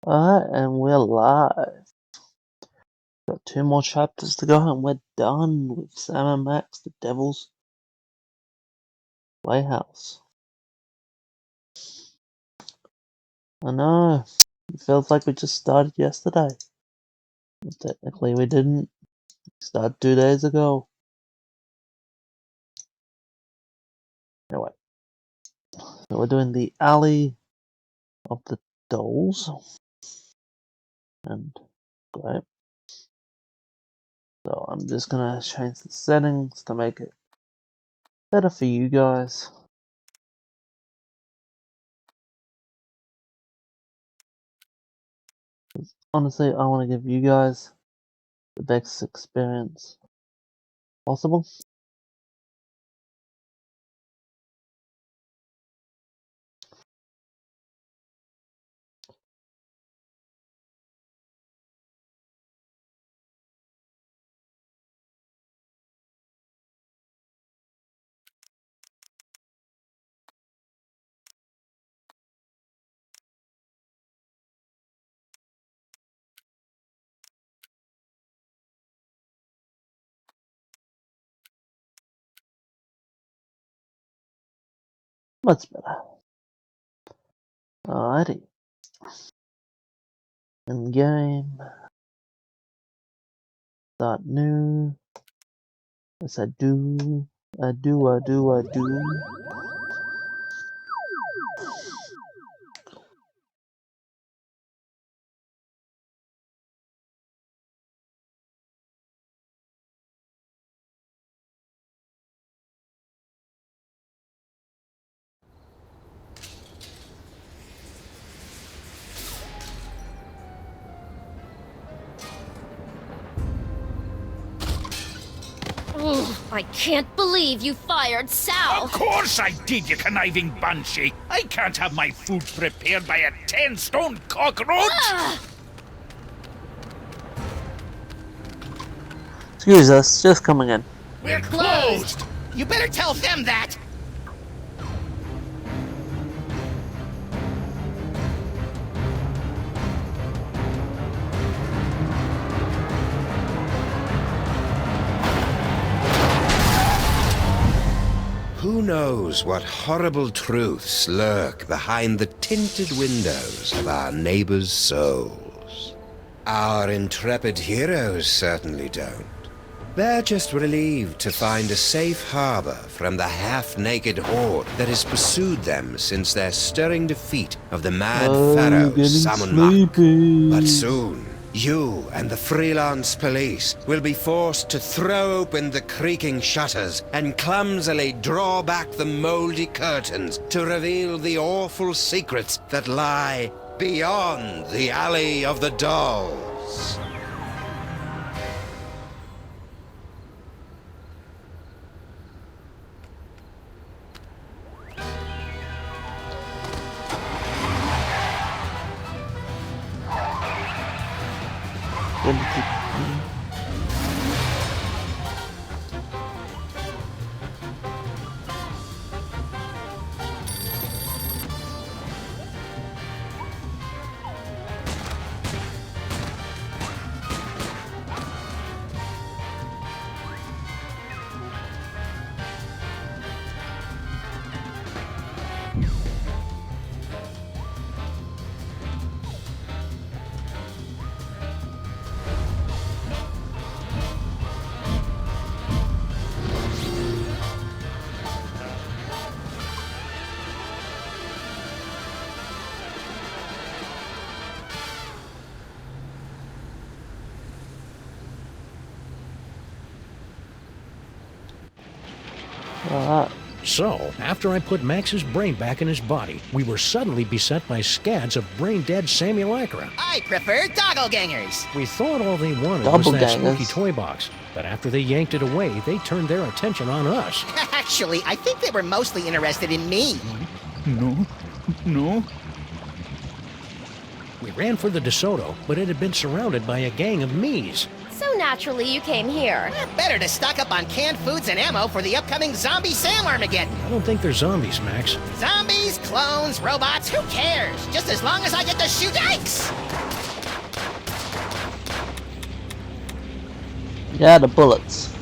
Alright, and we're live. Got 2 more chapters to go and we're done with Sam and Max, the Devil's Playhouse. I know, it feels like we just started yesterday. But technically we didn't. We started 2 days ago. Anyway, so we're doing the Alley of the Dolls. And great. So I'm just gonna change the settings to make it better for you guys. Honestly, I want to give you guys the best experience possible. Much better. Alrighty. In game. Start new. Yes, I do. I do. I can't believe you fired Sal! Of course I did, you conniving banshee! I can't have my food prepared by a 10-stone cockroach! Excuse us, just coming in. We're closed! You better tell them that! Who knows what horrible truths lurk behind the tinted windows of our neighbors' souls? Our intrepid heroes certainly don't. They're just relieved to find a safe harbor from the half-naked horde that has pursued them since their stirring defeat of the mad pharaoh Samun. But soon, you and the freelance police will be forced to throw open the creaking shutters and clumsily draw back the moldy curtains to reveal the awful secrets that lie beyond the Alley of the Dolls. So, after I put Max's brain back in his body, we were suddenly beset by scads of brain-dead simulacra. I prefer doppelgangers. We thought all they wanted was that Doppelgangers. smoky toy box, but after they yanked it away, they turned their attention on us. Actually, I think they were mostly interested in me. No. We ran for the DeSoto, but it had been surrounded by a gang of me's. So naturally you came here. Better to stock up on canned foods and ammo for the upcoming zombie Sam Armageddon. I don't think they're zombies, Max. Zombies, clones, robots, who cares? Just as long as I get to shoot. Yikes! Yeah, the bullets.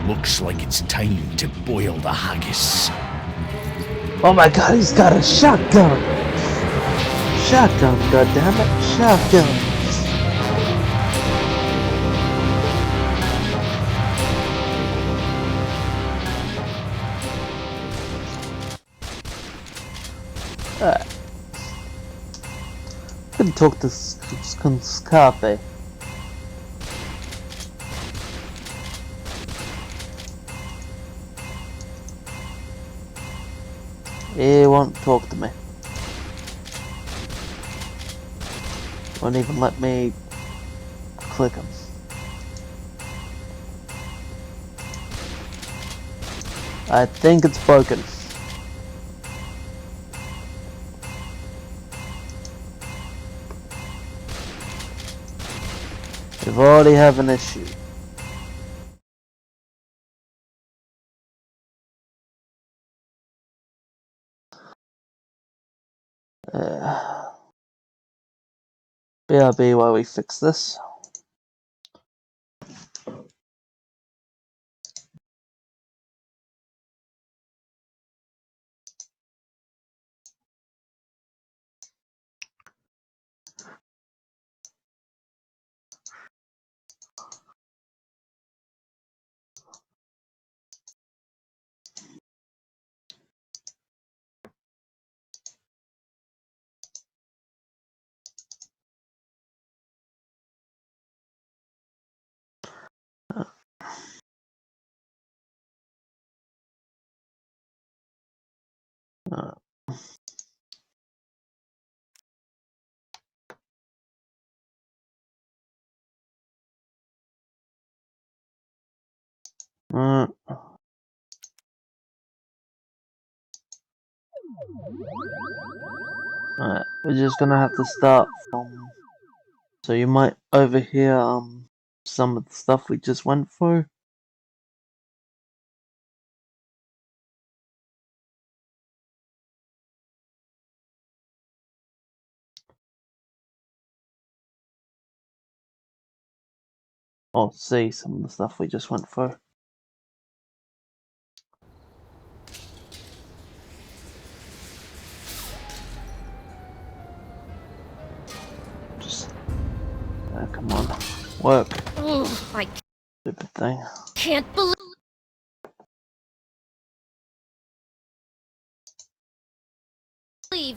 Looks like it's time to boil the haggis. Oh my god, he's got a shotgun! Shotgun, goddammit, shotgun! Couldn't talk to Scarpe. He won't talk to me. Won't even let me click him. I think it's broken. We already have an issue. BRB while we fix this. Alright, we're just gonna have to start from. So you might overhear some of the stuff we just went through. Or see some of the stuff we just went through. Just come on, work, Ugh, I stupid thing. can't believe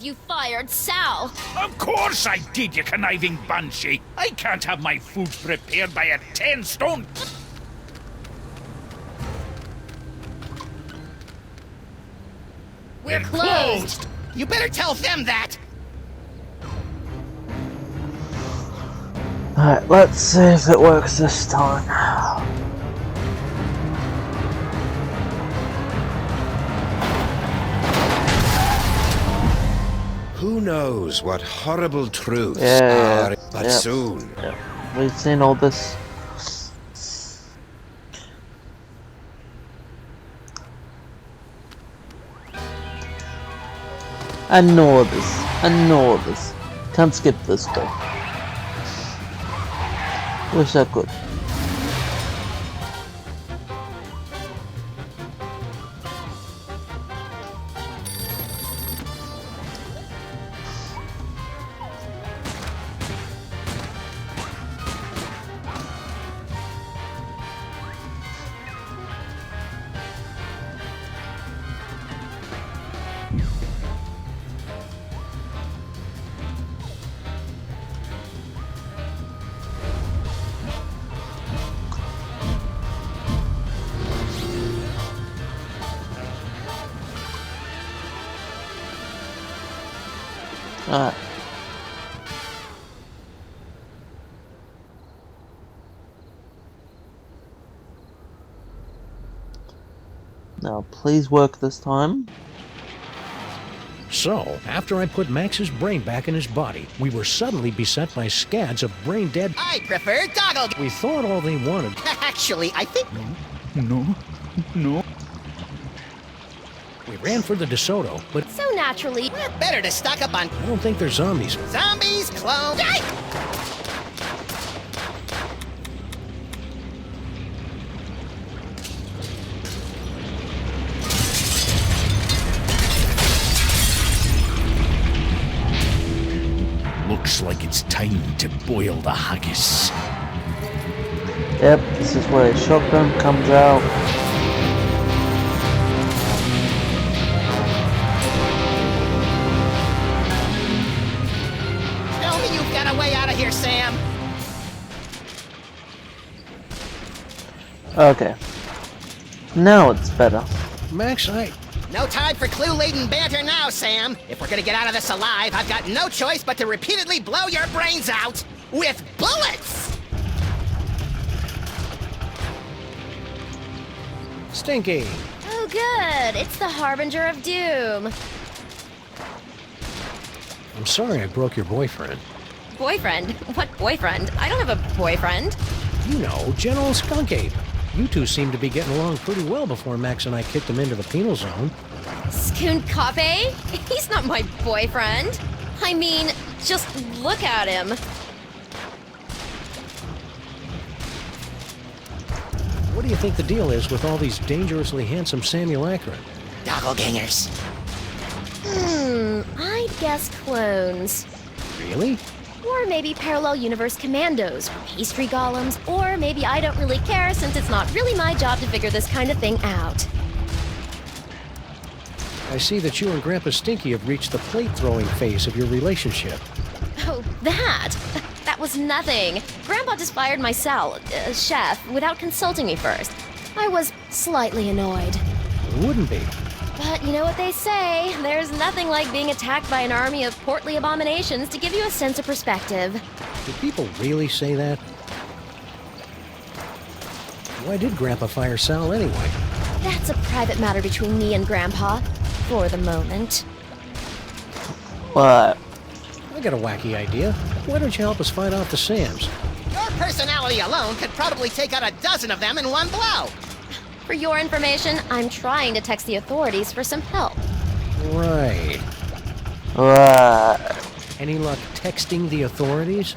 you fired Sal. Of course I did, you conniving banshee. I can't have my food prepared by a 10-stone... We're closed. You better tell them that! Alright, let's see if it works this time. Who knows what horrible truths Yeah, are, but yeah. soon. Yeah. We've seen all this. I know this. I know this. Can't skip this though. Wish I could. Alright. Now please work this time. So, after I put Max's brain back in his body, we were suddenly beset by scads of brain-dead. I prefer doggle. We thought all they wanted. Actually, I think No. We ran for the DeSoto, but So naturally, better to stock up on I don't think they're zombies. zombies, clones. Yike! Looks like it's time to boil the haggis. Yep, this is where a shotgun comes out. Tell me you've got a way out of here, Sam. Okay. Now it's better. Max, No time for clue-laden banter now, Sam. If we're gonna get out of this alive, I've got no choice but to repeatedly blow your brains out with bullets! Stinky. oh good, it's the harbinger of doom. I'm sorry I broke your boyfriend. Boyfriend? What boyfriend? I don't have a boyfriend. You know, General Skunk Ape. You two seemed to be getting along pretty well before Max and I kicked him into the penal zone. Skoonkape? He's not my boyfriend. I mean, just look at him. What do you think the deal is with all these dangerously handsome simulacra? Doppelgangers. I'd guess clones. Really? Or maybe parallel universe commandos, pastry golems, or maybe I don't really care since it's not really my job to figure this kind of thing out. I see that you and Grandpa Stinky have reached the plate-throwing phase of your relationship. Oh, that? That was nothing. Grandpa just fired my chef, without consulting me first. I was slightly annoyed. Wouldn't be. But you know what they say, there's nothing like being attacked by an army of portly abominations to give you a sense of perspective. Do people really say that? Why did Grandpa fire Sal anyway? That's a private matter between me and Grandpa, for the moment. But I got a wacky idea. Why don't you help us fight off the Sams? Your personality alone could probably take out a dozen of them in one blow. For your information, I'm trying to text the authorities for some help. Right. Any luck texting the authorities?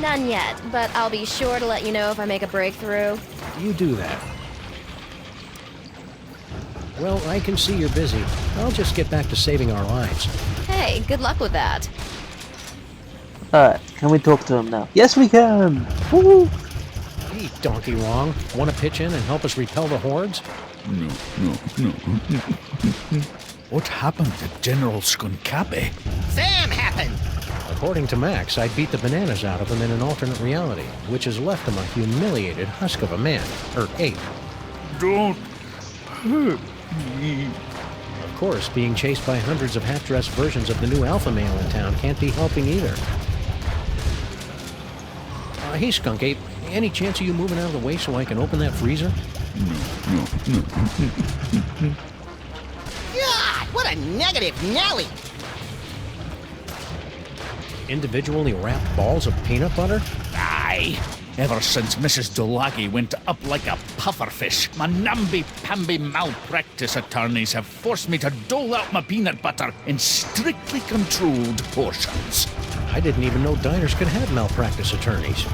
None yet, but I'll be sure to let you know if I make a breakthrough. You do that. Well, I can see you're busy. I'll just get back to saving our lives. Hey, good luck with that. alright, can we talk to him now? Yes, we can! Woo! Hey, Donkey Wong, want to pitch in and help us repel the hordes? No. What happened to General Skoonkape? Sam happened. According to Max, I beat the bananas out of him in an alternate reality, which has left him a humiliated husk of a man, or ape. Don't hurt me. Of course, being chased by hundreds of half-dressed versions of the new alpha male in town can't be helping either. Hey, Skunk Ape, any chance of you moving out of the way so I can open that freezer? No. God, what a negative Nelly. Individually wrapped balls of peanut butter? Aye. Ever since Mrs. Dolagi went up like a pufferfish, my namby-pamby malpractice attorneys have forced me to dole out my peanut butter in strictly controlled portions. I didn't even know diners could have malpractice attorneys.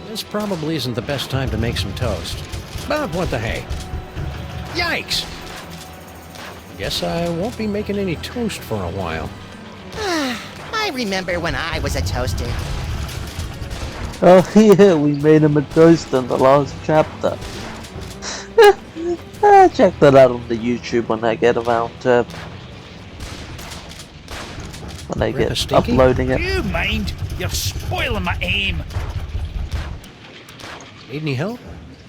This probably isn't the best time to make some toast. But what the hey? Yikes! Guess I won't be making any toast for a while. I remember when I was a toaster. Oh yeah, we made him a toast in the last chapter. Check that out on the YouTube when I get around to when I Grandpa get Stinky? uploading it. Do you mind? You're spoiling my aim. Need any help?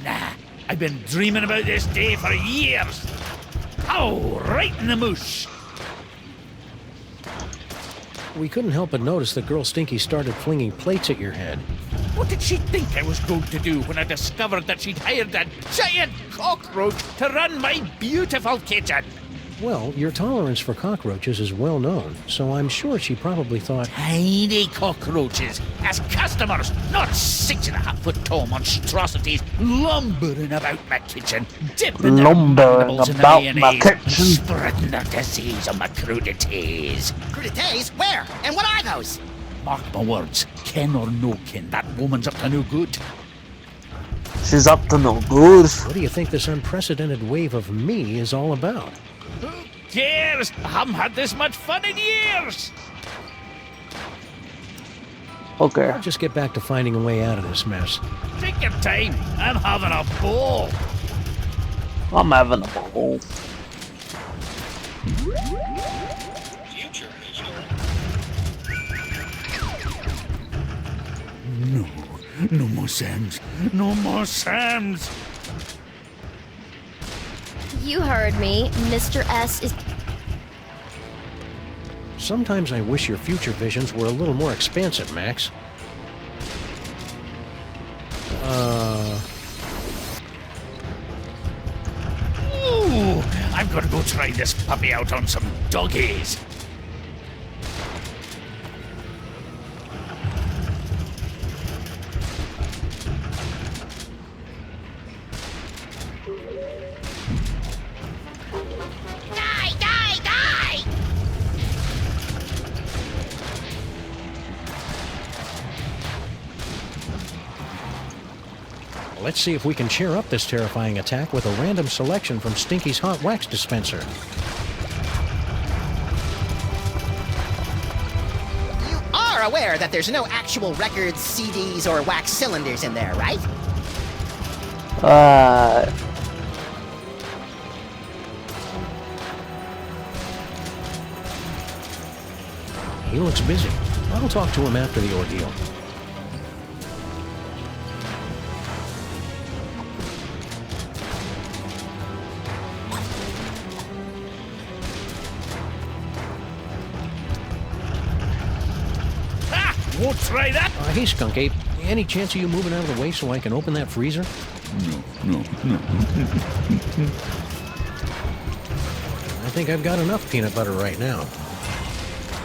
Nah, I've been dreaming about this day for years. Oh, right in the moosh. We couldn't help but notice that Girl Stinky started flinging plates at your head. What did she think I was going to do when I discovered that she'd hired a giant cockroach to run my beautiful kitchen? Well, your tolerance for cockroaches is well known, so I'm sure she probably thought, Tiny cockroaches as customers, not 6.5-foot tall monstrosities lumbering about my kitchen, dipping their Lumbering mandibles in the about my mayonnaise and kitchen. spreading their disease on my crudités. Crudités? Where? And what are those? Mark my words, kin or no kin, that woman's up to no good. She's up to no good. what do you think this unprecedented wave of me is all about? Who cares? I haven't had this much fun in years. Okay. I'll just get back to finding a way out of this mess. Take your time. I'm having a ball. I'm having a ball. No more Sams. No more Sams. You heard me. Mr. S is... Sometimes I wish your future visions were a little more expansive, Max. Ooh, I'm gonna go try this puppy out on some doggies. Die, die, die! Let's see if we can cheer up this terrifying attack with a random selection from Stinky's hot wax dispenser. You are aware that there's no actual records, CDs, or wax cylinders in there, right? He looks busy. I'll talk to him after the ordeal. Ha! Won't try that. Hey, Skunk Ape, any chance of you moving out of the way so I can open that freezer? No. I think I've got enough peanut butter right now.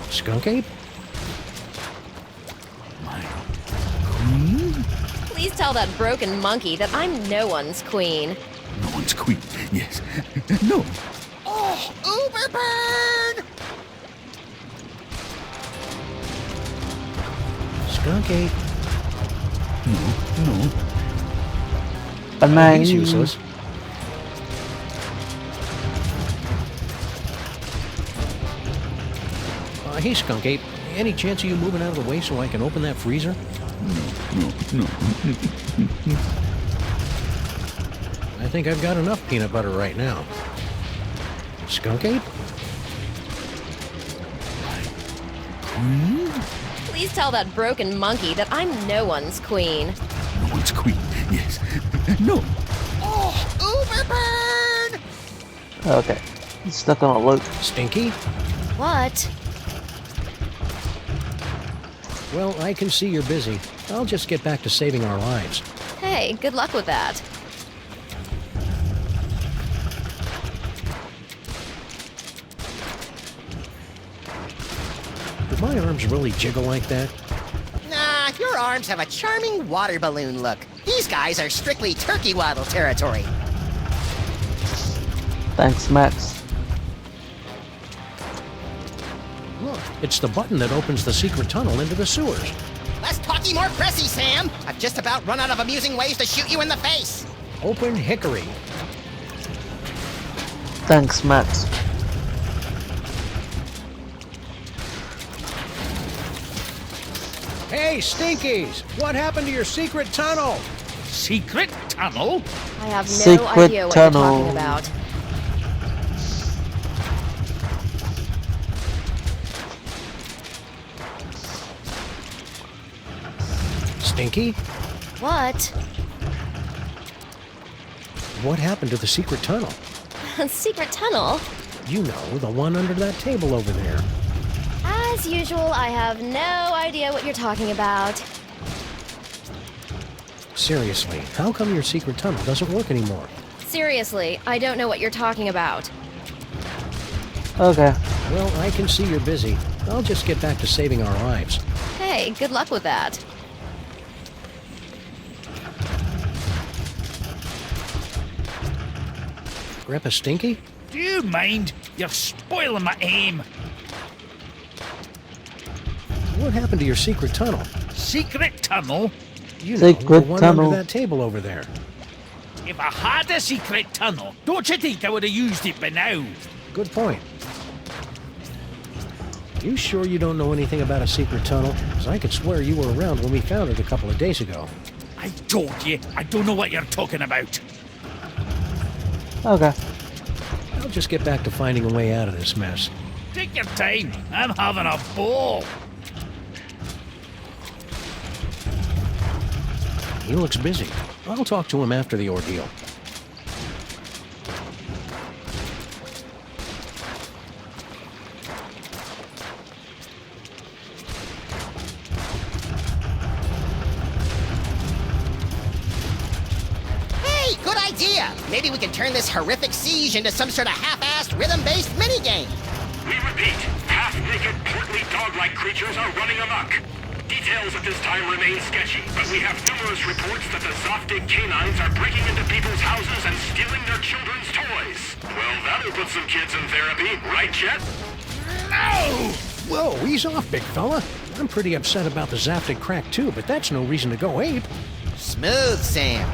Skunk Ape? Please tell that broken monkey that I'm no one's queen. No one's queen. Yes. No. Oh, Uberburn! Skunk Ape? No. And He's useless. Hey, Skunk Ape, any chance of you moving out of the way so I can open that freezer? No. I think I've got enough peanut butter right now. Skunk Ape? Please tell that broken monkey that I'm no one's queen. No one's queen. Yes. No. Oh, Uberburn! Okay. He's stuck on a loop. Stinky? What? Well, I can see you're busy. I'll just get back to saving our lives. Hey, good luck with that. Do my arms really jiggle like that? Nah, your arms have a charming water balloon look. These guys are strictly turkey waddle territory. Thanks, Max. Look, it's the button that opens the secret tunnel into the sewers. Less talky, more pressy, Sam. I've just about run out of amusing ways to shoot you in the face. Open hickory. Thanks, Max. Hey, Stinkies! What happened to your secret tunnel? Secret tunnel? I have no Secret idea what tunnel. you're talking about. Stinky? What? What happened to the secret tunnel? Secret tunnel? You know, the one under that table over there. As usual, I have no idea what you're talking about. Seriously, how come your secret tunnel doesn't work anymore? Seriously, I don't know what you're talking about. Okay. Well, I can see you're busy. I'll just get back to saving our lives. Hey, good luck with that. Grandpa Stinky? Do you mind? You're spoiling my aim. What happened to your secret tunnel? Secret tunnel? You know, the Secret one tunnel. under that table over there. If I had a secret tunnel, don't you think I would have used it by now? Good point. You sure you don't know anything about a secret tunnel? Because I could swear you were around when we found it a couple of days ago. I told you, I don't know what you're talking about. Okay. I'll just get back to finding a way out of this mess. Take your time. I'm having a ball. He looks busy. I'll talk to him after the ordeal. Hey, good idea! Maybe we can turn this horrific siege into some sort of half-assed, rhythm-based minigame. We repeat, half-naked, portly dog-like creatures are running amok. Details at this time remain sketchy, but we have numerous reports that the Zoftig canines are breaking into people's houses and stealing their children's toys. Well, that'll put some kids in therapy, right, Chet? No! Whoa, ease off, big fella. I'm pretty upset about the Zaftig crack too, but that's no reason to go ape. Smooth, Sam.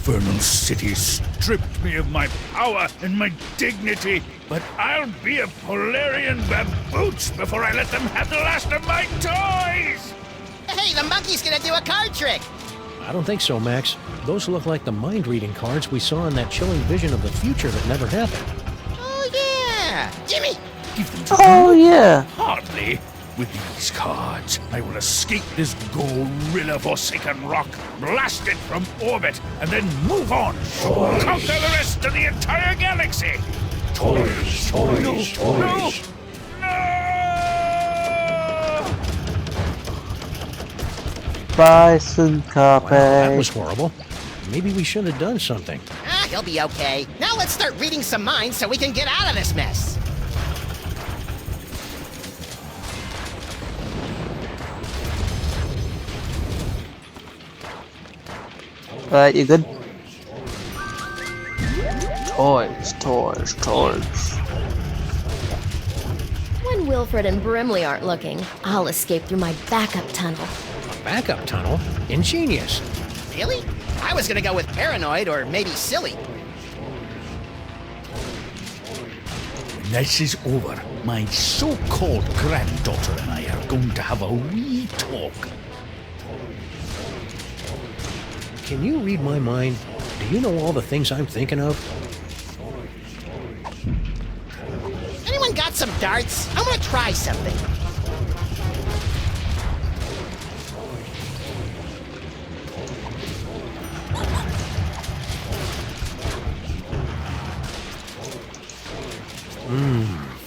Infernal City stripped me of my power and my dignity, but I'll be a Polarian baboots before I let them have the last of my toys! Hey, the monkey's gonna do a card trick! I don't think so, Max. Those look like the mind-reading cards we saw in that chilling vision of the future that never happened. Oh, yeah! Jimmy! Give them to Oh, me? yeah. Hardly. With these cards, I will escape this gorilla-forsaken rock, blast it from orbit, and then move on to conquer the rest of the entire galaxy! Toys, toys, No! Bison Carpe. Wow, that was horrible. Maybe we should have done something. Ah, he'll be okay. Now let's start reading some minds so we can get out of this mess. Alright, you good? Toys, toys, toys. When Wilfred and Brimley aren't looking, I'll escape through my backup tunnel. Backup tunnel? Ingenious. Really? I was gonna go with paranoid or maybe silly. When this is over, my so-called granddaughter and I are going to have a wee talk. Can you read my mind? Do you know all the things I'm thinking of? Anyone got some darts? I wanna try something.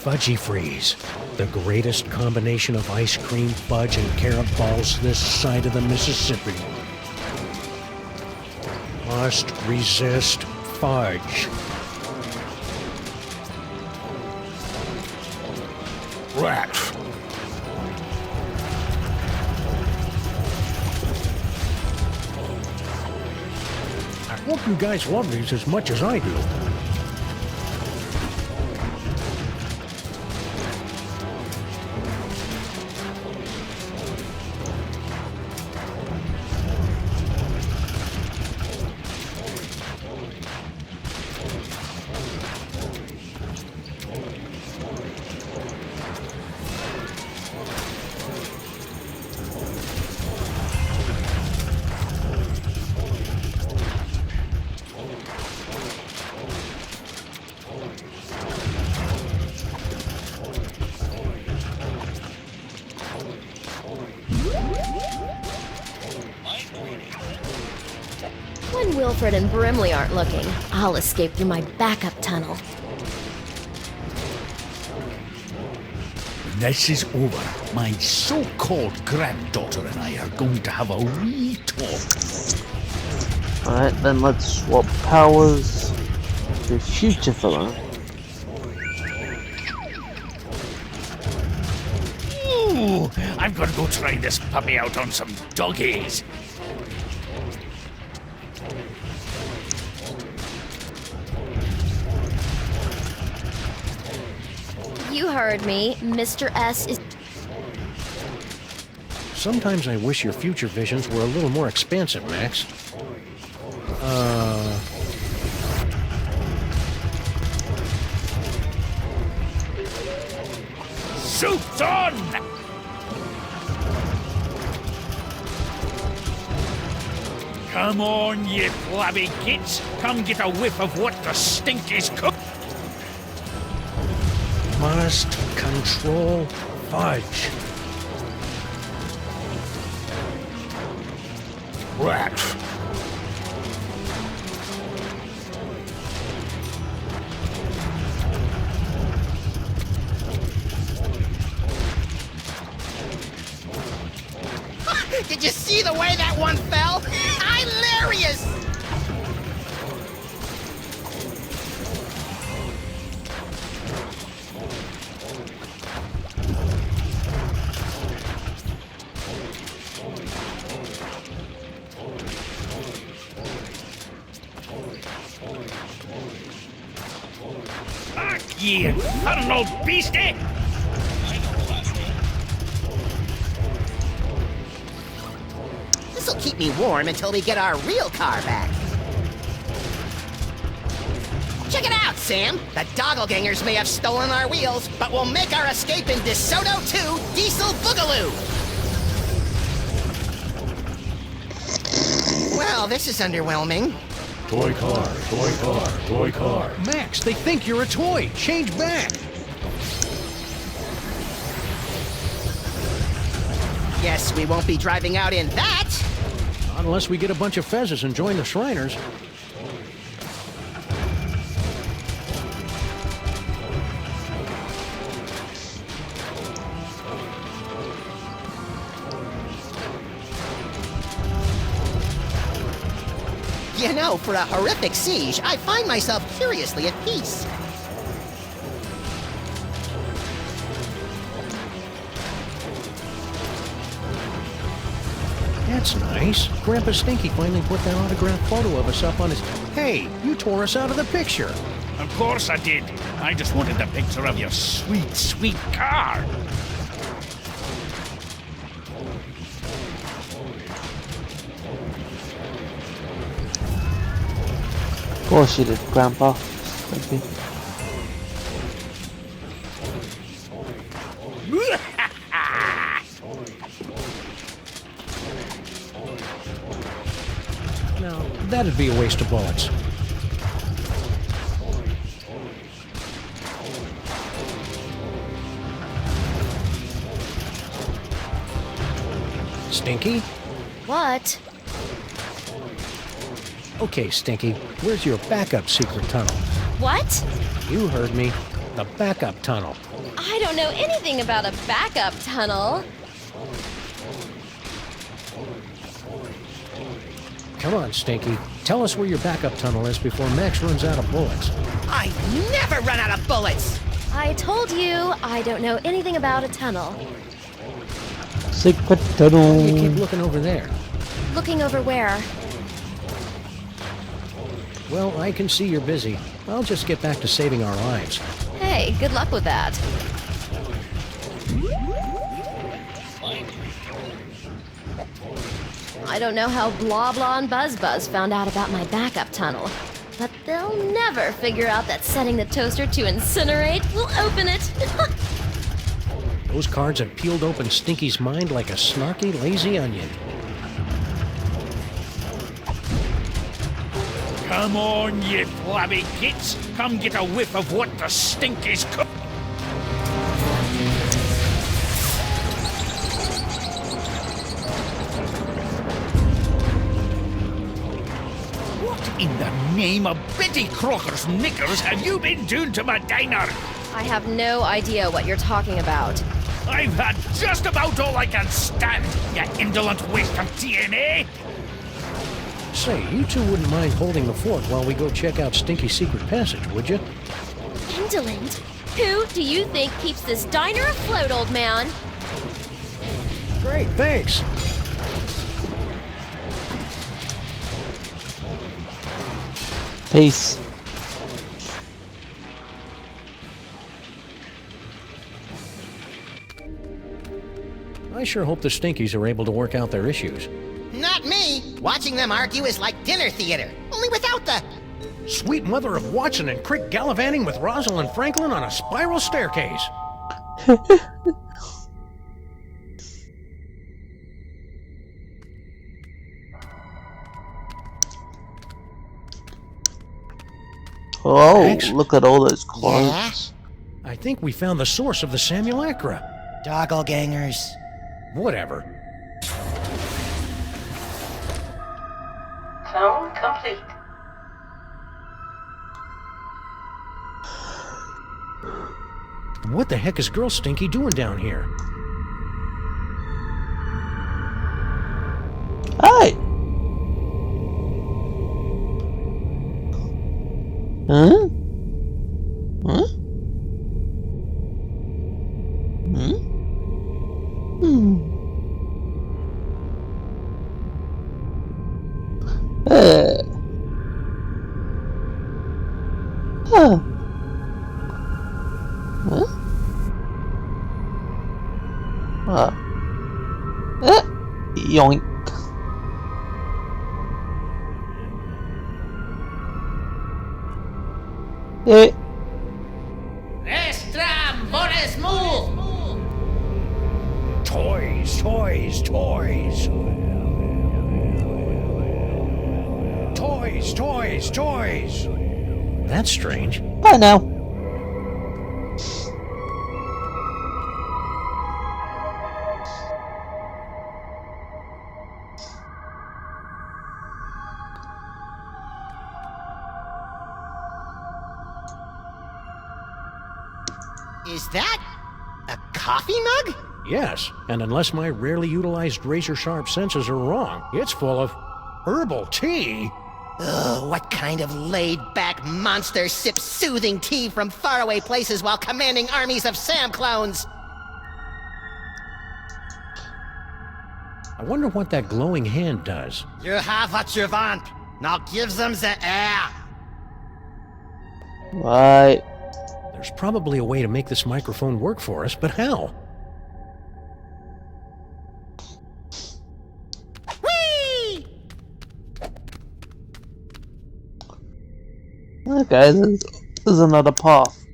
Fudgy Freeze. The greatest combination of ice cream, fudge, and carrot balls this side of the Mississippi. Must resist fudge. Rat. I hope you guys love these as much as I do. When Wilfred and Brimley aren't looking, I'll escape through my backup tunnel. When this is over, my so-called granddaughter and I are going to have a wee talk. Alright, then let's swap powers to future filler. Ooh, I'm gonna go try this puppy out on some doggies. You heard me. Mr. S is... Sometimes I wish your future visions were a little more expansive, Max. Soup's on! Come on, ye flabby kids. Come get a whiff of what the stink is cooked. Must control fudge. Rat. Did you see the way that one fell? Hilarious! Back, ye infernal beastie! This'll keep me warm until we get our real car back. Check it out, Sam! The doppelgangers may have stolen our wheels, but we'll make our escape in DeSoto 2 Diesel Boogaloo! Well, this is underwhelming. Toy car, toy car, toy car. Max, they think you're a toy. Change back. Guess we won't be driving out in that! Not unless we get a bunch of fezzes and join the Shriners. You know, for a horrific siege, I find myself curiously at peace. That's nice. Grandpa Stinky finally put that autographed photo of us up on his... Hey, you tore us out of the picture. Of course I did. I just wanted the picture of your sweet, sweet car. Of course you did, Grandpa. Thank you. Now, that'd be a waste of bullets. Stinky? What? Okay, Stinky, where's your backup secret tunnel? What? You heard me. The backup tunnel. I don't know anything about a backup tunnel. Come on, Stinky. Tell us where your backup tunnel is before Max runs out of bullets. I never run out of bullets! I told you I don't know anything about a tunnel. Secret You tunnel. keep looking over there. Looking over where? Well, I can see you're busy. I'll just get back to saving our lives. Hey, good luck with that. I don't know how Blah Blah and Buzz Buzz found out about my backup tunnel, but they'll never figure out that setting the toaster to incinerate will open it. Those cards have peeled open Stinky's mind like a snarky, lazy onion. Come on, ye flabby kids. Come get a whiff of what the stink is cooked. What in the name of Betty Crocker's knickers have you been doing to my diner? I have no idea what you're talking about. I've had just about all I can stand, you indolent waste of DNA! Say, you two wouldn't mind holding the fort while we go check out Stinky's secret passage, would you? Indolent? Who do you think keeps this diner afloat, old man? Great, thanks. Peace. I sure hope the Stinkies are able to work out their issues. Not me! Watching them argue is like dinner theater, only without the... Sweet mother of Watson and Crick gallivanting with Rosalind Franklin on a spiral staircase. Oh, Thanks. look at all those clothes. Yeah? I think we found the source of the Simulacra. Doppelgangers. Whatever. Clone complete. What the heck is Girl Stinky doing down here? Hey! Huh? Huh? Hmm? Huh? Huh? Yoink. Eh. Toys, toys, toys. Toys, toys, toys. That's strange. Bye now. Is that a coffee mug? Yes, and unless my rarely utilized razor-sharp senses are wrong, it's full of herbal tea. Ugh, what kind of laid-back monster sips soothing tea from faraway places while commanding armies of Sam clones? I wonder what that glowing hand does. You have what you want. Now give them the air. Right. There's probably a way to make this microphone work for us, but how? Whee! Okay, there's another path.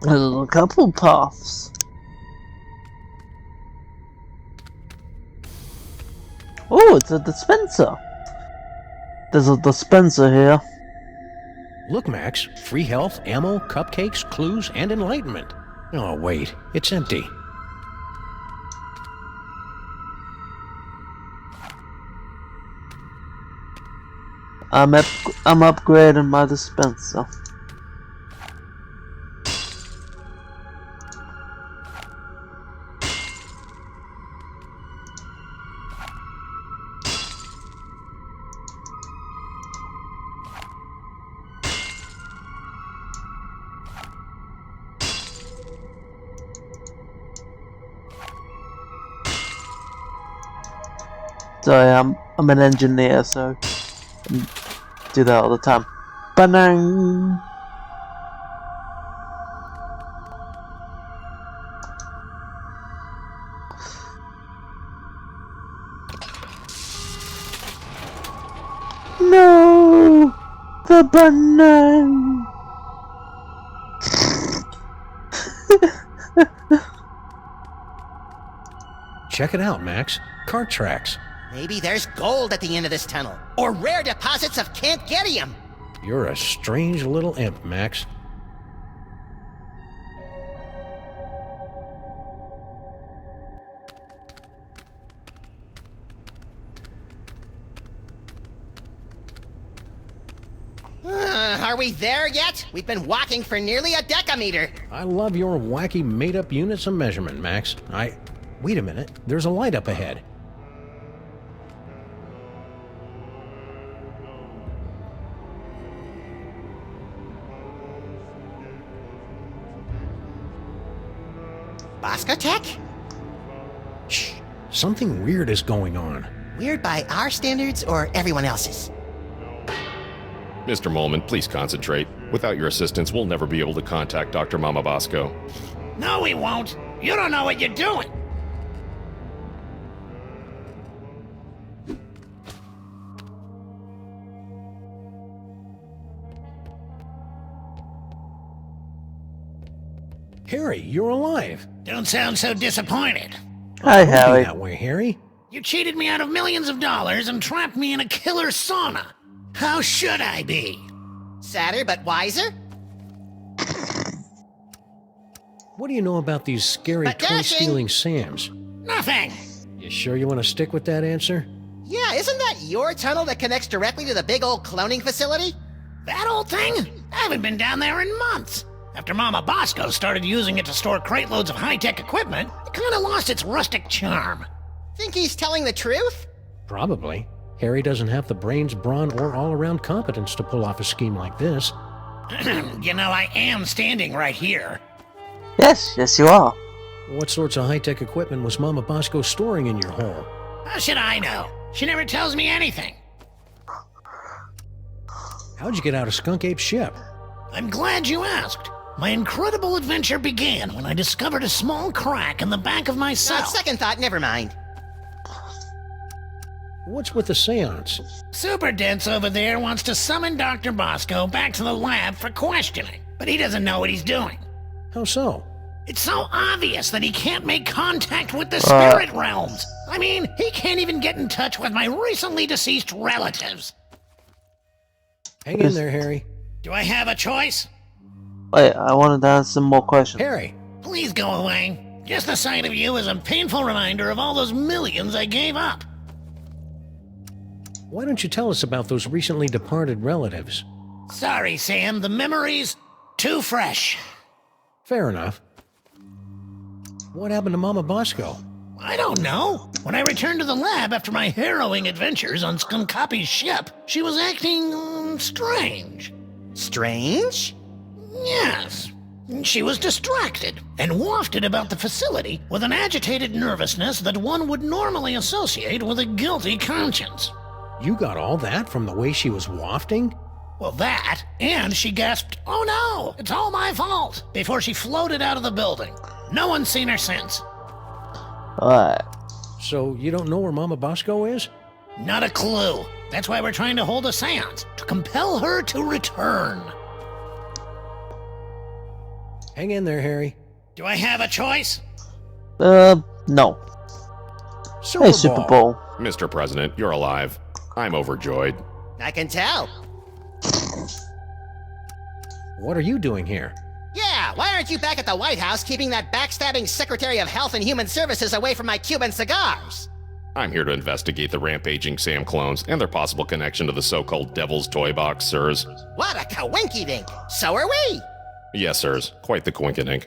There's a couple paths. Oh, it's a dispenser. There's a dispenser here. Look, Max. Free health, ammo, cupcakes, clues, and enlightenment. Oh, wait. It's empty. I'm upgrading my dispenser. Sorry, I'm an engineer, so I do that all the time. Banang! No! The banana! Check it out, Max. Cart tracks. Maybe there's gold at the end of this tunnel, or rare deposits of Cantgetium. You're a strange little imp, Max. Are we there yet? We've been walking for nearly a decameter. I love your wacky made-up units of measurement, Max. Wait a minute. There's a light up ahead. Bosco Tech? Shh. Something weird is going on. Weird by our standards or everyone else's? Mr. Molman, please concentrate. Without your assistance, we'll never be able to contact Dr. Mama Bosco. No, we won't. You don't know what you're doing. Harry, you're alive. Don't sound so disappointed. Hi, Don't be Harry. that way, Harry. You cheated me out of millions of dollars and trapped me in a killer sauna. How should I be? Sadder but wiser? What do you know about these scary But dashing. toy-stealing Sams? Nothing. You sure you want to stick with that answer? Yeah, isn't that your tunnel that connects directly to the big old cloning facility? That old thing? I haven't been down there in months. After Mama Bosco started using it to store crate loads of high-tech equipment, it kind of lost its rustic charm. Think he's telling the truth? Probably. Harry doesn't have the brains, brawn, or all-around competence to pull off a scheme like this. You know, I am standing right here. Yes, you are. What sorts of high-tech equipment was Mama Bosco storing in your hole? How should I know? She never tells me anything. How'd you get out of Skunk Ape's ship? I'm glad you asked. My incredible adventure began when I discovered a small crack in the back of my On cell. second thought, never mind. What's with the seance? Super Dense over there wants to summon Dr. Bosco back to the lab for questioning, but he doesn't know what he's doing. How so? It's so obvious that he can't make contact with the spirit realms. I mean, he can't even get in touch with my recently deceased relatives. Hang in there, Harry. Do I have a choice? Wait, I wanted to ask some more questions. Harry! Please go away. Just the sight of you is a painful reminder of all those millions I gave up. Why don't you tell us about those recently departed relatives? Sorry, Sam, the memories too fresh. Fair enough. What happened to Mama Bosco? I don't know. When I returned to the lab after my harrowing adventures on Skunkapi's ship, she was acting strange. Strange? Yes. She was distracted and wafted about the facility with an agitated nervousness that one would normally associate with a guilty conscience. You got all that from the way she was wafting? Well, that, and she gasped, "Oh no, it's all my fault," before she floated out of the building. No one's seen her since. Alright. So you don't know where Mama Bosco is? Not a clue. That's why we're trying to hold a seance, to compel her to return. Hang in there, Harry. Do I have a choice? No. Hey, Super Bowl. Mr. President, you're alive. I'm overjoyed. I can tell. What are you doing here? Yeah, why aren't you back at the White House keeping that backstabbing Secretary of Health and Human Services away from my Cuban cigars? I'm here to investigate the rampaging Sam clones and their possible connection to the so-called Devil's Toy Box, sirs. What a coinky-dink! So are we! Yes, sirs. Quite the coinkydink.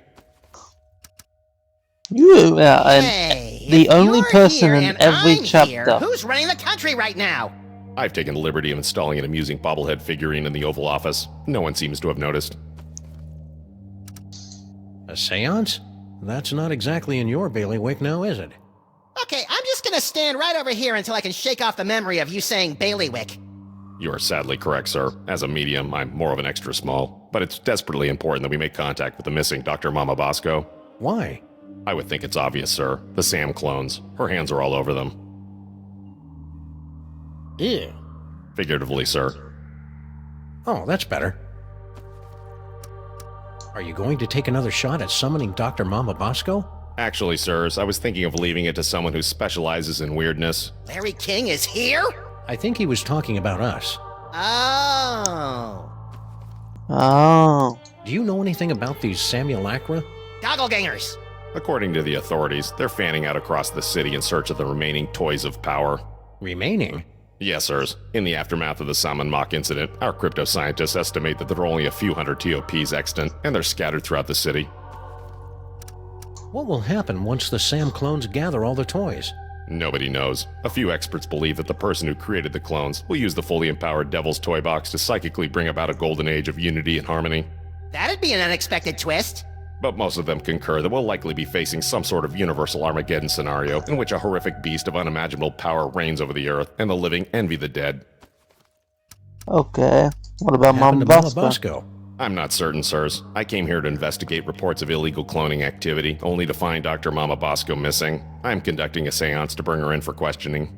You, and Hey, the if only you're person here in and every I'm chapter. here, who's running the country right now? I've taken the liberty of installing an amusing bobblehead figurine in the Oval Office. No one seems to have noticed. A seance? That's not exactly in your bailiwick now, is it? Okay, I'm just gonna stand right over here until I can shake off the memory of you saying bailiwick. You are sadly correct, sir. As a medium, I'm more of an extra small. But it's desperately important that we make contact with the missing Dr. Mama Bosco. Why? I would think it's obvious, sir. The Sam clones. Her hands are all over them. Ew. Figuratively, sir. Oh, that's better. Are you going to take another shot at summoning Dr. Mama Bosco? Actually, sirs, I was thinking of leaving it to someone who specializes in weirdness. Larry King is here? I think he was talking about us. Oh. Oh. Do you know anything about these Samulacra? Doppelgangers. According to the authorities, they're fanning out across the city in search of the remaining toys of power. Remaining? Yes, sirs. In the aftermath of the Salmon Mock incident, our crypto scientists estimate that there are only a few hundred TOPs extant, and they're scattered throughout the city. What will happen once the Sam clones gather all the toys? Nobody knows. A few experts believe that the person who created the clones will use the fully empowered Devil's Toy Box to psychically bring about a golden age of unity and harmony. That'd be an unexpected twist. But most of them concur that we'll likely be facing some sort of universal Armageddon scenario in which a horrific beast of unimaginable power reigns over the earth, and the living envy the dead. Okay. What about Happened Mama to Mama Bosco? Bosco? I'm not certain, sirs. I came here to investigate reports of illegal cloning activity, only to find Dr. Mama Bosco missing. I'm conducting a seance to bring her in for questioning.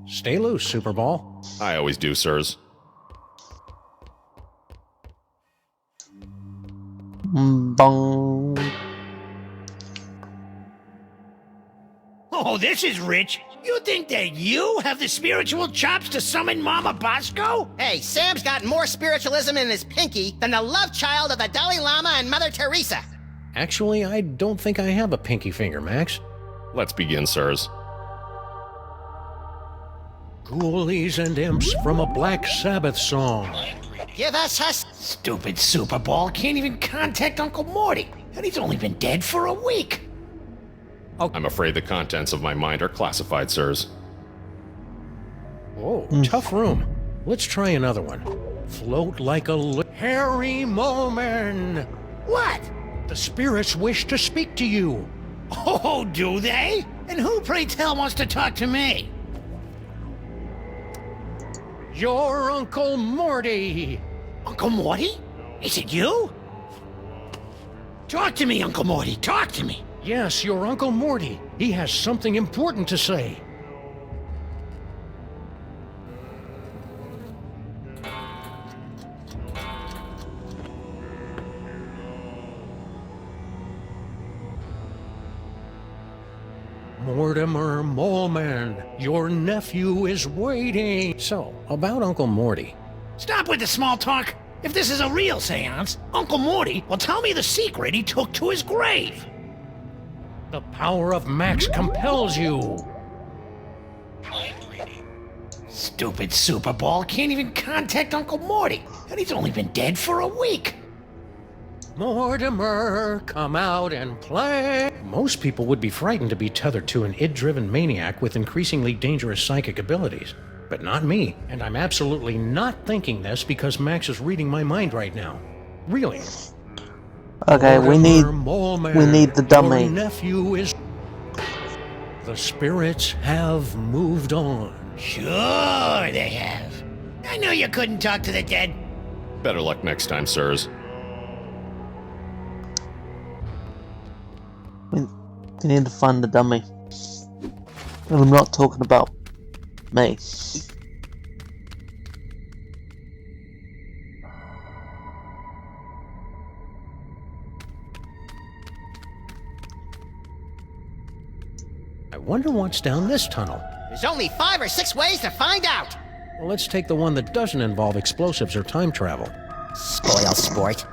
Stay loose, Superball. I always do, sirs. Bong. Oh, this is rich. You think that you have the spiritual chops to summon Mama Bosco? Hey, Sam's got more spiritualism in his pinky than the love child of the Dalai Lama and Mother Teresa. Actually, I don't think I have a pinky finger, Max. Let's begin, sirs. Ghoulies and imps from a Black Sabbath song. Give us a... Stupid Superball can't even contact Uncle Morty, and he's only been dead for a week. I'm afraid the contents of my mind are classified, sirs. Whoa, tough room. Let's try another one. Float like a Harry Moman. What? The spirits wish to speak to you. Oh, do they? And who, pray tell, wants to talk to me? Your Uncle Morty. Uncle Morty? Is it you? Talk to me, Uncle Morty. Talk to me. Yes, your Uncle Morty. He has something important to say. Mortimer Moleman, your nephew is waiting. So, about Uncle Morty. Stop with the small talk. If this is a real seance, Uncle Morty will tell me the secret he took to his grave. The power of Max compels you. Stupid Superball can't even contact Uncle Morty, and he's only been dead for a week. Mortimer, come out and play. Most people would be frightened to be tethered to an id-driven maniac with increasingly dangerous psychic abilities. But not me, and I'm absolutely not thinking this because Max is reading my mind right now. Really. Okay, we need the dummy. Your nephew is... The spirits have moved on. Sure they have. I knew you couldn't talk to the dead. Better luck next time, sirs. We need to find the dummy. And I'm not talking about me. I wonder what's down this tunnel. There's only 5 or 6 ways to find out. Well, let's take the one that doesn't involve explosives or time travel. Spoil sport.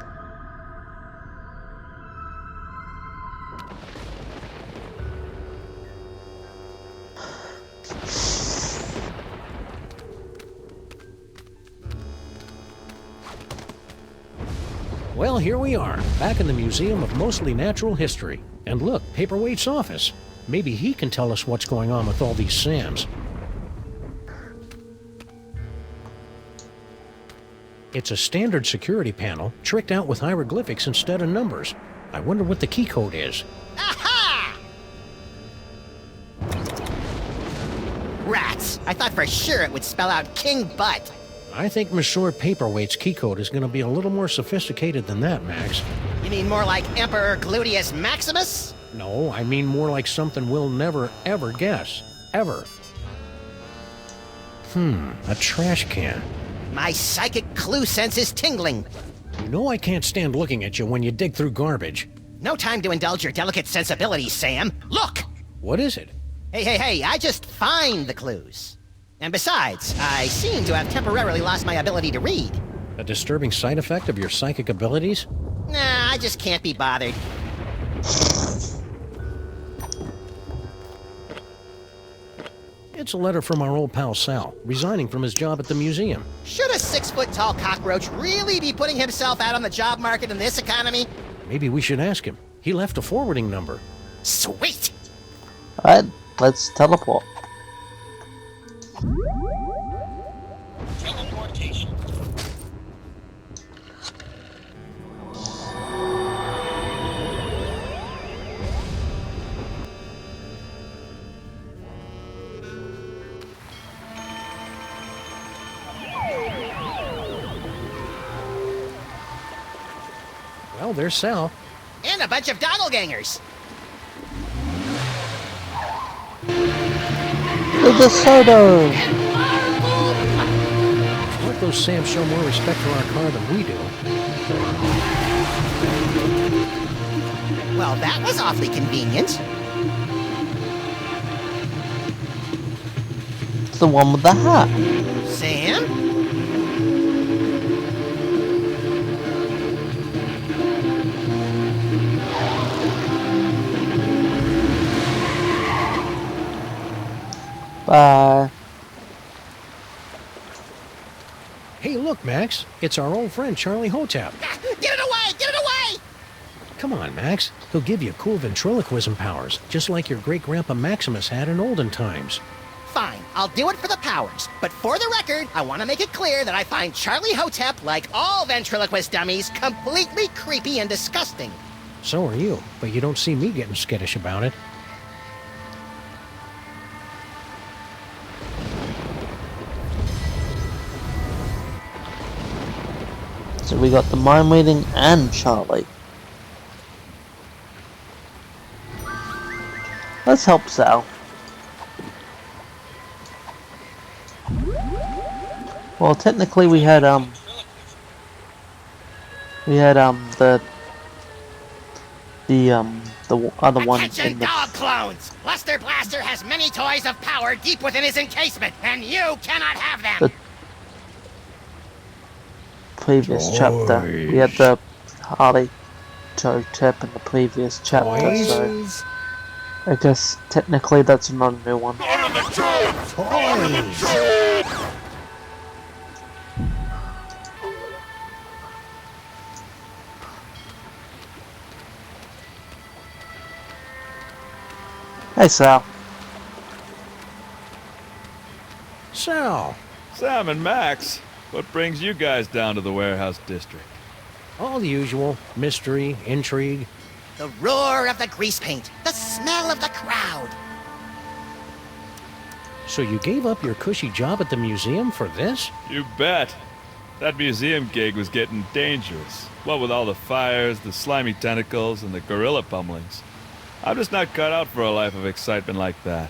Well, here we are, back in the Museum of Mostly Natural History. And look, Paperweight's office. Maybe he can tell us what's going on with all these Sams. It's a standard security panel, tricked out with hieroglyphics instead of numbers. I wonder what the key code is. Aha! Rats! I thought for sure it would spell out King Butt. I think Monsieur Paperweight's key code is going to be a little more sophisticated than that, Max. You mean more like Emperor Gluteus Maximus? No, I mean more like something we'll never, ever guess. Ever. A trash can. My psychic clue sense is tingling. You know I can't stand looking at you when you dig through garbage. No time to indulge your delicate sensibilities, Sam. Look! What is it? Hey, I just find the clues. And besides, I seem to have temporarily lost my ability to read. A disturbing side effect of your psychic abilities? Nah, I just can't be bothered. It's a letter from our old pal Sal, resigning from his job at the museum. Should a 6-foot-tall cockroach really be putting himself out on the job market in this economy? Maybe we should ask him. He left a forwarding number. Sweet! Alright, let's teleport. Teleportation. Well, there's Sal. And a bunch of doppelgangers. To the soda! Let those Sams show more respect for our car than we do. Well, that was awfully convenient. It's the one with the hat. Sam? Bye. Hey, look, Max. It's our old friend Charlie Hotep. Ah, get it away! Get it away! Come on, Max. He'll give you cool ventriloquism powers, just like your great-grandpa Maximus had in olden times. Fine, I'll do it for the powers. But for the record, I want to make it clear that I find Charlie Hotep, like all ventriloquist dummies, completely creepy and disgusting. So are you, but you don't see me getting skittish about it. So we got the mind reading and Charlie. Let's help Sal. Well, technically we had the other one Attention, in the dog clones! Luster Blaster has many toys of power deep within his encasement, and you cannot have them! previous chapter. We had the Harley Toe Tip in the previous chapter, so I guess technically that's not a new one. Hey Sal. Sal! Sam and Max, what brings you guys down to the warehouse district? All the usual. Mystery, intrigue. The roar of the grease paint, the smell of the crowd. So you gave up your cushy job at the museum for this? You bet. That museum gig was getting dangerous. What with all the fires, the slimy tentacles, and the gorilla pummelings. I'm just not cut out for a life of excitement like that.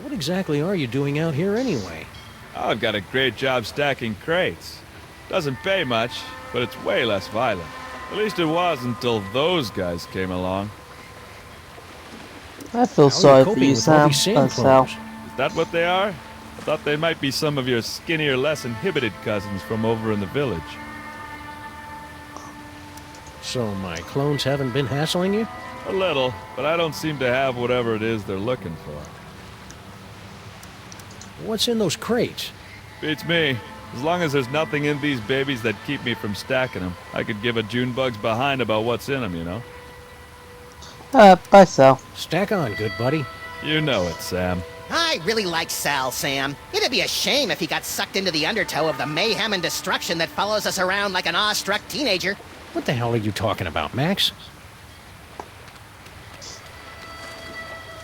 What exactly are you doing out here anyway? I've got a great job stacking crates. Doesn't pay much, but it's way less violent. At least it was until those guys came along. I feel How are sorry you for coping you, with all Sam. these sand Sal. clones? Is that what they are? I thought they might be some of your skinnier, less inhibited cousins from over in the village. So my clones haven't been hassling you? A little, but I don't seem to have whatever it is they're looking for. What's in those crates? Beats me. As long as there's nothing in these babies that keep me from stacking them, I could give a June bug's behind about what's in them, you know? Bye Sal. Stack on, good buddy. You know it, Sam. I really like Sal, Sam. It'd be a shame if he got sucked into the undertow of the mayhem and destruction that follows us around like an awestruck teenager. What the hell are you talking about, Max?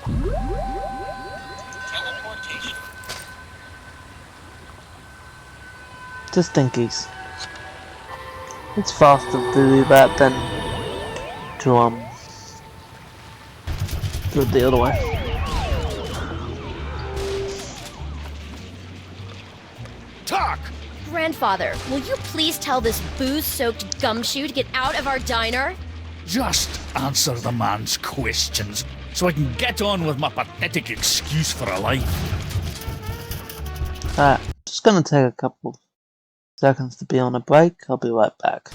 Teleportation. Just thinkies. It's faster to do that than to do it the other way. Talk! Grandfather, will you please tell this booze-soaked gumshoe to get out of our diner? Just answer the man's questions so I can get on with my pathetic excuse for a life. Alright, just gonna take a couple seconds to be on a break. I'll be right back.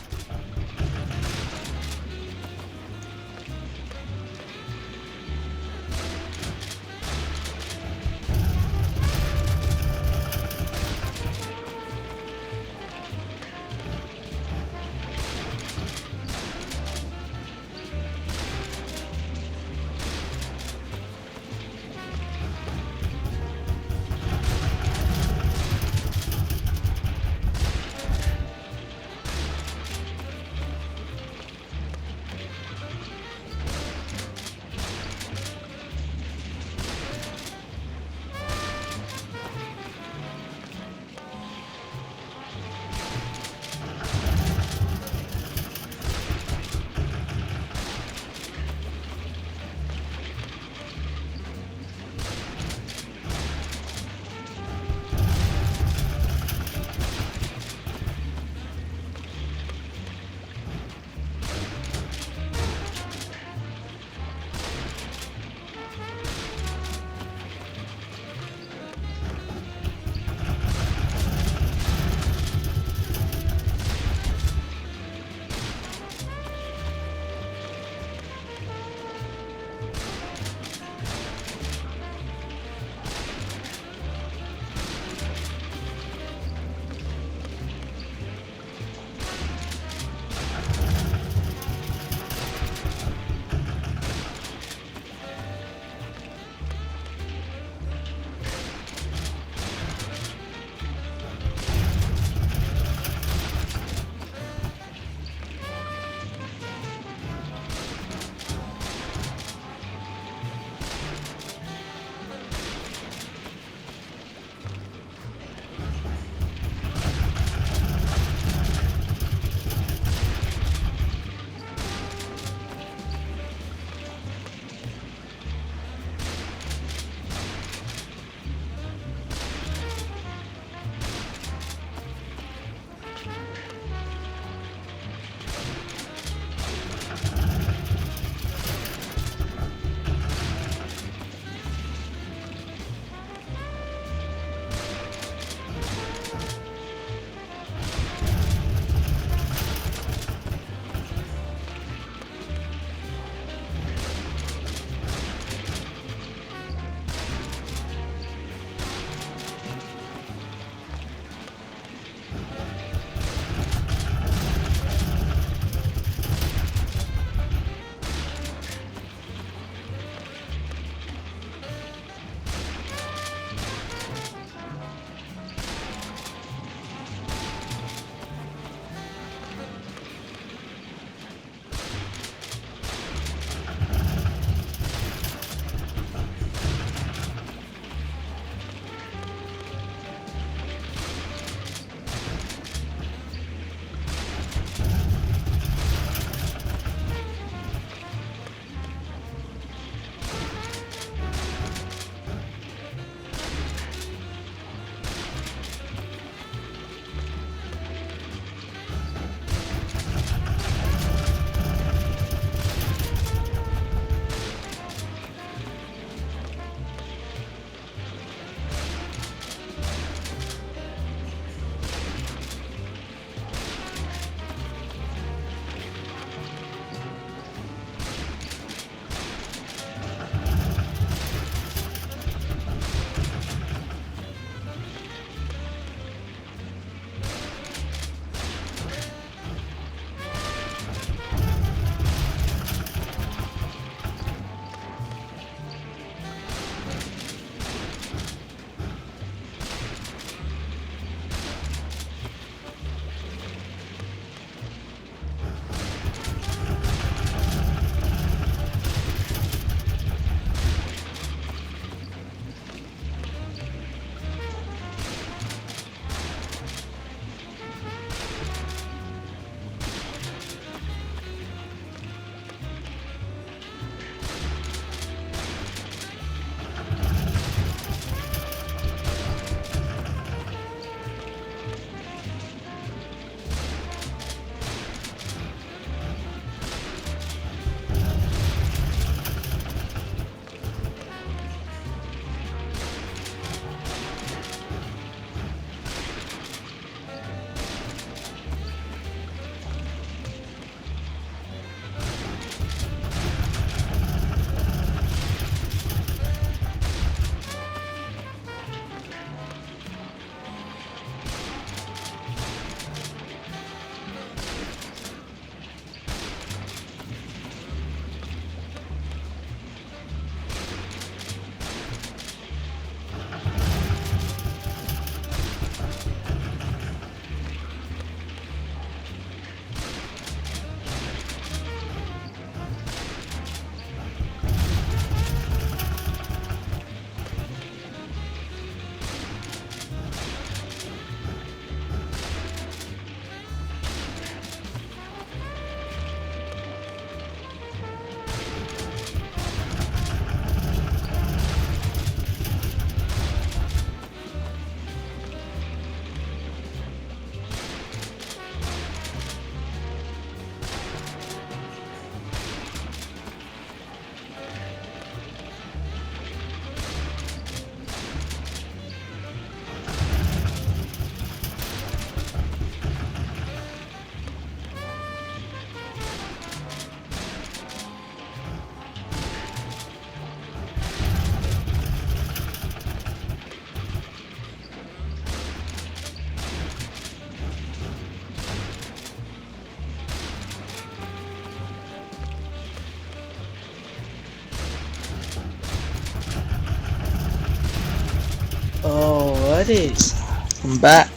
Alrighty, I'm back.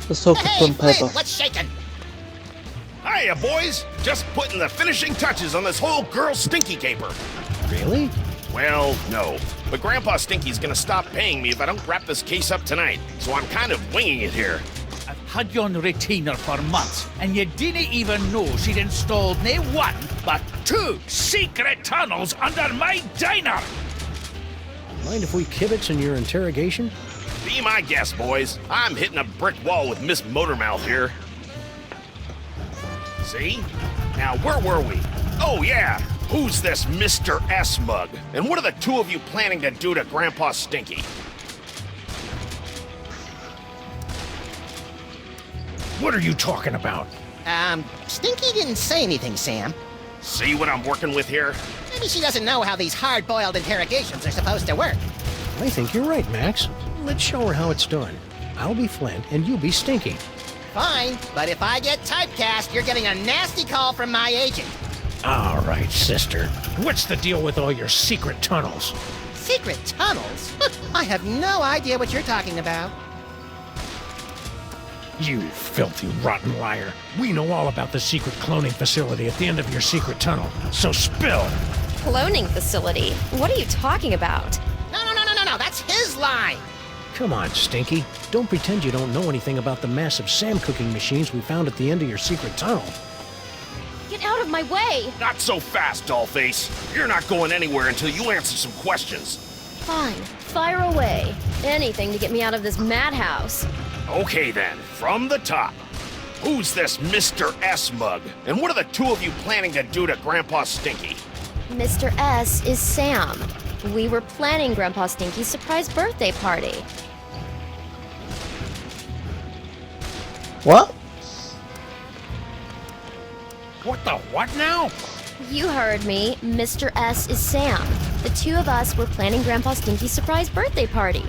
Let's talk Hey, some Flynn, paper. what's shaking? Hiya, boys! Just putting the finishing touches on this whole girl stinky caper. Really? Well, no. But Grandpa Stinky's gonna stop paying me if I don't wrap this case up tonight, so I'm kind of winging it here. I've had you on retainer for months, and you didn't even know she'd installed nae one, but 2 secret tunnels under my diner! Mind if we kibitz in your interrogation? Be my guest, boys. I'm hitting a brick wall with Miss Motormouth here. See? Now, where were we? Oh, yeah! Who's this Mr. S mug? And what are the 2 of you planning to do to Grandpa Stinky? What are you talking about? Stinky didn't say anything, Sam. See what I'm working with here? Maybe she doesn't know how these hard-boiled interrogations are supposed to work. I think you're right, Max. Let's show her how it's done. I'll be Flint, and you be Stinky. Fine, but if I get typecast, you're getting a nasty call from my agent. All right, sister. What's the deal with all your secret tunnels? Secret tunnels? I have no idea what you're talking about. You filthy, rotten liar. We know all about the secret cloning facility at the end of your secret tunnel, so spill! Cloning facility? What are you talking about? No, that's his line. Come on, Stinky. Don't pretend you don't know anything about the massive Sam cooking machines we found at the end of your secret tunnel. Get out of my way! Not so fast, Dollface. You're not going anywhere until you answer some questions. Fine, fire away. Anything to get me out of this madhouse. Okay then, from the top. Who's this Mr. S mug? And what are the 2 of you planning to do to Grandpa Stinky? Mr. S is Sam. We were planning Grandpa Stinky's surprise birthday party. What? What the what now? You heard me. Mr. S is Sam. The 2 of us were planning Grandpa Stinky's surprise birthday party.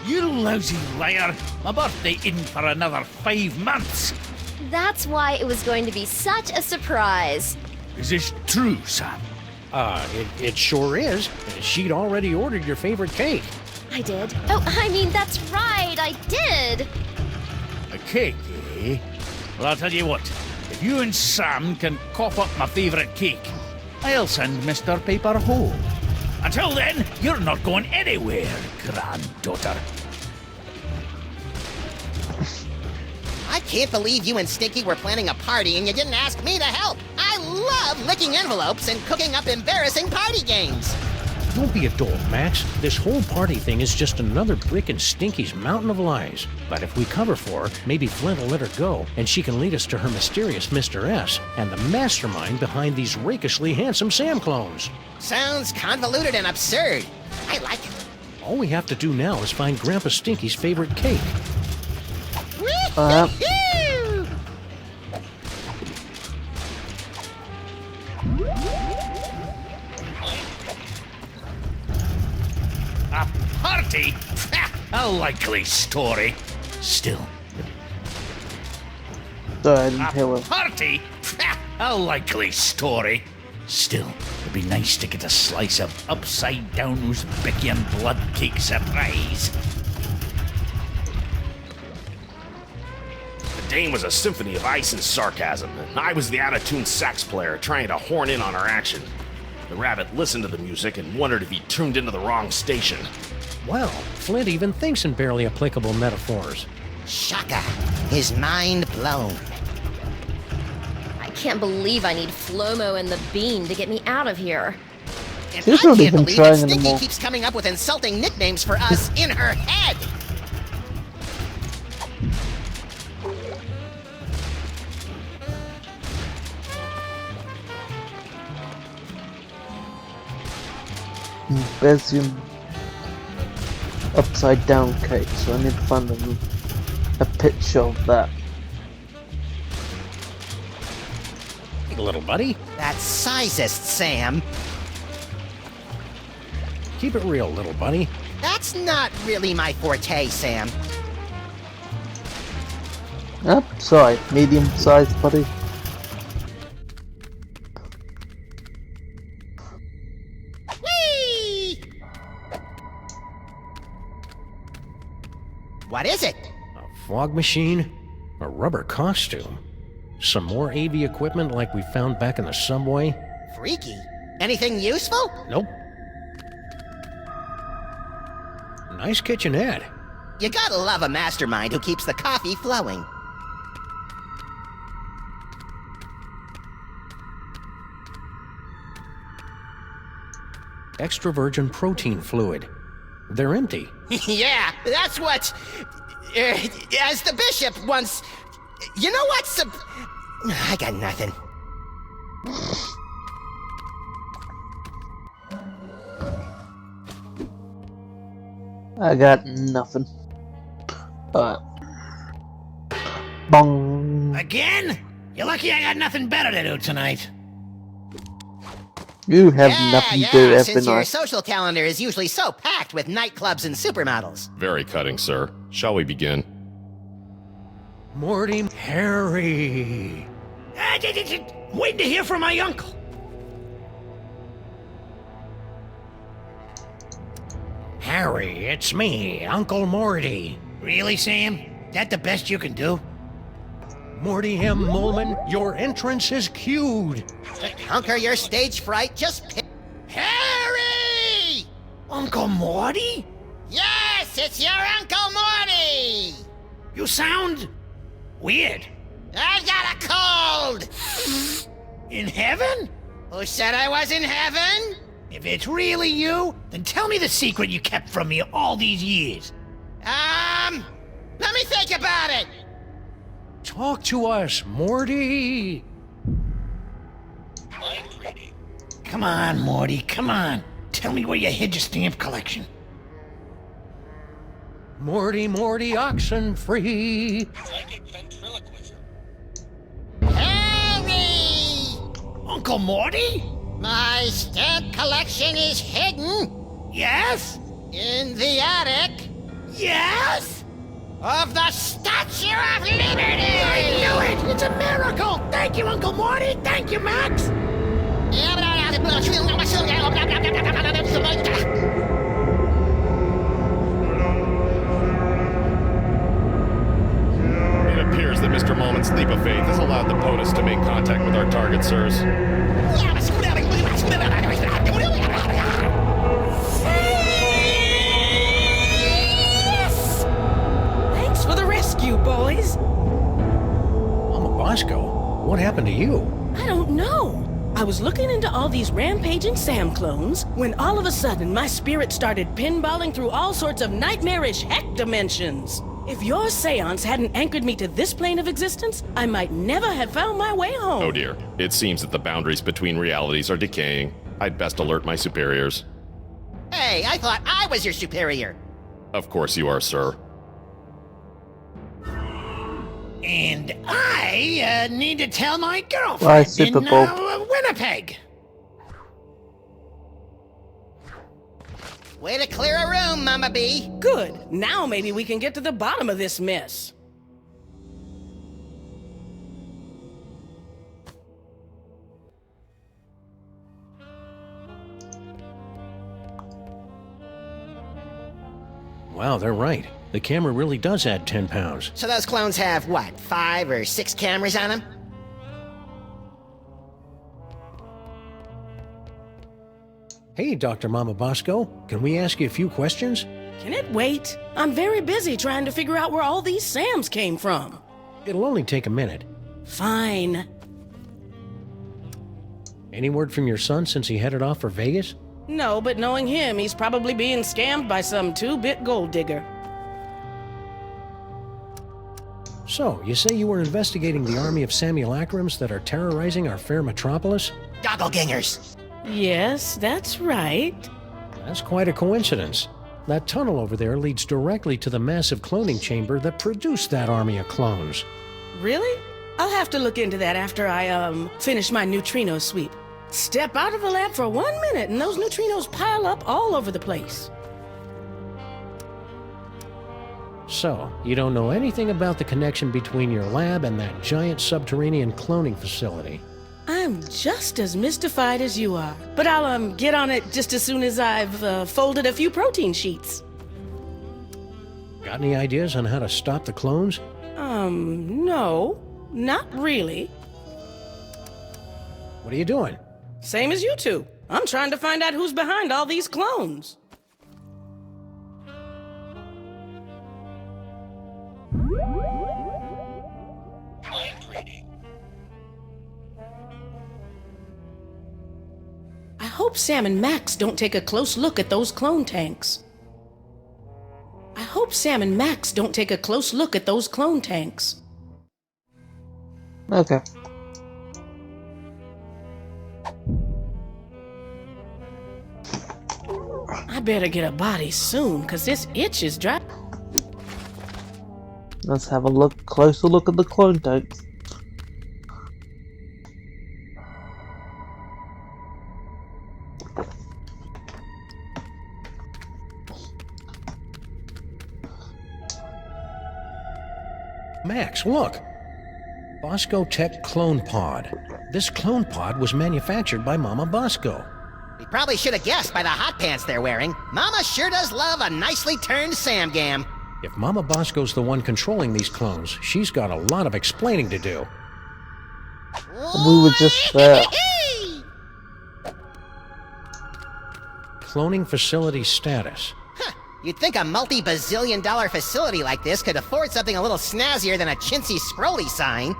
You lousy liar! My birthday isn't for another 5 months! That's why it was going to be such a surprise. Is this true, Sam? It sure is. She'd already ordered your favorite cake. I did. Oh, I mean, that's right, I did. A cake, eh? Well, I'll tell you what. If you and Sam can cough up my favourite cake, I'll send Mr. Paper home. Until then, you're not going anywhere, granddaughter. I can't believe you and Stinky were planning a party and you didn't ask me to help. I love licking envelopes and cooking up embarrassing party games. Don't be a dolt, Max. This whole party thing is just another brick in Stinky's mountain of lies. But if we cover for her, maybe Flint will let her go, and she can lead us to her mysterious Mr. S and the mastermind behind these rakishly handsome Sam clones. Sounds convoluted and absurd. I like it. All we have to do now is find Grandpa Stinky's favorite cake. Woo-hoo-hoo! A party? A likely story. Still, Sorry, I didn't a hear what. party? A likely story. Still, it'd be nice to get a slice of upside-down Uzbekian blood cake surprise. The dame was a symphony of ice and sarcasm, and I was the out-of-tune sax player trying to horn in on her action. The rabbit listened to the music and wondered if he tuned into the wrong station. Well, Flint even thinks in barely applicable metaphors. Shaka. His mind blown. I can't believe I need Flomo and the Bean to get me out of here. And She's I not can't even believe that trying Stinky anymore. keeps coming up with insulting nicknames for us in her head. Where's your upside down cake? So I need to find a picture of that. Hey, little buddy, That's sizest, Sam. keep it real, little buddy. That's not really my forte, Sam. Sorry, medium sized buddy. What is it? A fog machine? A rubber costume? Some more AV equipment like we found back in the subway? Freaky. Anything useful? Nope. Nice kitchenette. You gotta love a mastermind who keeps the coffee flowing. Extra virgin protein fluid. They're empty. Yeah, that's what... as the bishop once... You know what's... I got nothing. I got nothing. Bong. Again? You're lucky I got nothing better to do tonight. You have nothing to do every since your night. social calendar is usually so packed with nightclubs and supermodels. Very cutting, sir. Shall we begin? Morty, Harry. Waiting to hear from my uncle. Harry, it's me, Uncle Morty. Really, Sam? That the best you can do? Morty M. Molman, your entrance is cued. To conquer your stage fright, just pick... Harry! Uncle Morty? Yes, it's your Uncle Morty! You sound... weird. I got a cold! In heaven? Who said I was in heaven? If it's really you, then tell me the secret you kept from me all these years. Let me think about it! Talk to us, Morty. Come on, Morty, come on. Tell me where you hid your stamp collection. Morty, Oxenfree. Harry! Uncle Morty? My stamp collection is hidden Yes? in the attic Yes? of the Statue of Liberty! I knew it! It's a miracle! Thank you, Uncle Morty! Thank you, Max! It appears that Mr. Molman's leap of faith has allowed the POTUS to make contact with our target, sirs. Thanks for the rescue, boys. Mama Bosco, what happened to you? I don't know. I was looking into all these rampaging Sam clones when all of a sudden my spirit started pinballing through all sorts of nightmarish heck dimensions. If your seance hadn't anchored me to this plane of existence, I might never have found my way home. Oh dear. It seems that the boundaries between realities are decaying. I'd best alert my superiors. Hey, I thought I was your superior. Of course you are, sir. And I need to tell my Bye, girlfriend Super in Bowl. Winnipeg. Way to clear a room, Mama B. Good. Now maybe we can get to the bottom of this mess. Wow, they're right. The camera really does add 10 pounds. So those clones have, what, 5 or 6 cameras on them? Hey, Dr. Mama Bosco, can we ask you a few questions? Can it wait? I'm very busy trying to figure out where all these Sams came from. It'll only take a minute. Fine. Any word from your son since he headed off for Vegas? No, but knowing him, he's probably being scammed by some two-bit gold digger. So, you say you were investigating the army of simulacrums that are terrorizing our fair metropolis? Doppelgangers. Yes, that's right. That's quite a coincidence. That tunnel over there leads directly to the massive cloning chamber that produced that army of clones. Really? I'll have to look into that after I, finish my neutrino sweep. Step out of the lab for 1 minute and those neutrinos pile up all over the place. So, you don't know anything about the connection between your lab and that giant subterranean cloning facility. I'm just as mystified as you are, but I'll, get on it just as soon as I've, folded a few protein sheets. Got any ideas on how to stop the clones? No. Not really. What are you doing? Same as you two. I'm trying to find out who's behind all these clones. I hope Sam and Max don't take a close look at those clone tanks. I hope Sam and Max don't take a close look at those clone tanks. Okay. I better get a body soon, cause this itch is dry. Let's have a closer look at the clone tanks. Max, look! Bosco Tech Clone Pod. This clone pod was manufactured by Mama Bosco. We probably should have guessed by the hot pants they're wearing. Mama sure does love a nicely turned Samgam. If Mama Bosco's the one controlling these clones, she's got a lot of explaining to do. We were just there. Cloning facility status. You'd think a multi-bazillion-dollar facility like this could afford something a little snazzier than a chintzy scrolly sign.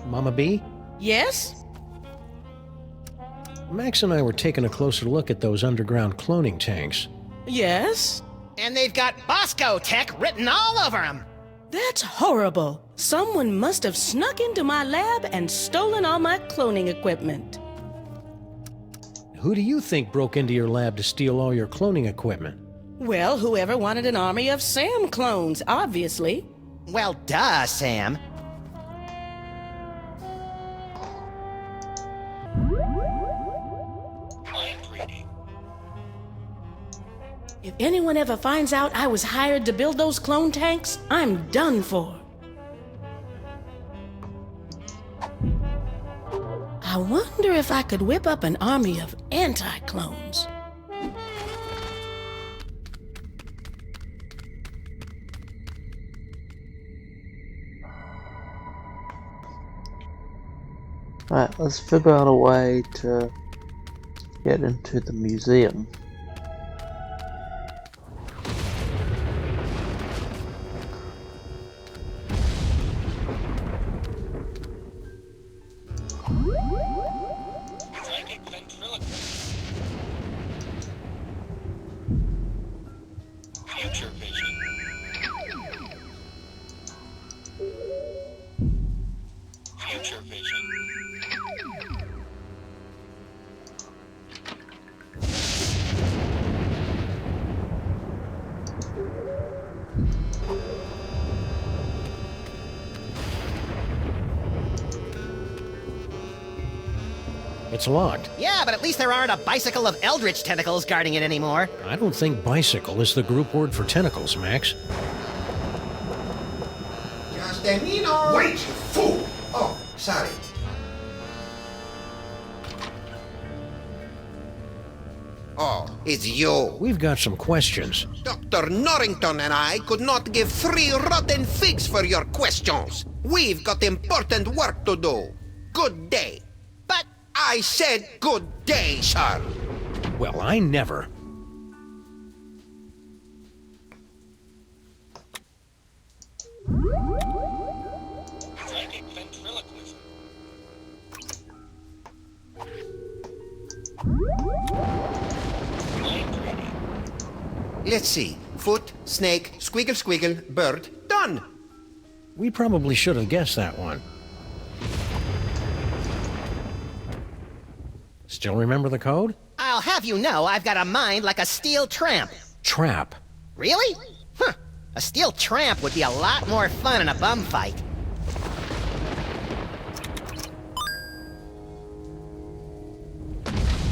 Mama B? Yes? Max and I were taking a closer look at those underground cloning tanks. Yes? And they've got Bosco Tech written all over them. That's horrible. Someone must have snuck into my lab and stolen all my cloning equipment. Who do you think broke into your lab to steal all your cloning equipment? Well, whoever wanted an army of Sam clones, obviously. Well, duh, Sam. If anyone ever finds out I was hired to build those clone tanks, I'm done for. I wonder if I could whip up an army of anti-clones. Right, let's figure out a way to get into the museum. It's locked. Yeah, but at least there aren't a bicycle of eldritch tentacles guarding it anymore. I don't think bicycle is the group word for tentacles, Max. Just a minute. Wait, you fool! Oh, sorry. Oh, it's you. We've got some questions. Dr. Norrington and I could not give 3 rotten figs for your questions. We've got important work to do. Good day. But I said good day, sir. Well, I never. Let's see. Foot, snake, squiggle squiggle, bird. Done! We probably should have guessed that one. Still remember the code? I'll have you know I've got a mind like a steel tramp. Trap. Really? Huh. A steel tramp would be a lot more fun in a bum fight.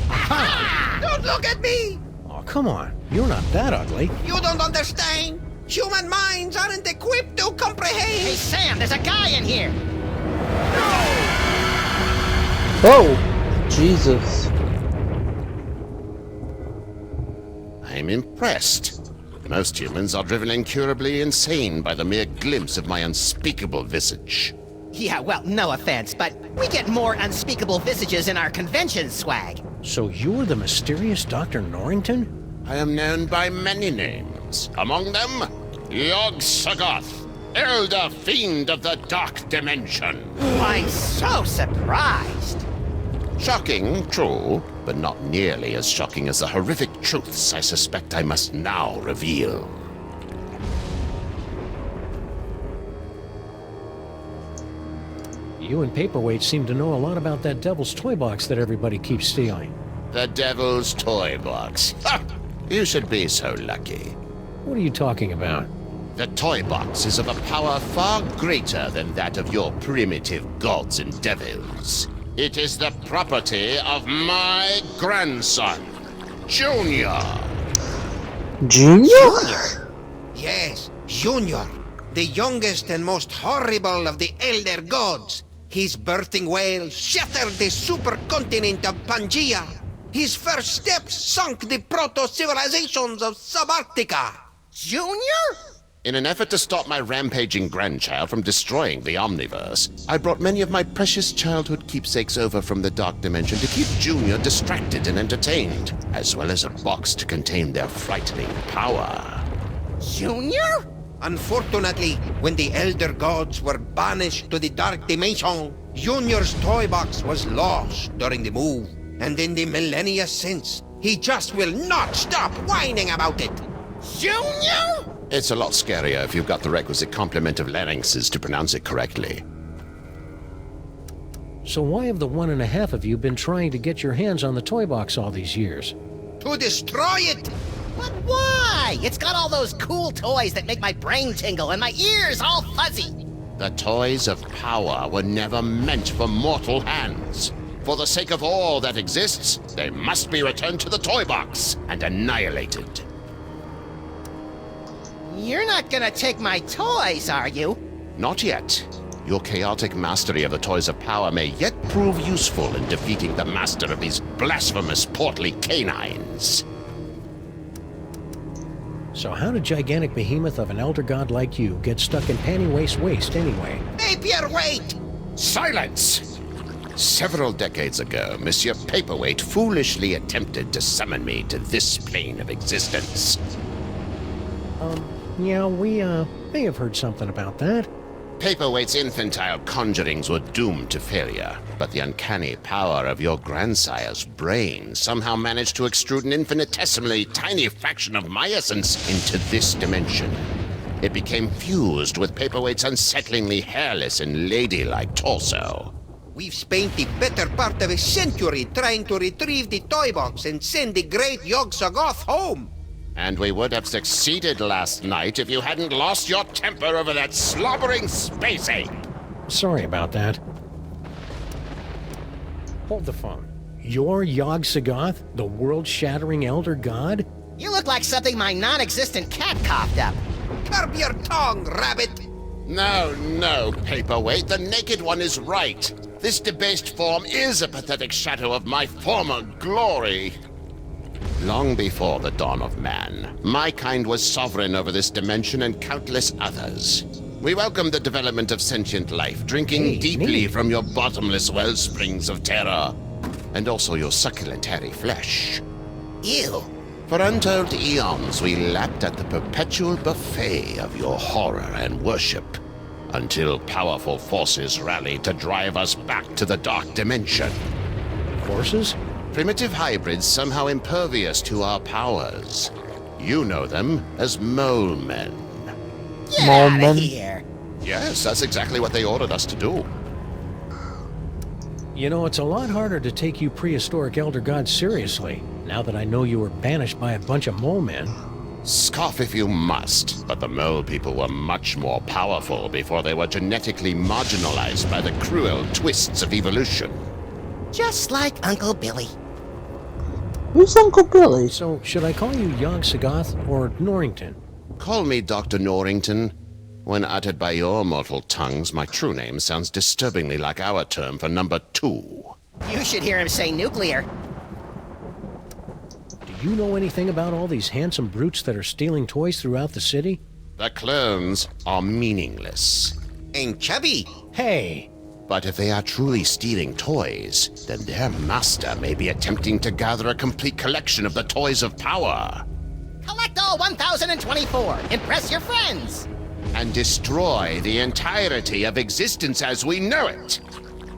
Aha! Don't look at me! Oh, come on. You're not that ugly. You don't understand. Human minds aren't equipped to comprehend. Hey, Sam, there's a guy in here! No! Oh! Jesus. I'm impressed. Most humans are driven incurably insane by the mere glimpse of my unspeakable visage. Yeah, well, no offense, but we get more unspeakable visages in our convention swag. So you're the mysterious Dr. Norrington? I am known by many names. Among them, Yog-Sothoth, Elder Fiend of the Dark Dimension. I'm so surprised. Shocking, true, but not nearly as shocking as the horrific truths I suspect I must now reveal. You and Paperweight seem to know a lot about that Devil's Toy Box that everybody keeps stealing. The Devil's Toy Box. Ha! You should be so lucky. What are you talking about? The Toy Box is of a power far greater than that of your primitive gods and devils. It is the property of my grandson, Junior. Junior? Yes, Junior, the youngest and most horrible of the Elder Gods. His birthing wail shattered the supercontinent of Pangea. His first steps sunk the proto-civilizations of Subarctica. Junior? In an effort to stop my rampaging grandchild from destroying the Omniverse, I brought many of my precious childhood keepsakes over from the Dark Dimension to keep Junior distracted and entertained, as well as a box to contain their frightening power. Junior? Unfortunately, when the Elder Gods were banished to the Dark Dimension, Junior's toy box was lost during the move. And in the millennia since, he just will not stop whining about it. Junior? It's a lot scarier if you've got the requisite complement of larynxes to pronounce it correctly. So why have the 1.5 of you been trying to get your hands on the toy box all these years? To destroy it! But why? It's got all those cool toys that make my brain tingle and my ears all fuzzy. The toys of power were never meant for mortal hands. For the sake of all that exists, they must be returned to the toy box and annihilated. You're not gonna take my toys, are you? Not yet. Your chaotic mastery of the toys of power may yet prove useful in defeating the master of these blasphemous portly canines. So how did gigantic behemoth of an elder god like you get stuck in panty waist anyway? Paperweight! Silence! Several decades ago, Monsieur Paperweight foolishly attempted to summon me to this plane of existence. Yeah, we, may have heard something about that. Paperweight's infantile conjurings were doomed to failure, but the uncanny power of your grandsire's brain somehow managed to extrude an infinitesimally tiny fraction of my essence into this dimension. It became fused with Paperweight's unsettlingly hairless and ladylike torso. We've spent the better part of a century trying to retrieve the toy box and send the great Yog-Sothoth home. And we would have succeeded last night if you hadn't lost your temper over that slobbering space ape. Sorry about that. Hold the phone. You're Yog-Sothoth, the world-shattering elder god? You look like something my non-existent cat coughed up. Curb your tongue, rabbit! No, Paperweight, the Naked One is right. This debased form is a pathetic shadow of my former glory. Long before the dawn of man, my kind was sovereign over this dimension and countless others. We welcomed the development of sentient life, drinking deeply from your bottomless wellsprings of terror, and also your succulent hairy flesh. Ew. For untold eons, we lapped at the perpetual buffet of your horror and worship, until powerful forces rallied to drive us back to the Dark Dimension. Forces? Primitive hybrids somehow impervious to our powers. You know them as mole men. Get out of here. Yes, that's exactly what they ordered us to do. You know, it's a lot harder to take you prehistoric elder gods seriously, now that I know you were banished by a bunch of mole men. Scoff if you must, but the mole people were much more powerful before they were genetically marginalized by the cruel twists of evolution. Just like Uncle Billy. Who's Uncle Billy? So, should I call you Yog-Sothoth or Norrington? Call me Dr. Norrington. When uttered by your mortal tongues, my true name sounds disturbingly like our term for number 2. You should hear him say nuclear. Do you know anything about all these handsome brutes that are stealing toys throughout the city? The clones are meaningless. And chubby. Hey! But if they are truly stealing toys, then their master may be attempting to gather a complete collection of the toys of power. Collect all 1,024. Impress your friends. And destroy the entirety of existence as we know it.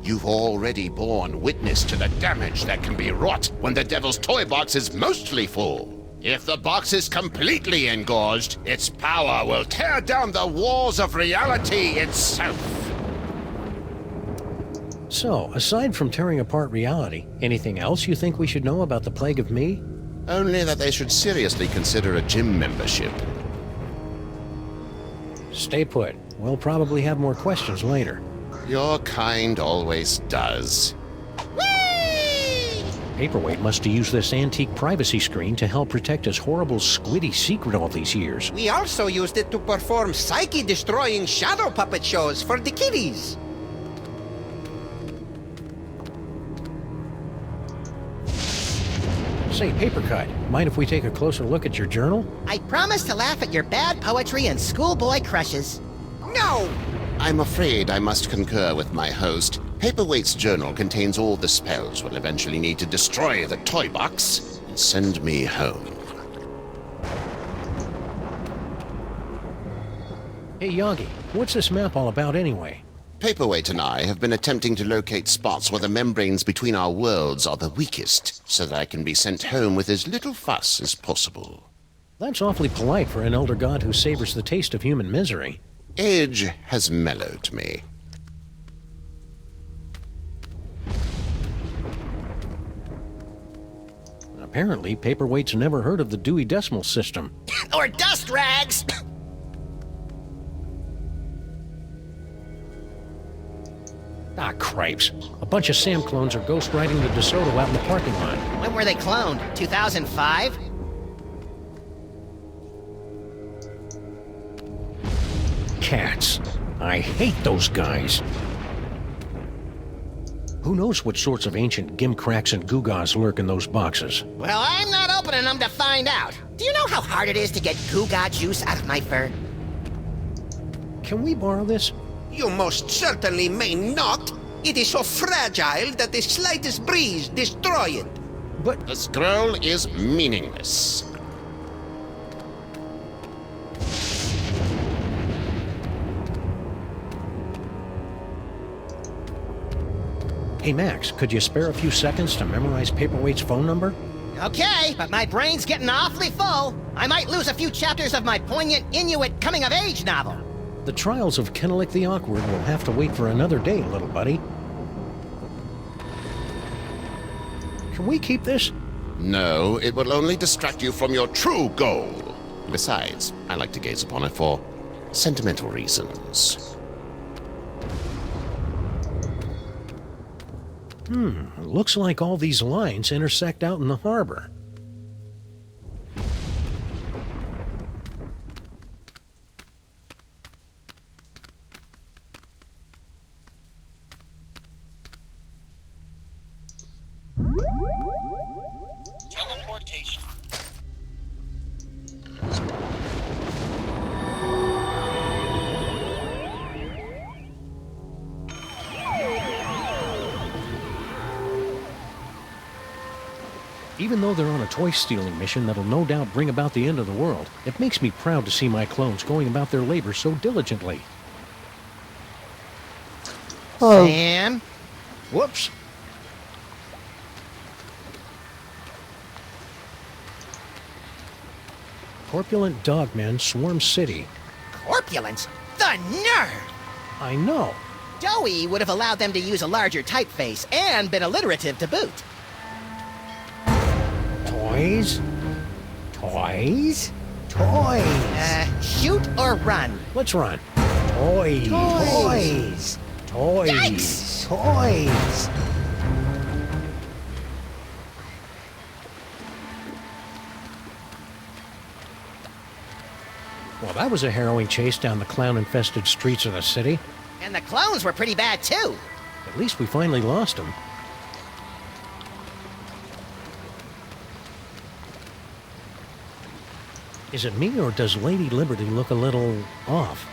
You've already borne witness to the damage that can be wrought when the Devil's Toy Box is mostly full. If the box is completely engorged, its power will tear down the walls of reality itself. So, aside from tearing apart reality, anything else you think we should know about the Plague of Me? Only that they should seriously consider a gym membership. Stay put. We'll probably have more questions later. Your kind always does. Whee! Paperweight must have used this antique privacy screen to help protect his horrible squiddy secret all these years. We also used it to perform psyche-destroying shadow puppet shows for the kiddies. Say, Papercut, mind if we take a closer look at your journal? I promise to laugh at your bad poetry and schoolboy crushes. No! I'm afraid I must concur with my host. Paperweight's journal contains all the spells we'll eventually need to destroy the toy box and send me home. Hey, Yagi, what's this map all about anyway? Paperweight and I have been attempting to locate spots where the membranes between our worlds are the weakest, so that I can be sent home with as little fuss as possible. That's awfully polite for an elder god who savors the taste of human misery. Age has mellowed me. Apparently, Paperweight's never heard of the Dewey Decimal System. Or dust rags! Ah, cripes. A bunch of Sam clones are ghost riding the DeSoto out in the parking lot. When were they cloned? 2005? Cats. I hate those guys. Who knows what sorts of ancient gimcracks and gewgaws lurk in those boxes? Well, I'm not opening them to find out. Do you know how hard it is to get gewgaw juice out of my fur? Can we borrow this? You most certainly may not. It is so fragile that the slightest breeze destroy it. But the scroll is meaningless. Hey, Max, could you spare a few seconds to memorize Paperweight's phone number? Okay, but my brain's getting awfully full. I might lose a few chapters of my poignant Inuit coming-of-age novel. The trials of Kennelik the Awkward will have to wait for another day, little buddy. Can we keep this? No, it will only distract you from your true goal. Besides, I like to gaze upon it for sentimental reasons. Looks like all these lines intersect out in the harbor. Teleportation. Even though they're on a toy-stealing mission that'll no doubt bring about the end of the world, it makes me proud to see my clones going about their labor so diligently. Oh, Sam? Whoops! Corpulent dogmen swarm city. Corpulence? The nerve! I know. Doughy would have allowed them to use a larger typeface and been alliterative to boot. Toys? Toys? Toys! Shoot or run? Let's run. Toys! Toys! Toys! Yikes! Toys! Well, that was a harrowing chase down the clown-infested streets of the city. And the clones were pretty bad, too. At least we finally lost them. Is it me, or does Lady Liberty look a little off?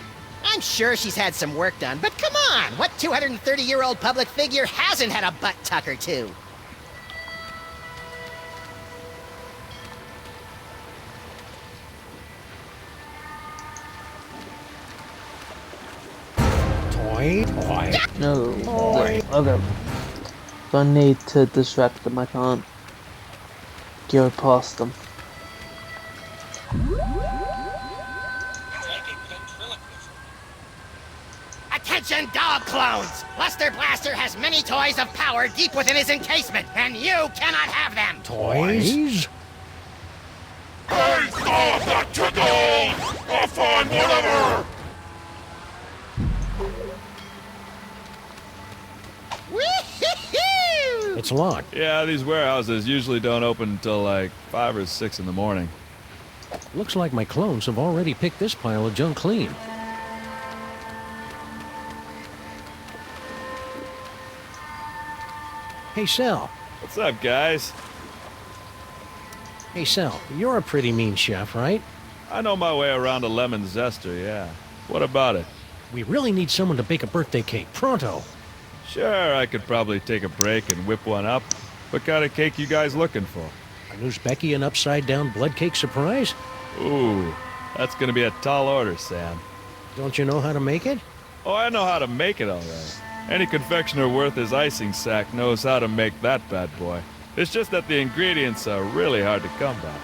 I'm sure she's had some work done, but come on! What 230-year-old public figure hasn't had a butt tuck or two? Toy. No. Okay. So I need to distract them. I can't go past them. Attention, dog clones! Buster Blaster has many toys of power deep within his encasement, and you cannot have them! Toys? Hey, stop that to dolls! Oh, fine, whatever! Woo-hoo-hoo! It's locked. Yeah, these warehouses usually don't open until like 5 or 6 in the morning. Looks like my clones have already picked this pile of junk clean. Hey, Sal. What's up, guys? Hey, Sal, you're a pretty mean chef, right? I know my way around a lemon zester, yeah. What about it? We really need someone to bake a birthday cake, pronto. Sure, I could probably take a break and whip one up. What kind of cake you guys looking for? A Uzbekian upside-down blood cake surprise? Ooh, that's gonna be a tall order, Sam. Don't you know how to make it? Oh, I know how to make it all right. Any confectioner worth his icing sack knows how to make that bad boy. It's just that the ingredients are really hard to come by.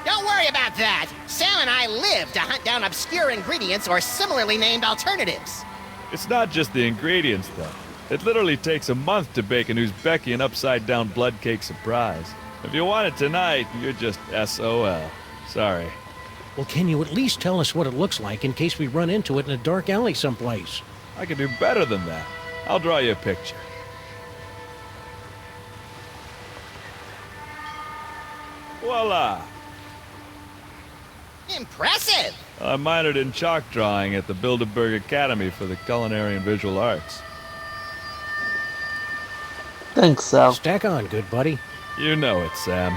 Don't worry about that! Sam and I live to hunt down obscure ingredients or similarly named alternatives. It's not just the ingredients, though. It literally takes a month to bake an Uzbekian upside-down blood cake surprise. If you want it tonight, you're just SOL. Sorry. Well, can you at least tell us what it looks like in case we run into it in a dark alley someplace? I can do better than that. I'll draw you a picture. Voila! Impressive! I minored in chalk drawing at the Bilderberg Academy for the Culinary and Visual Arts. Thanks, Sal. Stack on, good buddy. You know it, Sam.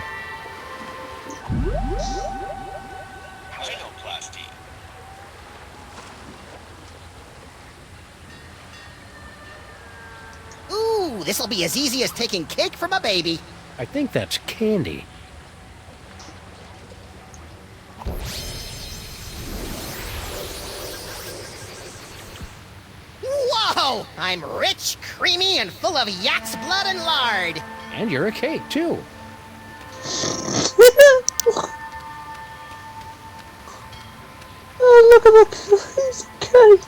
Ooh, this'll be as easy as taking cake from a baby. I think that's candy. Whoa! I'm rich, creamy, and full of yak's blood and lard. And you're a cake, too. Oh, look at that cake.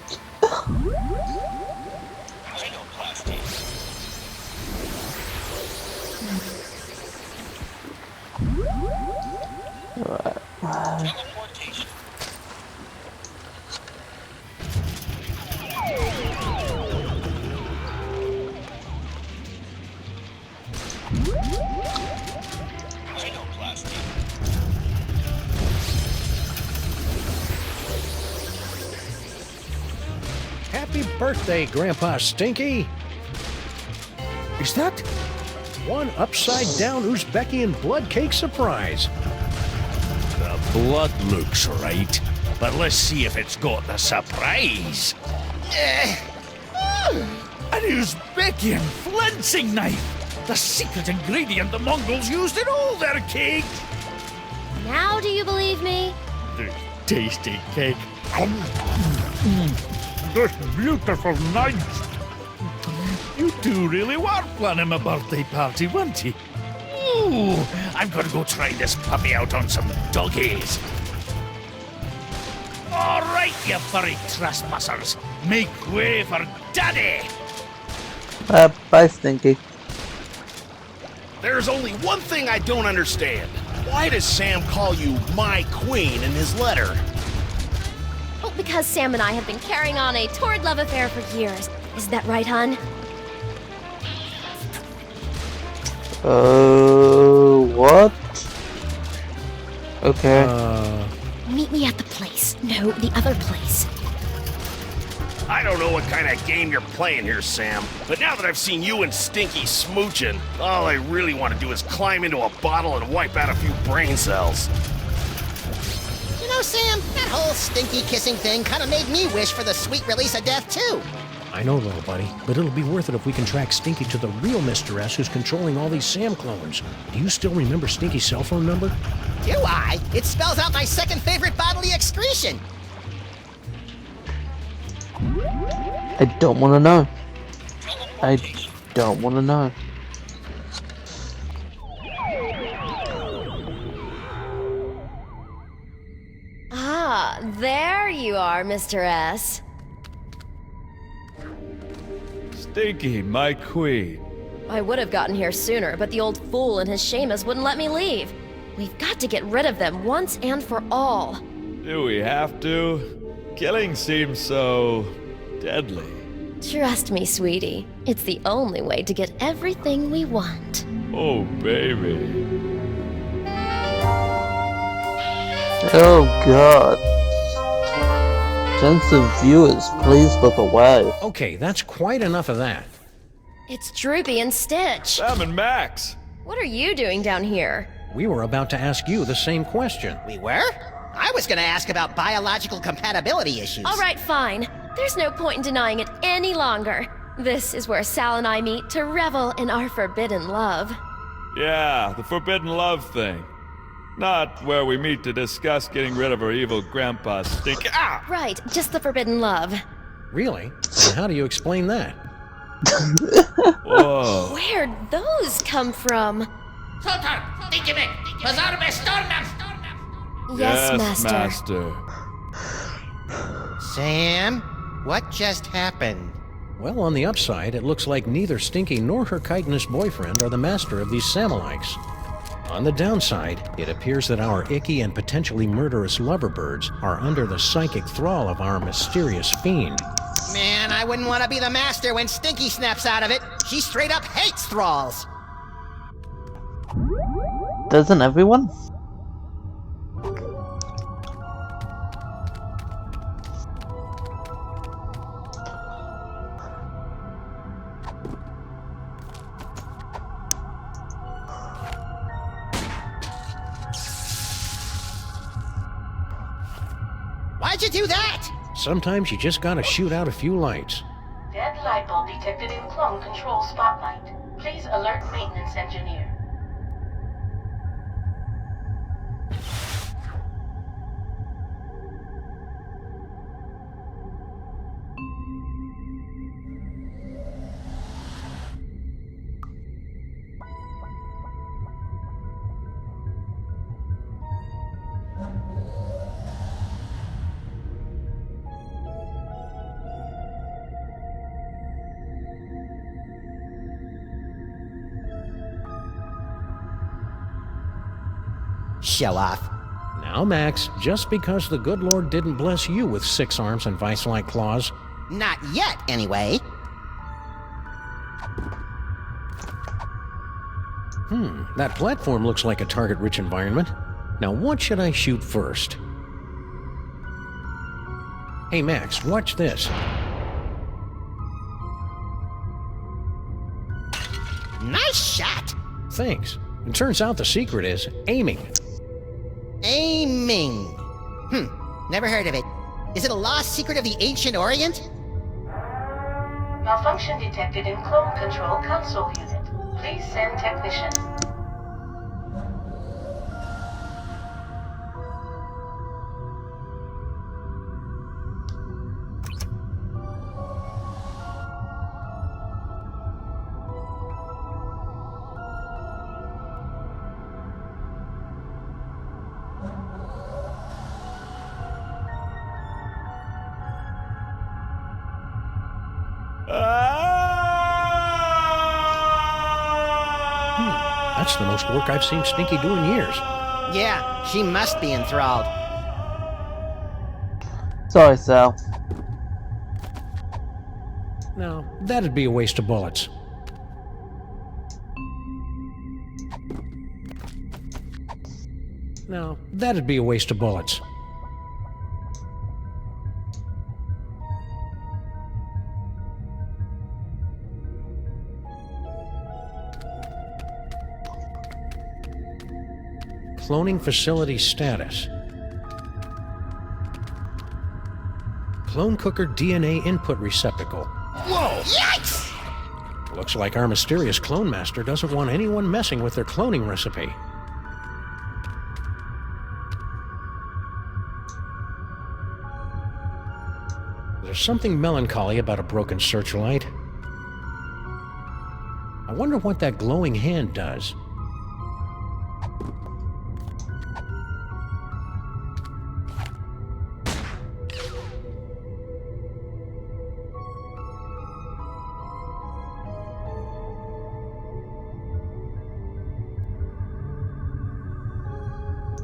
Happy birthday, Grandpa Stinky! Is that? One upside-down Uzbekian blood cake surprise. The blood looks right, but let's see if it's got the surprise. An Uzbekian flensing knife! The secret ingredient the Mongols used in all their cake! Now do you believe me? The tasty cake. This beautiful knife! You two really were planning a birthday party, weren't you? Ooh, I'm gonna go try this puppy out on some doggies. All right, you furry trespassers, make way for Daddy! Bye, Stinky. There's only one thing I don't understand. Why does Sam call you my queen in his letter? Oh, because Sam and I have been carrying on a torrid love affair for years. Is that right, hon? What? Okay. Meet me at the place. No, the other place. I don't know what kind of game you're playing here, Sam, but now that I've seen you and Stinky smooching, all I really want to do is climb into a bottle and wipe out a few brain cells. know, Sam, that whole stinky kissing thing kind of made me wish for the sweet release of death, too. I know, little buddy, but it'll be worth it if we can track Stinky to the real Mr. S who's controlling all these Sam clones. Do you still remember Stinky's cell phone number? Do I? It spells out my second favorite bodily excretion. I don't want to know. I don't want to know. Ah, there you are, Mr. S. Stinky, my queen. I would have gotten here sooner, but the old fool and his Seamus wouldn't let me leave. We've got to get rid of them once and for all. Do we have to? Killing seems so deadly. Trust me, sweetie. It's the only way to get everything we want. Oh, baby. Oh god. Sensitive viewers, please look away. Okay, that's quite enough of that. It's Droopy and Stitch. Sam and Max. What are you doing down here? We were about to ask you the same question. We were? I was gonna ask about biological compatibility issues. All right, fine. There's no point in denying it any longer. This is where Sal and I meet to revel in our forbidden love. Yeah, the forbidden love thing. Not where we meet to discuss getting rid of our evil grandpa Stinky. Ah! Right, just the forbidden love. Really? And how do you explain that? Whoa. Where'd those come from? Yes, Master. Sam, what just happened? Well, on the upside, it looks like neither Stinky nor her chitinous boyfriend are the master of these Samalikes. On the downside, it appears that our icky and potentially murderous loverbirds are under the psychic thrall of our mysterious fiend. Man, I wouldn't want to be the master when Stinky snaps out of it. She straight up hates thralls. Doesn't everyone? Why'd you do that? Sometimes you just gotta shoot out a few lights. Dead light bulb detected in clone control spotlight. Please alert maintenance engineer. Show off. Now, Max, just because the good Lord didn't bless you with 6 arms and vice-like claws. Not yet, anyway. That platform looks like a target-rich environment. Now, what should I shoot first? Hey, Max, watch this. Nice shot. Thanks. It turns out the secret is aiming. Aiming. Never heard of it. Is it a lost secret of the ancient Orient? Malfunction detected in clone control console unit. Please send technician. That's the most work I've seen Stinky do in years. Yeah, she must be enthralled. Sorry, Sal. No, that'd be a waste of bullets. No, that'd be a waste of bullets. Cloning facility status. clone cooker DNA input receptacle. Whoa! Yikes! Looks like our mysterious clone master doesn't want anyone messing with their cloning recipe. There's something melancholy about a broken searchlight. I wonder what that glowing hand does.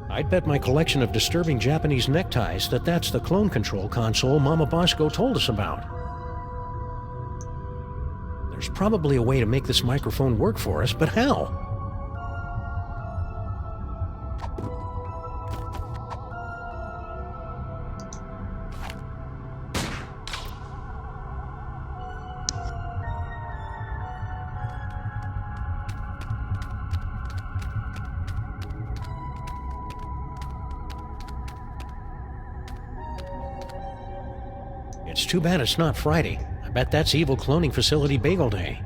I'd bet my collection of disturbing Japanese neckties that that's the clone control console Mama Bosco told us about. There's probably a way to make this microphone work for us, but how? It's too bad it's not Friday. I bet that's Evil Cloning Facility Bagel Day.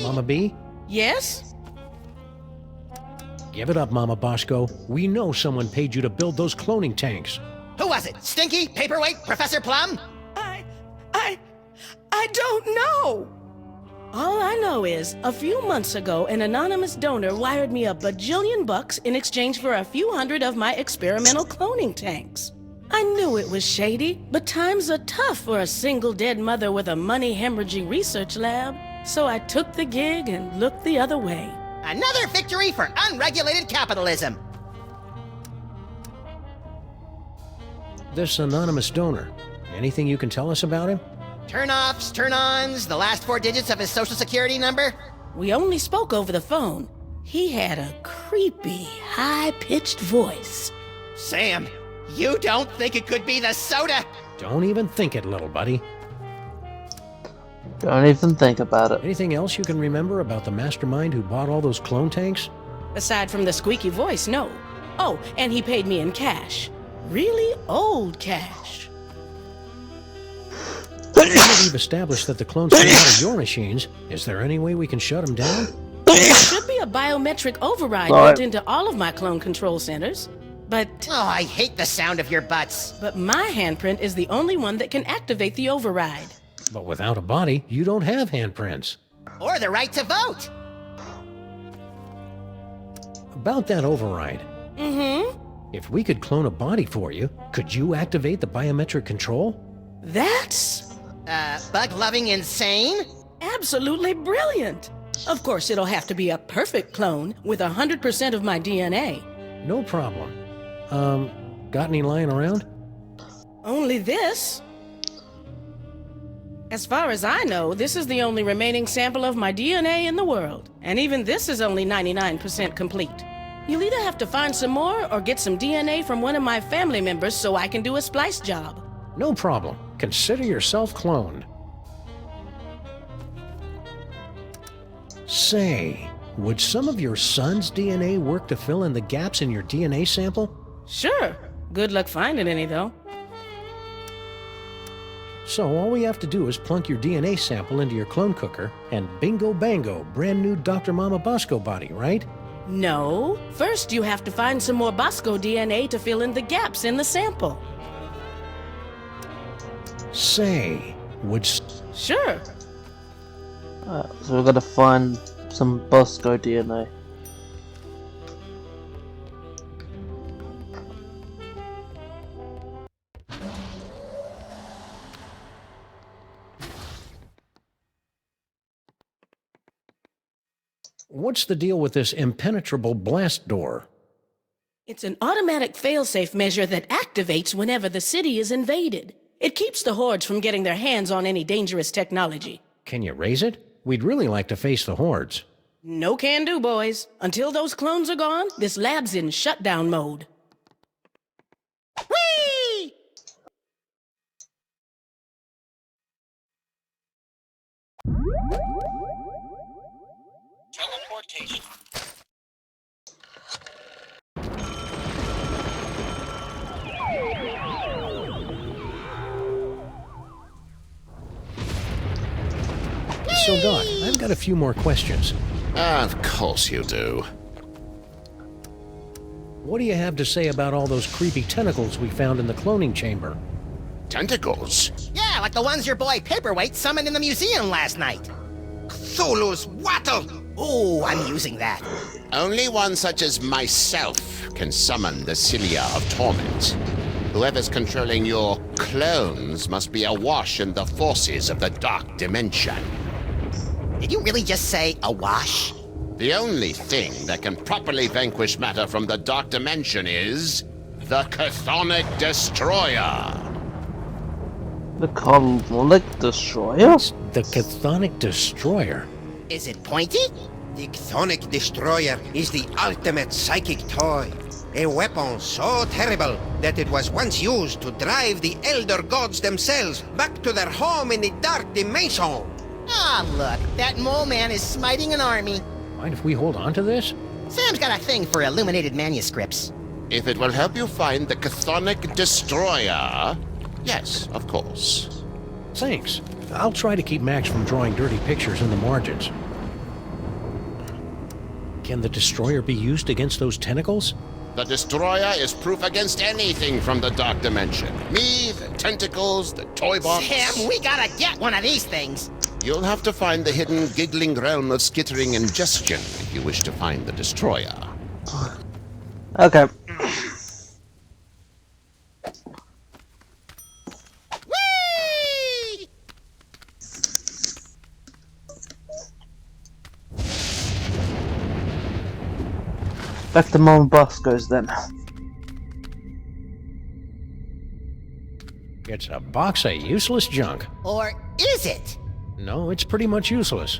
Mama B? Yes? Give it up, Mama Bosco. We know someone paid you to build those cloning tanks. Who was it? Stinky? Paperweight? Professor Plum? I don't know! All I know is, a few months ago, an anonymous donor wired me $1 bajillion in exchange for a few hundred of my experimental cloning tanks. I knew it was shady, but times are tough for a single dead mother with a money-hemorrhaging research lab. So I took the gig and looked the other way. Another victory for unregulated capitalism. This anonymous donor, anything you can tell us about him? Turn-offs, turn-ons, the last 4 digits of his social security number? We only spoke over the phone. He had a creepy, high-pitched voice. Sam, you don't think it could be the soda? Don't even think it, little buddy. Don't even think about it. Anything else you can remember about the mastermind who bought all those clone tanks? Aside from the squeaky voice, no. Oh, and he paid me in cash. Really old cash. Now that we've established that the clones come out of your machines, is there any way we can shut them down? There should be a biometric override built into all of my clone control centers. But... Oh, I hate the sound of your butts. But my handprint is the only one that can activate the override. But without a body, you don't have handprints. Or the right to vote. About that override. If we could clone a body for you, could you activate the biometric control? That's... bug-loving insane? absolutely brilliant. Of course, it'll have to be a perfect clone with 100% of my DNA. No problem. Got any lying around? Only this. As far as I know, this is the only remaining sample of my DNA in the world. And even this is only 99% complete. You'll either have to find some more or get some DNA from one of my family members so I can do a splice job. No problem. Consider yourself cloned. Say, would some of your son's DNA work to fill in the gaps in your DNA sample? Sure. Good luck finding any, though. So all we have to do is plunk your DNA sample into your clone cooker, and bingo bango, brand new Dr. Mama Bosco body, right? No. First, you have to find some more Bosco DNA to fill in the gaps in the sample. Say, would... Sure. So we've got to find some Bosco DNA. What's the deal with this impenetrable blast door? It's an automatic failsafe measure that activates whenever the city is invaded. It keeps the hordes from getting their hands on any dangerous technology. Can you raise it? We'd really like to face the hordes. No can do, boys. Until those clones are gone, this lab's in shutdown mode. Whee! teleportation. So, Doc, I've got a few more questions. Of course you do. What do you have to say about all those creepy tentacles we found in the cloning chamber? Tentacles? Yeah, like the ones your boy Paperweight summoned in the museum last night. Cthulhu's wattle! Oh, I'm using that. Only one such as myself can summon the Cilia of Torment. Whoever's controlling your clones must be awash in the forces of the Dark Dimension. Did you really just say awash? The only thing that can properly vanquish matter from the Dark Dimension is the Chthonic Destroyer. The Chthonic Destroyer? The Chthonic Destroyer? Is it pointy? The Chthonic Destroyer is the ultimate psychic toy. A weapon so terrible that it was once used to drive the Elder Gods themselves back to their home in the Dark Dimension. Ah, look, that mole man is smiting an army. Mind if we hold on to this? Sam's got a thing for illuminated manuscripts. If it will help you find the Chthonic Destroyer, yes, of course. Thanks. I'll try to keep Max from drawing dirty pictures in the margins. Can the Destroyer be used against those tentacles? The Destroyer is proof against anything from the Dark Dimension. Me, the tentacles, the toy box. Sam, we gotta get one of these things. You'll have to find the hidden giggling realm of skittering ingestion if you wish to find the Destroyer. Okay. Whee! Back to Mama Bosco's then. It's a box of useless junk. Or is it? No, it's pretty much useless.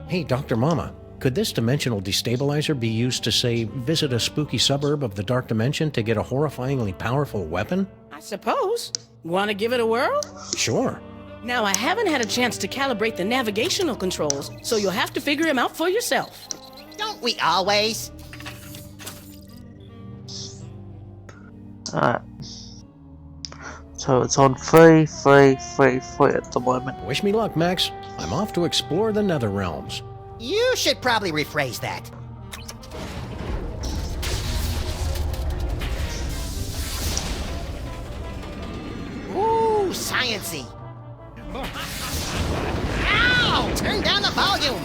Hey, Dr. Mama, could this dimensional destabilizer be used to, say, visit a spooky suburb of the Dark Dimension to get a horrifyingly powerful weapon? I suppose. Want to give it a whirl? Sure. Now, I haven't had a chance to calibrate the navigational controls, so you'll have to figure them out for yourself. Don't we always? Alright. So it's on 3 at the moment. Wish me luck, Max. I'm off to explore the Nether Realms. You should probably rephrase that. Ooh, science-y. Ow! Turn down the volume!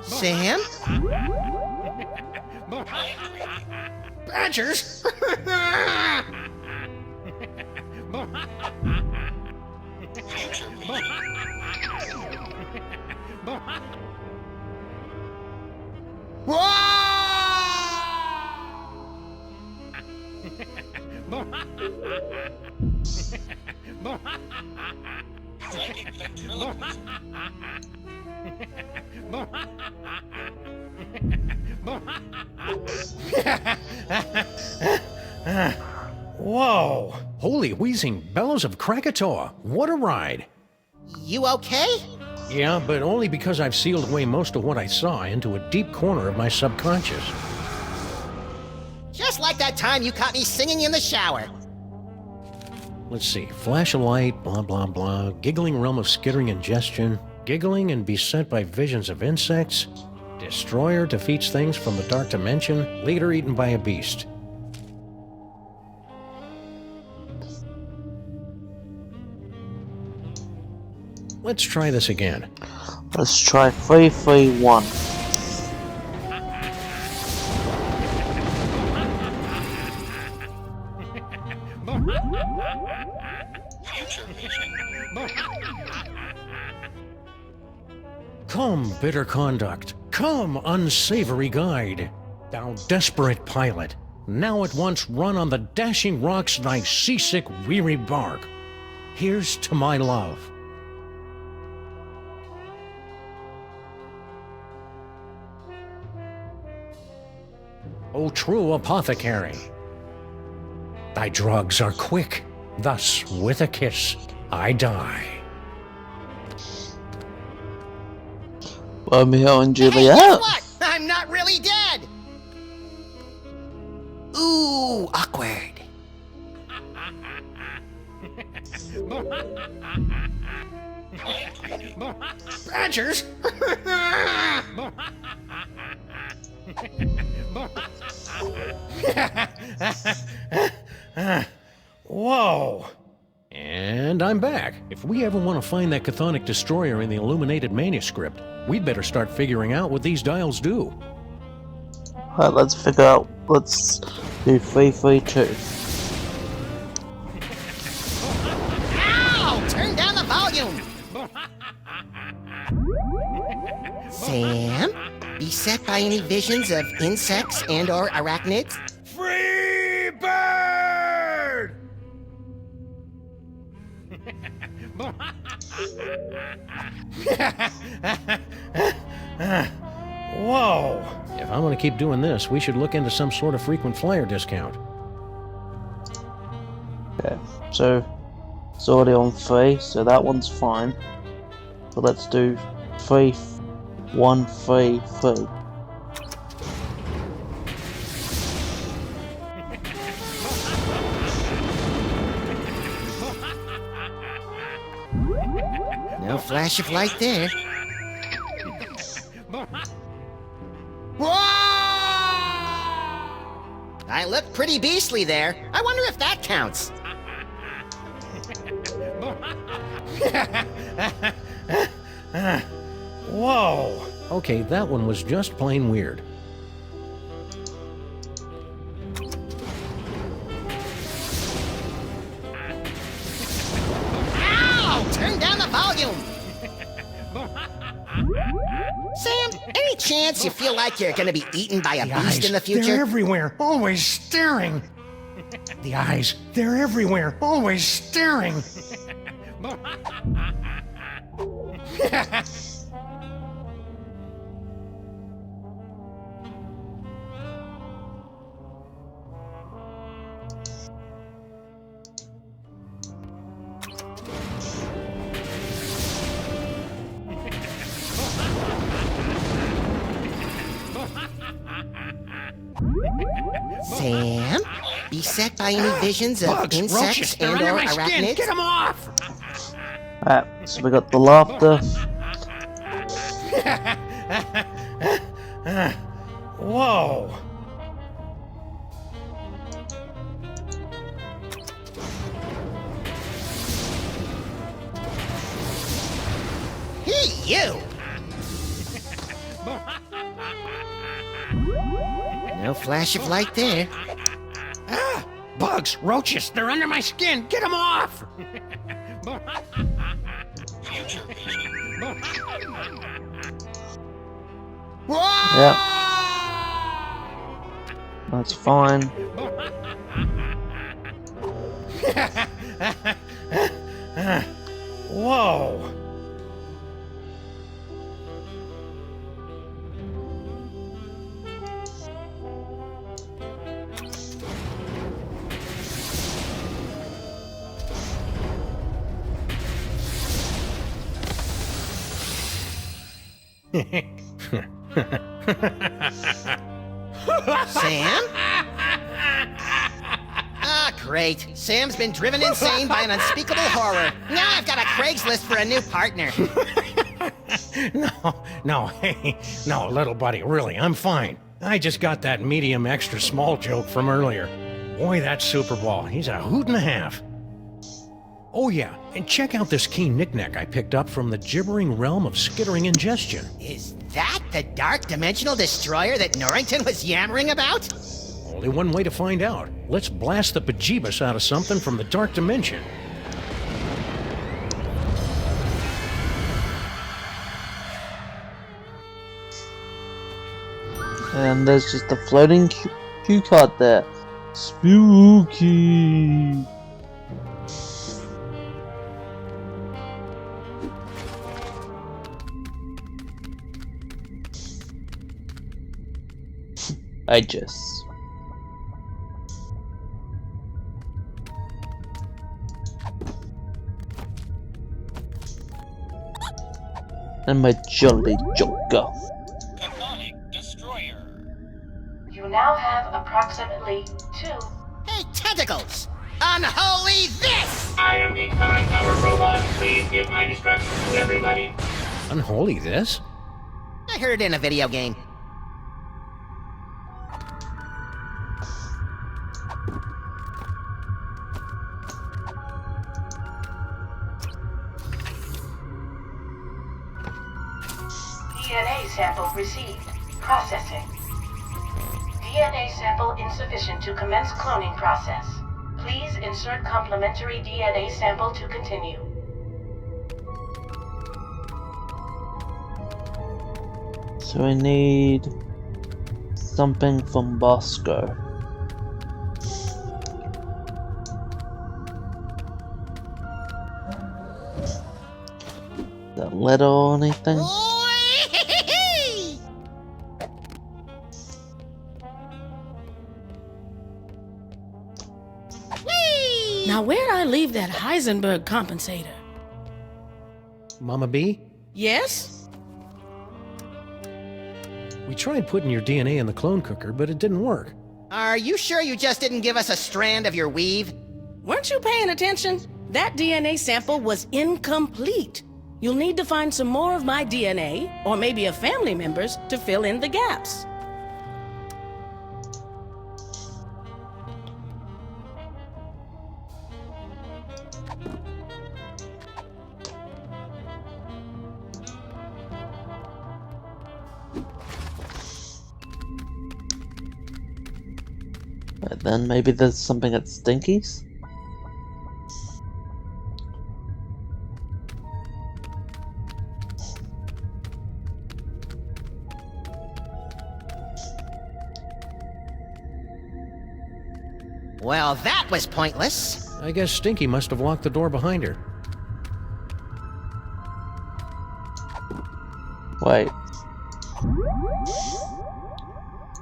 Sam? Badgers? Whoa! Holy wheezing bellows of Krakatoa! What a ride! You okay? Yeah, but only because I've sealed away most of what I saw into a deep corner of my subconscious. Just like that time you caught me singing in the shower. Let's see. Flash of light, blah blah blah. Giggling realm of skittering ingestion. Giggling and beset by visions of insects. Destroyer defeats things from the Dark Dimension. Leader eaten by a beast. Let's try this again. Let's try 331. Come, bitter conduct. Come, unsavory guide. Thou desperate pilot. Now at once run on the dashing rocks thy seasick, weary bark. Here's to my love. O true apothecary, thy drugs are quick, thus with a kiss I die. Romeo and Hey, Juliet. guess what? I'm not really dead! Ooh, awkward. Badgers! Whoa! And I'm back. If we ever want to find that chthonic destroyer in the illuminated manuscript, we'd better start figuring out what these dials do. Alright, let's figure out. Let's do 332. Ow! Turn down the volume! Sam? Beset by any visions of insects and or arachnids? Free bird! Whoa! If I'm going to keep doing this, we should look into some sort of frequent flyer discount. Okay, so it's already on 3, so that one's fine. So let's do 3, 1, 3, 3. No flash of light there. Whoa! I look pretty beastly there. I wonder if that counts. Whoa! Okay, that one was just plain weird. Ow! Turn down the volume! Sam, any chance you feel like you're gonna be eaten by a beast in the future? They're everywhere, always staring. The eyes, they're everywhere, always staring. Sam? Beset by any visions of Bugs, insects roaches, they're and under or my skin. arachnids? Get them off! Alright, so we got the laughter. Whoa! Hey, you! No flash of light there. Ah! Bugs, roaches, they're under my skin. Get them off! Whoa! Yep. That's fine. Whoa! Sam? Ah, great. Sam's been driven insane by an unspeakable horror. Now I've got a Craigslist for a new partner. No, little buddy, really, I'm fine. I just got that medium extra small joke from earlier. Boy, that Super Ball, he's a hoot and a half. Oh yeah, and check out this key knickknack I picked up from the gibbering realm of skittering ingestion. Is that the dark dimensional destroyer that Norrington was yammering about? Only one way to find out. Let's blast the bejeebus out of something from the dark dimension. And there's just a floating cue card there. Spooky. Ages. And my jolly joker. You now have approximately 2. Hey, tentacles! Unholy this! I am the Common Power Robot. Please give my instructions to everybody. Unholy this? I heard it in a video game. DNA sample received. Processing. DNA sample insufficient to commence cloning process. Please insert complementary DNA sample to continue. So I need something from Bosco. The letter or anything? Now where'd I leave that Heisenberg compensator? Mama B? Yes? We tried putting your DNA in the clone cooker, but it didn't work. Are you sure you just didn't give us a strand of your weave? Weren't you paying attention? That DNA sample was incomplete. You'll need to find some more of my DNA, or maybe a family member's, to fill in the gaps. But then maybe there's something at Stinky's? Well, that was pointless. I guess Stinky must have locked the door behind her. Wait.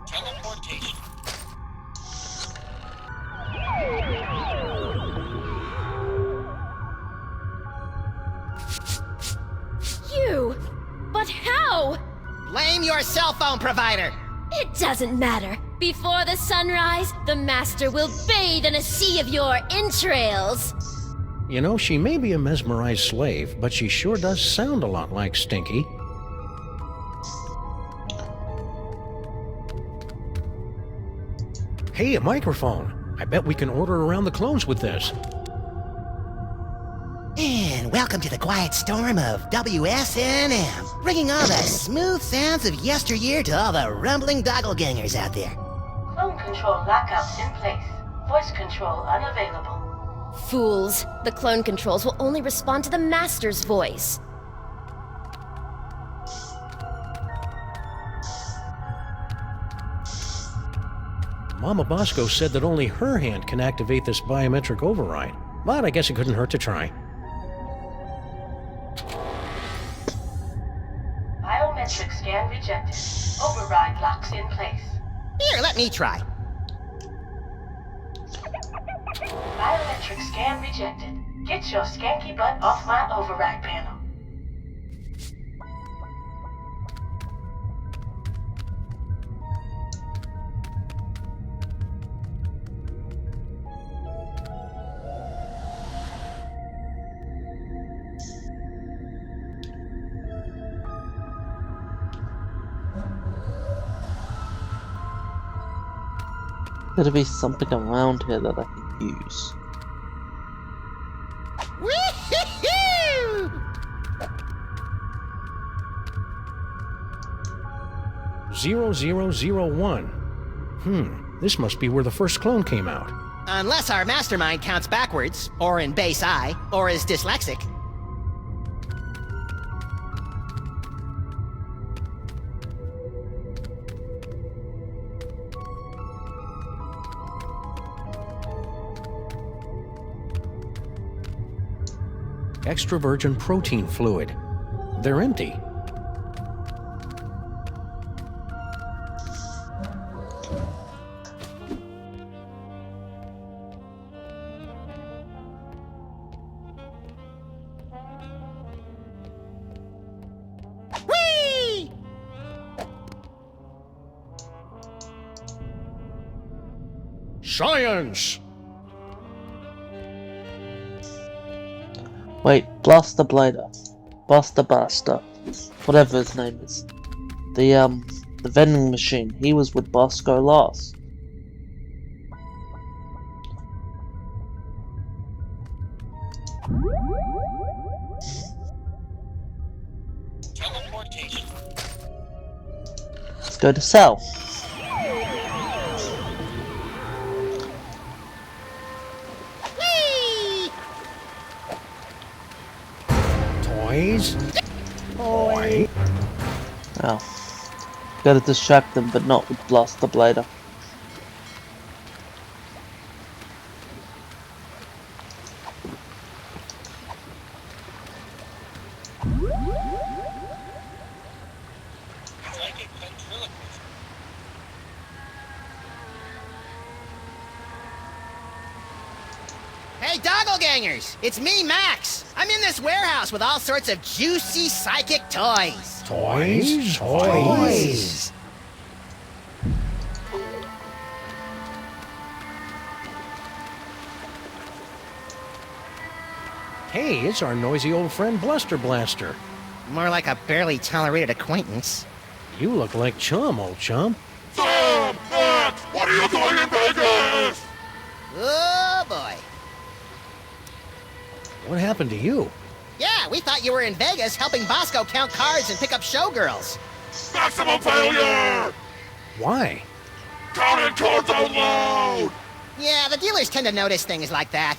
Teleportation. You! But how? Blame your cell phone provider. It doesn't matter. Before the sunrise, the Master will bathe in a sea of your entrails. You know, she may be a mesmerized slave, but she sure does sound a lot like Stinky. Hey, a microphone. I bet we can order around the clones with this. And welcome to the quiet storm of WSNM, bringing all the smooth sounds of yesteryear to all the rumbling doppelgangers out there. Clone control lockouts in place. Voice control unavailable. Fools. The clone controls will only respond to the Master's voice. Mama Bosco said that only her hand can activate this biometric override, but I guess it couldn't hurt to try. Biometric scan rejected. Override locks in place. Here, let me try. Biometric scan rejected. Get your skanky butt off my override panel. There'll be something around here that I can use. Woo-hoo-hoo! 0001. This must be where the first clone came out. Unless our mastermind counts backwards, or in base I, or is dyslexic. Extra virgin protein fluid. They're empty. Science! Wait, Blaster Blader. Buster. Whatever his name is. The vending machine. He was with Bosco last. Let's go to Cell. Whee! Toys? Toy? Oh. Gotta distract them, but not with Blaster Blader. Hey, Dogglegangers! It's me, Max! I'm in this warehouse with all sorts of juicy psychic toys. Toys? Toys! Hey, it's our noisy old friend Bluster Blaster. More like a barely tolerated acquaintance. You look like Chum, old chum. Sam! Max! What are you doing in Vegas? Oh, boy. What happened to you? Yeah, we thought you were in Vegas helping Bosco count cards and pick up showgirls. Maximum failure! Why? Counting cards out loud! Yeah, the dealers tend to notice things like that.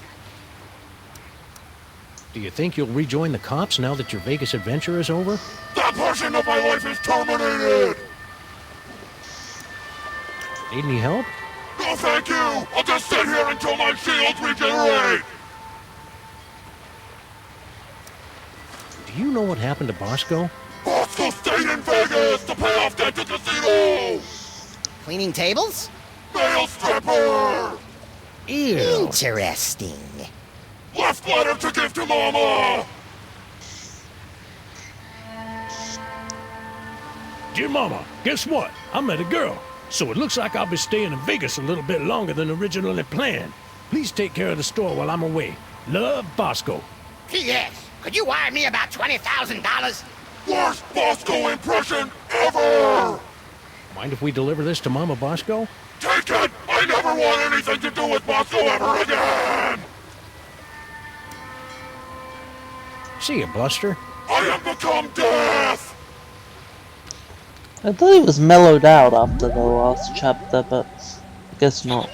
Do you think you'll rejoin the cops now that your Vegas adventure is over? That portion of my life is terminated! Need any help? No, thank you! I'll just sit here until my shields regenerate! Do you know what happened to Bosco? Bosco stayed in Vegas to pay off debt to casino! Cleaning tables? Male stripper! Ew. Interesting. Left letter to give to Mama! Dear Mama, guess what? I met a girl, so it looks like I'll be staying in Vegas a little bit longer than originally planned. Please take care of the store while I'm away. Love, Bosco. P.S. Could you wire me about $20,000? Worst Bosco impression ever! Mind if we deliver this to Mama Bosco? Take it! I never want anything to do with Bosco ever again! See you, Bluster. I have become death! I thought he was mellowed out after the last chapter, but I guess not.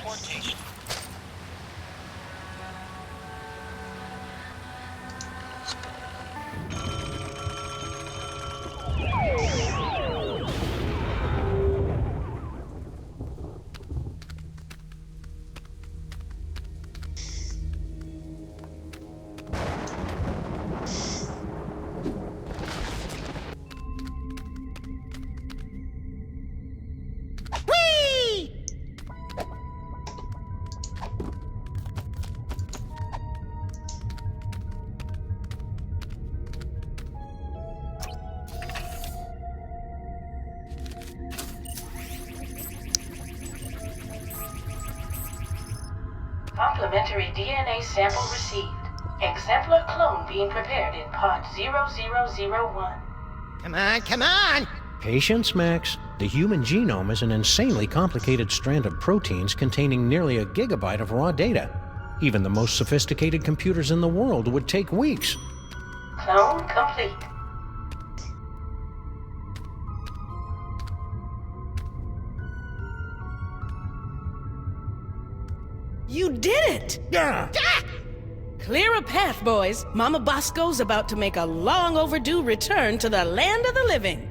Complementary DNA sample received. Exemplar clone being prepared in pod 0001. Come on! Patience, Max. The human genome is an insanely complicated strand of proteins containing nearly a gigabyte of raw data. Even the most sophisticated computers in the world would take weeks. Clone complete. You did it! Yeah. Clear a path, boys. Mama Bosco's about to make a long overdue return to the land of the living.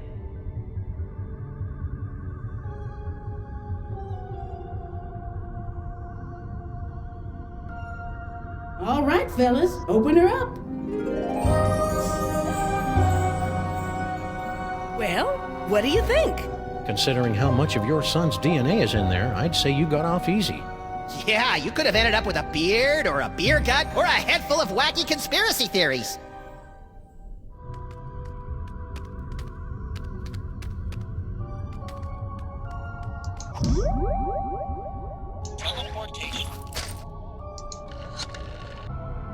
All right, fellas, open her up. Well, what do you think? Considering how much of your son's DNA is in there, I'd say you got off easy. Yeah, you could have ended up with a beard, or a beer gut, or a head full of wacky conspiracy theories.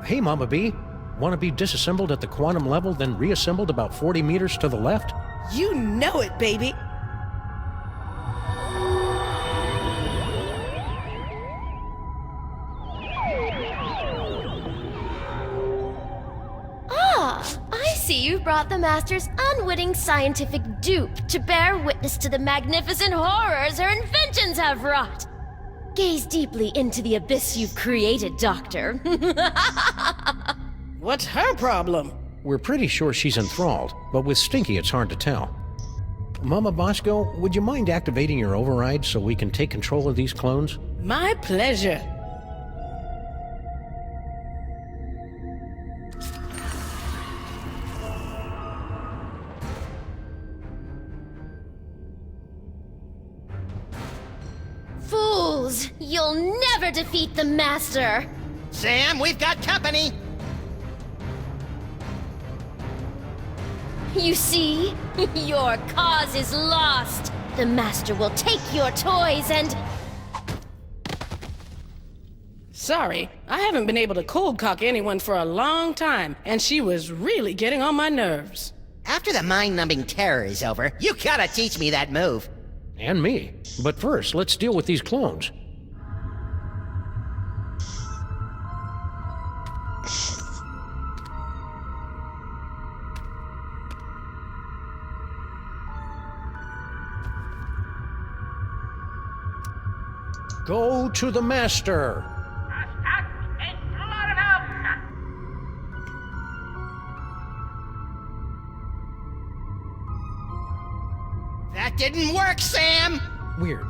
Hey, Mama B. Want to be disassembled at the quantum level, then reassembled about 40 meters to the left? You know it, baby. Ah, I see you've brought the Master's unwitting scientific dupe to bear witness to the magnificent horrors her inventions have wrought. Gaze deeply into the abyss you've created, Doctor. What's her problem? We're pretty sure she's enthralled, but with Stinky it's hard to tell. Mama Bosco, would you mind activating your override so we can take control of these clones? My pleasure. Fools! You'll never defeat the Master! Sam, we've got company! You see? Your cause is lost! The Master will take your toys and... Sorry, I haven't been able to cold cock anyone for a long time, and she was really getting on my nerves. After the mind-numbing terror is over, you gotta teach me that move. And me. But first, let's deal with these clones. Go to the Master! That didn't work, Sam! Weird.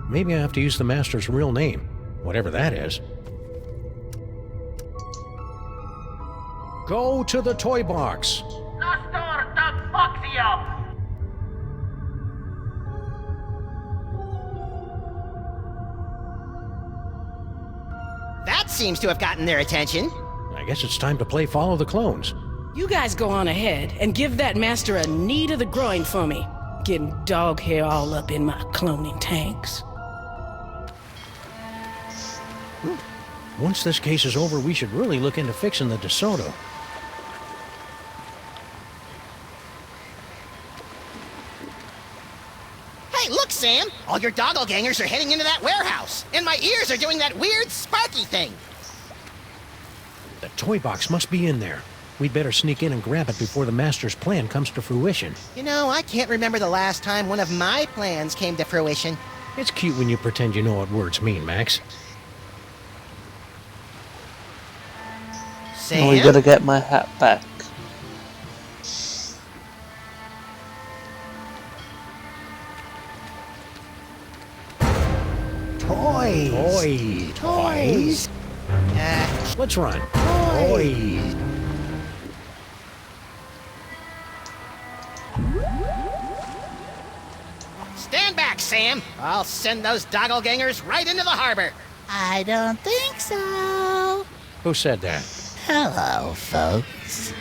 Maybe I have to use the Master's real name, whatever that is. Go to the toy box! That seems to have gotten their attention. I guess it's time to play Follow the Clones. You guys go on ahead and give that Master a knee to the groin for me. Getting dog hair all up in my cloning tanks. Once this case is over, we should really look into fixing the DeSoto. Hey, look, Sam! All your doppelgangers are heading into that warehouse, and my ears are doing that weird sparky thing. The toy box must be in there. We'd better sneak in and grab it before the Master's plan comes to fruition. You know, I can't remember the last time one of my plans came to fruition. It's cute when you pretend you know what words mean, Max. Sam? Oh, we gotta get my hat back. Toys. Toys. Let's run. Toys. Stand back, Sam! I'll send those doppelgangers right into the harbor. I don't think so. Who said that? Hello, folks.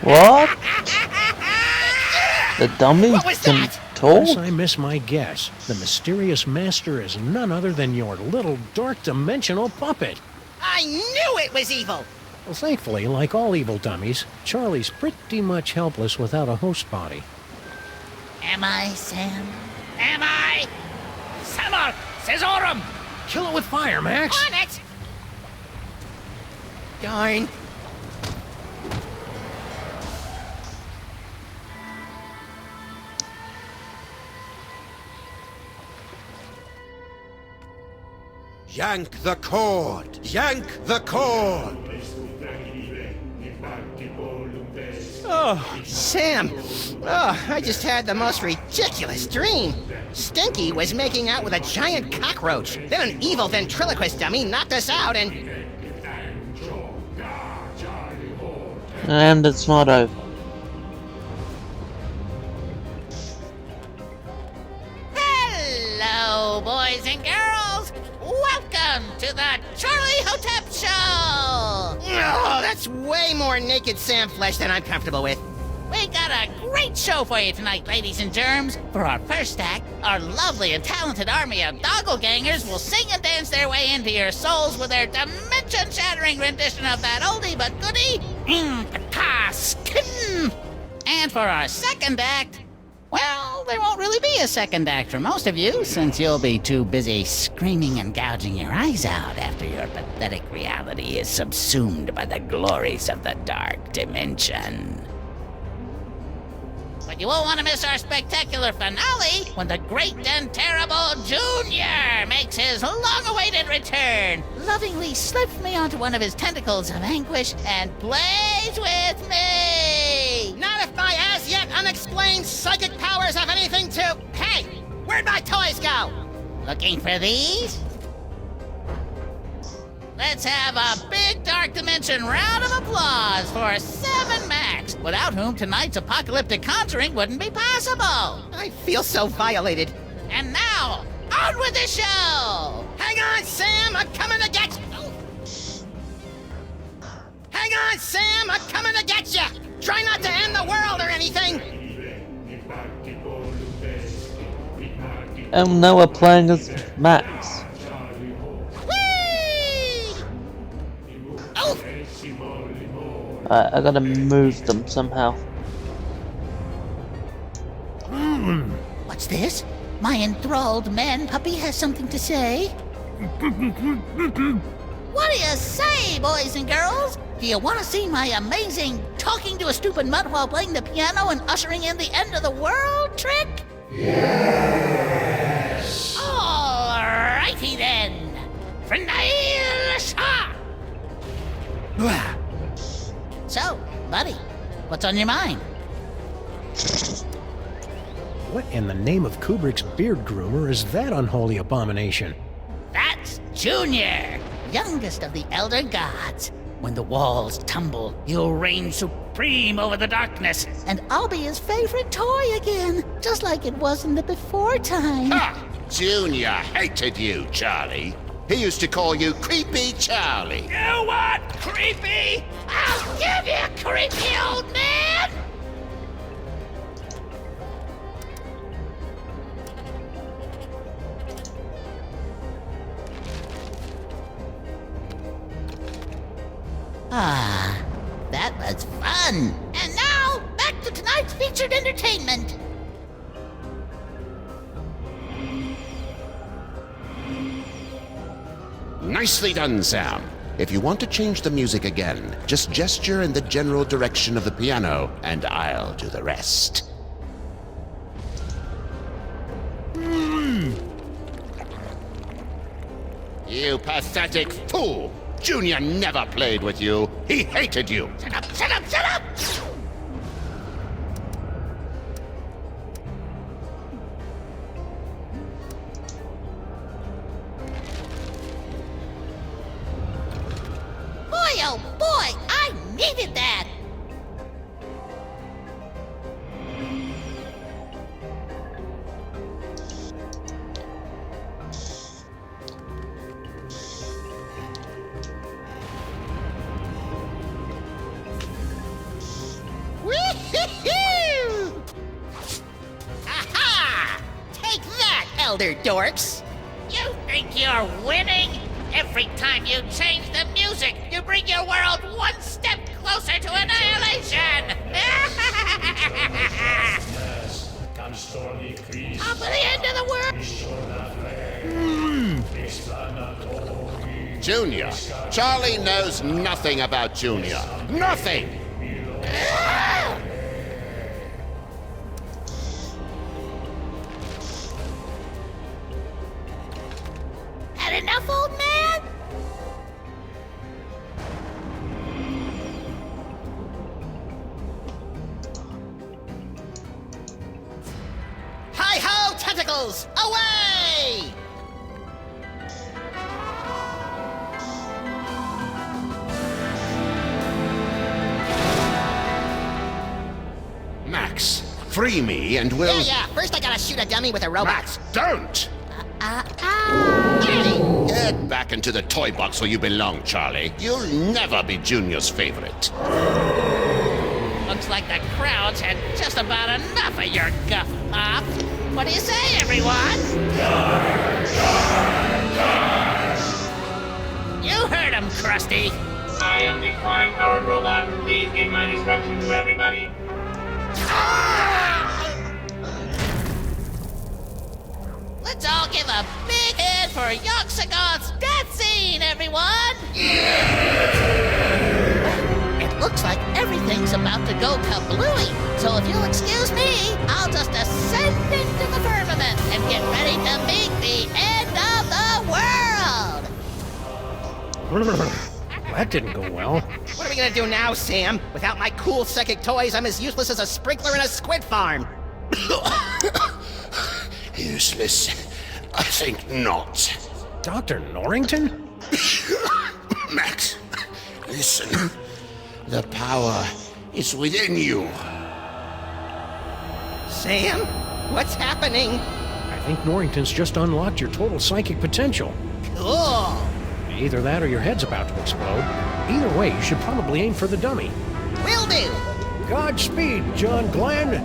What? The dummy What was can that? talk? Unless I miss my guess, the mysterious Master is none other than your little dark dimensional puppet. I knew it was evil! Well, thankfully, like all evil dummies, Charlie's pretty much helpless without a host body. Am I, Sam? Am I? Samar! Cesarum! Kill it with fire, Max! On it! Darn. Yank the cord! Yank the cord! Oh, Sam! Oh, I just had the most ridiculous dream. Stinky was making out with a giant cockroach. Then an evil ventriloquist dummy knocked us out and... And it's not over. Hello, boys and girls. Welcome to the Charlie Hotep Show. Oh, that's way more naked Sam flesh than I'm comfortable with. We got a great show for you tonight, ladies and germs. For our first act, our lovely and talented army of doppelgangers will sing and dance their way into your souls with their dimension-shattering rendition of that oldie but goodie, Skin. And for our second act, well, there won't really be a second act for most of you, since you'll be too busy screaming and gouging your eyes out after your pathetic reality is subsumed by the glories of the dark dimension. But you won't want to miss our spectacular finale when the great and terrible Junior makes his long-awaited return, lovingly slips me onto one of his tentacles of anguish and plays with me! Not if my as-yet unexplained psychic powers have anything to... Hey! Where'd my toys go? Looking for these? Let's have a big Dark Dimension round of applause for 7 Max, without whom tonight's apocalyptic conjuring wouldn't be possible. I feel so violated. And now, on with the show! Hang on, Sam! I'm coming to get you! Hang on, Sam! I'm coming to get you! Try not to end the world or anything! And now we're playing as Max. I gotta move them somehow. What's this? My enthralled man puppy has something to say. What do you say, boys and girls? Do you want to see my amazing talking to a stupid mutt while playing the piano and ushering in the end of the world trick? Yes! Alrighty then! Frenail Shah! So, buddy, what's on your mind? What in the name of Kubrick's beard groomer is that unholy abomination? That's Junior, youngest of the Elder Gods. When the walls tumble, he'll reign supreme over the darkness, and I'll be his favorite toy again, just like it was in the before time. Ha! Junior hated you, Charlie. He used to call you Creepy Charlie. You what? Creepy? I'll give you, creepy old man! Ah, that was fun. And now, back to tonight's featured entertainment. Nicely done, Sam. If you want to change the music again, just gesture in the general direction of the piano, and I'll do the rest. You pathetic fool! Junior never played with you. He hated you. Shut up, shut up, shut up! Boy, oh boy, I needed that! Woo-hoo-hoo! Aha! Take that, Elder Dorks! You think you're winning? Every time you change the music, you bring your world one step closer to annihilation! Top of the end of the world! Junior. Charlie knows nothing about Junior. Nothing! Had enough, old man? Hi-ho, tentacles! Away! Max, free me and we'll... Yeah. First I gotta shoot a dummy with a robot. Max, don't! Hey! Get back into the toy box where you belong, Charlie. You'll never be Junior's favorite. Well, looks like the crowd's had just about enough of your guff pop. What do you say, everyone? You heard him, Krusty. I am the crime-powered robot. Please give my instructions to everybody. Let's all give a big hand for Yoxagoth's death scene, everyone! It looks like everything's about to go kablooey, so if you'll excuse me, I'll just ascend into the firmament and get ready to meet the end of the world! That didn't go well. What are we gonna do now, Sam? Without my cool psychic toys, I'm as useless as a sprinkler in a squid farm. Useless? I think not. Dr. Norrington? Max, listen. The power is within you. Sam? What's happening? I think Norrington's just unlocked your total psychic potential. Cool. Either that or your head's about to explode. Either way, you should probably aim for the dummy. Will do. Godspeed, John Glenn.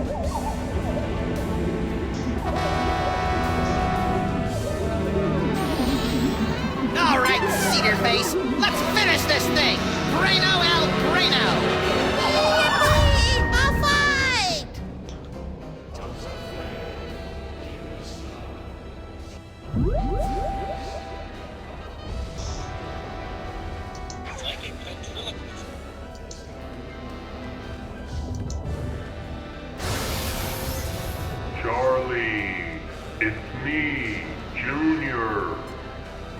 All right, Cedar Face, let's finish this thing. Braino El Braino. A fight! Charlie, it's me, Junior.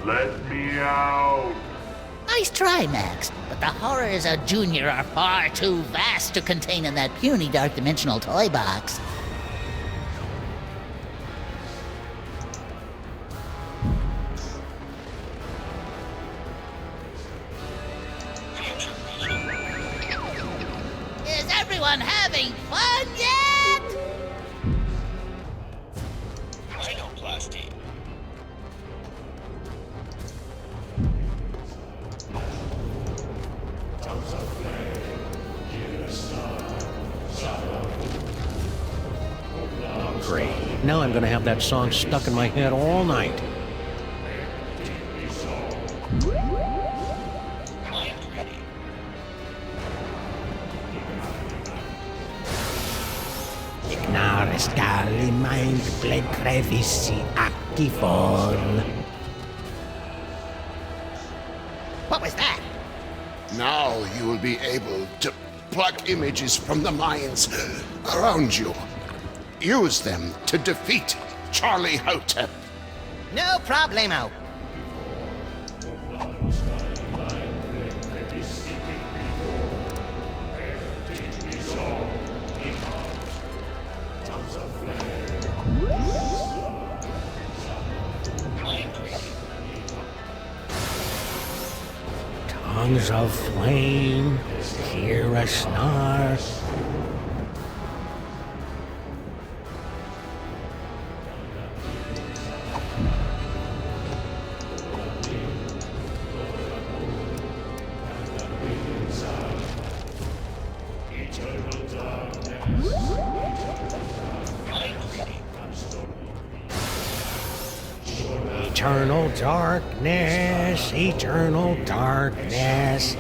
Let me out. Nice try, Max, but the horrors of Junior are far too vast to contain in that puny dark dimensional toy box. Is everyone having fun yet? Rhinoplasty. Great. Now I'm gonna have that song stuck in my head all night. Ignaris gali mind bled crevissi actifon. What was that? Now you will be able to pluck images from the minds around you. Use them to defeat Charlie Hotep. No problemo. Tongues of flame, hear a snar. Eternal darkness, eternal darkness.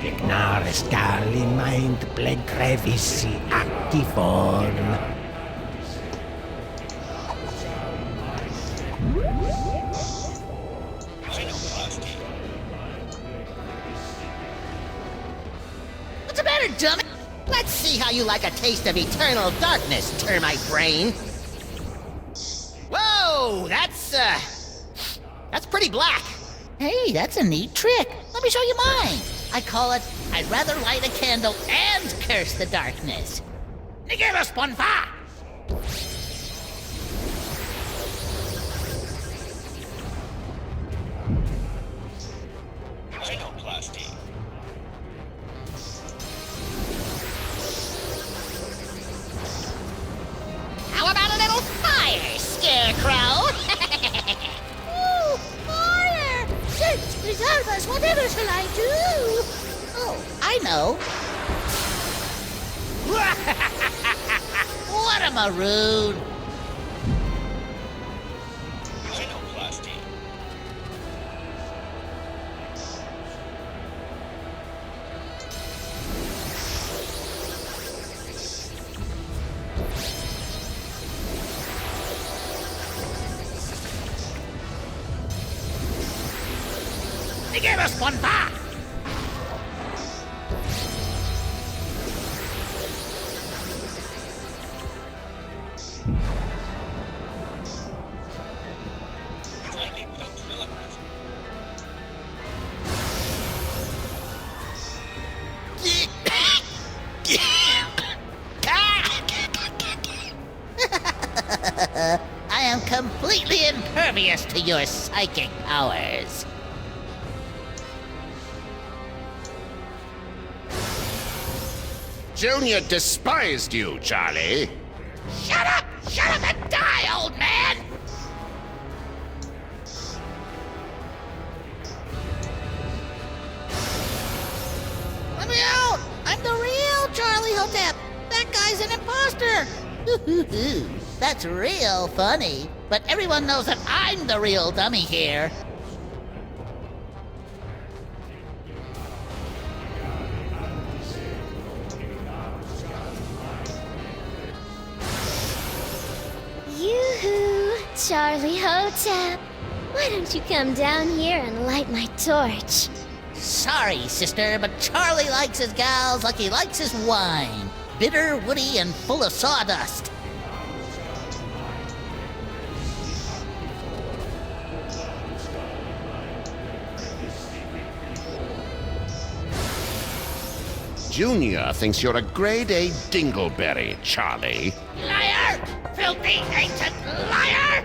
Ignaris gali mind bled crevissi actifon. What's the matter, dummy? Let's see how you like a taste of eternal darkness, termite brain. Whoa, that's pretty black. Hey, that's a neat trick. Let me show you mine. I call it, I'd rather light a candle and curse the darkness. Nigeros Ponfa! Rhinoplasty. know. What a maroon! Give us one back! I am completely impervious to your psychic powers. Junior despised you, Charlie. Shut up! Shut up and die, old man! Let me out! I'm the real Charlie Hotep! That guy's an imposter! That's real funny. But everyone knows that I'm the real dummy here. Yoo-hoo, Charlie Hotep. Why don't you come down here and light my torch? Sorry, sister, but Charlie likes his gals like he likes his wine. Bitter, woody, and full of sawdust. Junior thinks you're a grade A dingleberry, Charlie. Liar! Filthy, ancient liar!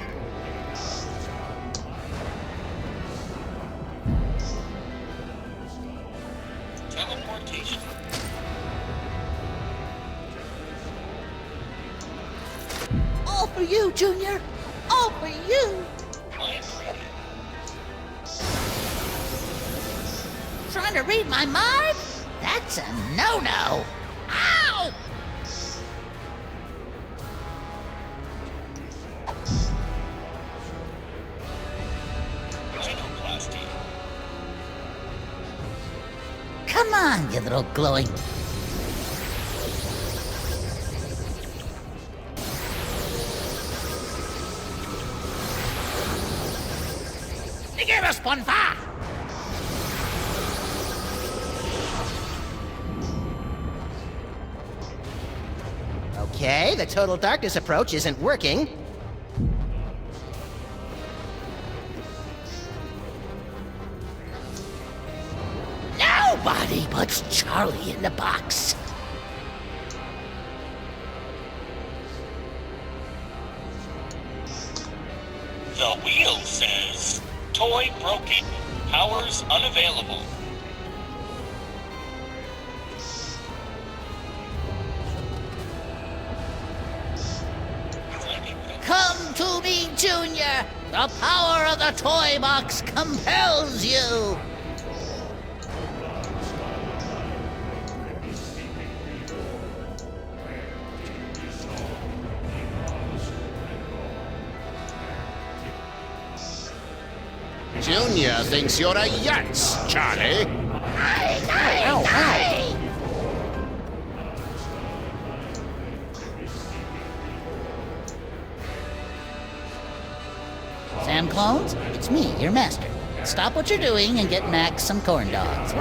Teleportation. All for you, Junior! All for you! Trying to read my mind? That's a no-no! Ow! Come on, you little glowing... Give us one back! Okay, the total darkness approach isn't working. Nobody puts Charlie in the box. The wheel says, toy broken, powers unavailable. Come to me, Junior! The power of the toy box compels you! Junior thinks you're a yutz, Charlie. Ow, ow. Sam Clones, it's me, your master. Stop what you're doing and get Max some corn dogs.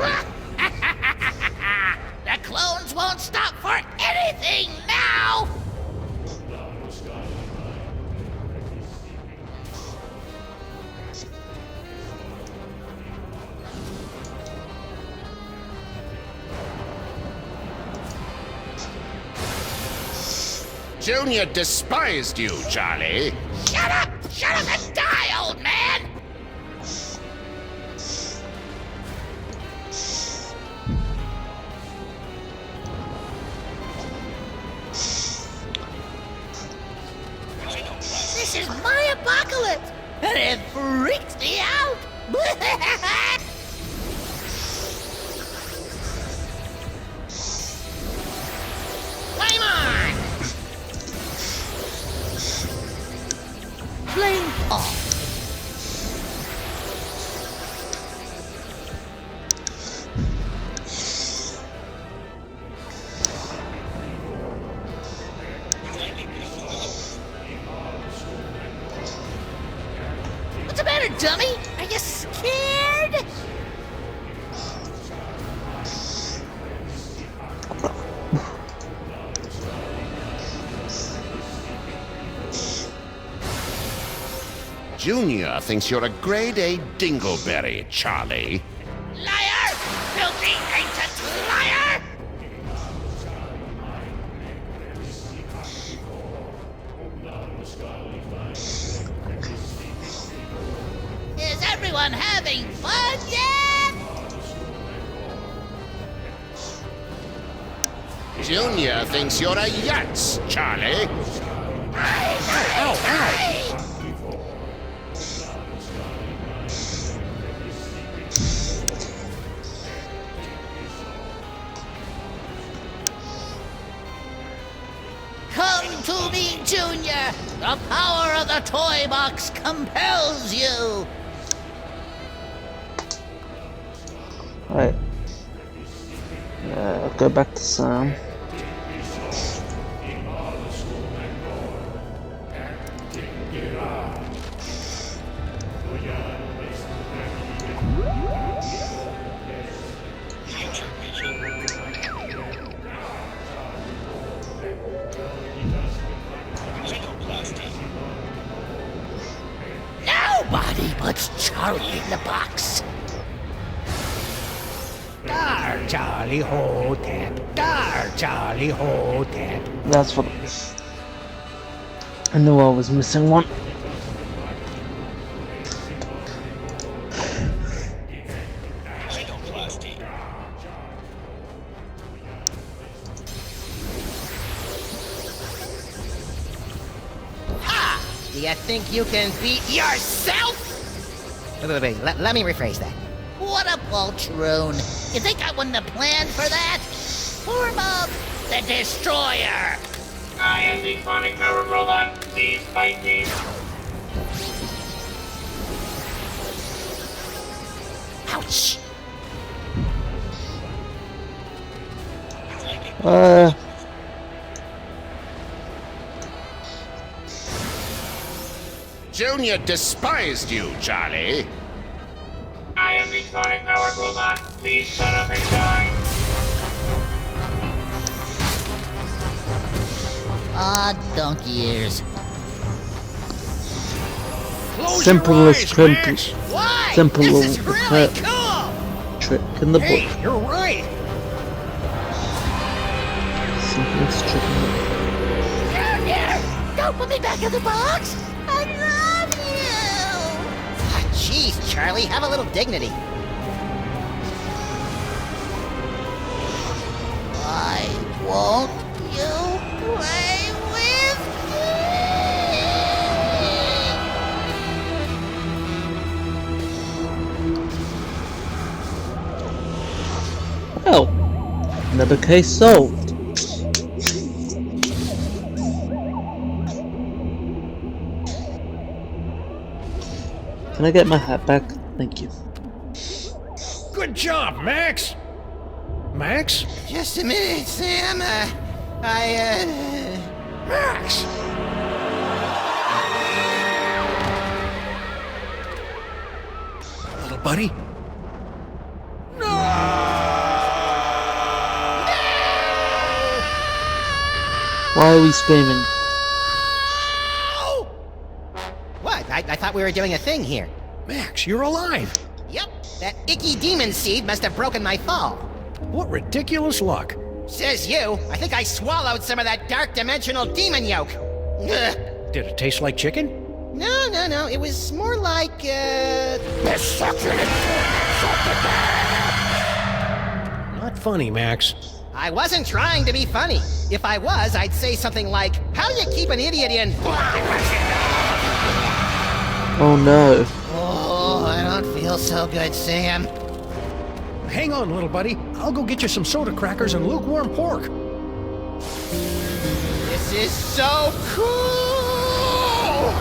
The clones won't stop for anything now! Junior despised you, Charlie. Shut up! Shut up and die, old man! This is my apocalypse, and it freaks me out! What's the matter, dummy? Are you scared? Junior thinks you're a grade A dingleberry, Charlie. Liar! Filthy, ancient liar! Is everyone having fun yet? Junior thinks you're a yutz, Charlie. Ow, ow! Come to me, Junior! The power of the toy box compels you! Alright. Go back to Sam. Nobody puts Charlie in the box. Dar, Charlie, Hotep. Dar, Charlie, Hotep. That's what I knew I was missing one. Do you think you can beat yourself? Wait, let me rephrase that. What a poltroon. You think I wouldn't have planned for that? Form of the Destroyer. I am the Sonic Power Robot. Please fight me. Ouch. Junior despised you, Charlie. I am the Sonic Power Robot. Please shut up and die. Ah, donkey ears. Simplest Why? simple This is really trick in the Hey, book. you're right. Simplest trick in the book. Junior! Don't put me back in the box! I love you! Jeez, Charlie, have a little dignity. Why won't you play with Well, another case solved. Can I get my hat back? Thank you. Good job, Max. Max? Just a minute, Sam. Max! Little buddy? Why are we screaming? What? I thought we were doing a thing here. Max, you're alive. Yep, that icky demon seed must have broken my fall. What ridiculous luck. Says you. I think I swallowed some of that dark dimensional demon yolk. Ugh. Did it taste like chicken? No. It was more like, The succulent Not funny, Max. I wasn't trying to be funny. If I was, I'd say something like, how you keep an idiot in... Oh no. Oh, I don't feel so good, Sam. Hang on, little buddy. I'll go get you some soda crackers and lukewarm pork. This is so cool!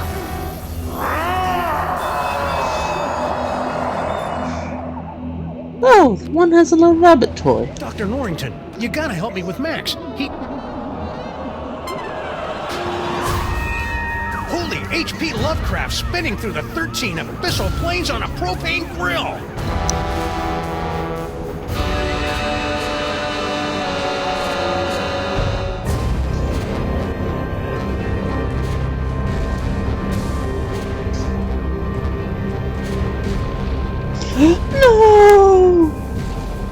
Oh, one has a little rabbit toy. Dr. Norrington, you gotta help me with Max. Holy H.P. Lovecraft spinning through the 13 abyssal planes on a propane grill! No!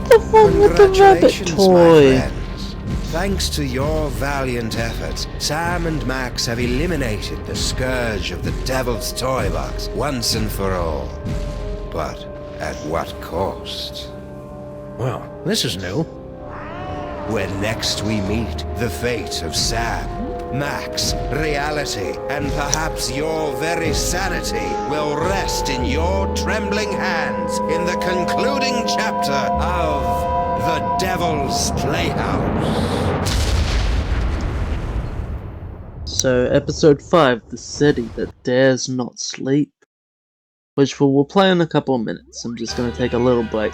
The one with the rabbit Congratulations, my toy. friends. Thanks to your valiant efforts, Sam and Max have eliminated the scourge of the Devil's Toy Box once and for all. But at what cost? Well, this is new. When next we meet, the fate of Sam, Max, reality, and perhaps your very sanity will rest in your trembling hands in the concluding chapter of The Devil's Playhouse. So, episode 5, The City That Dares Not Sleep, which we'll play in a couple of minutes. I'm just gonna take a little break.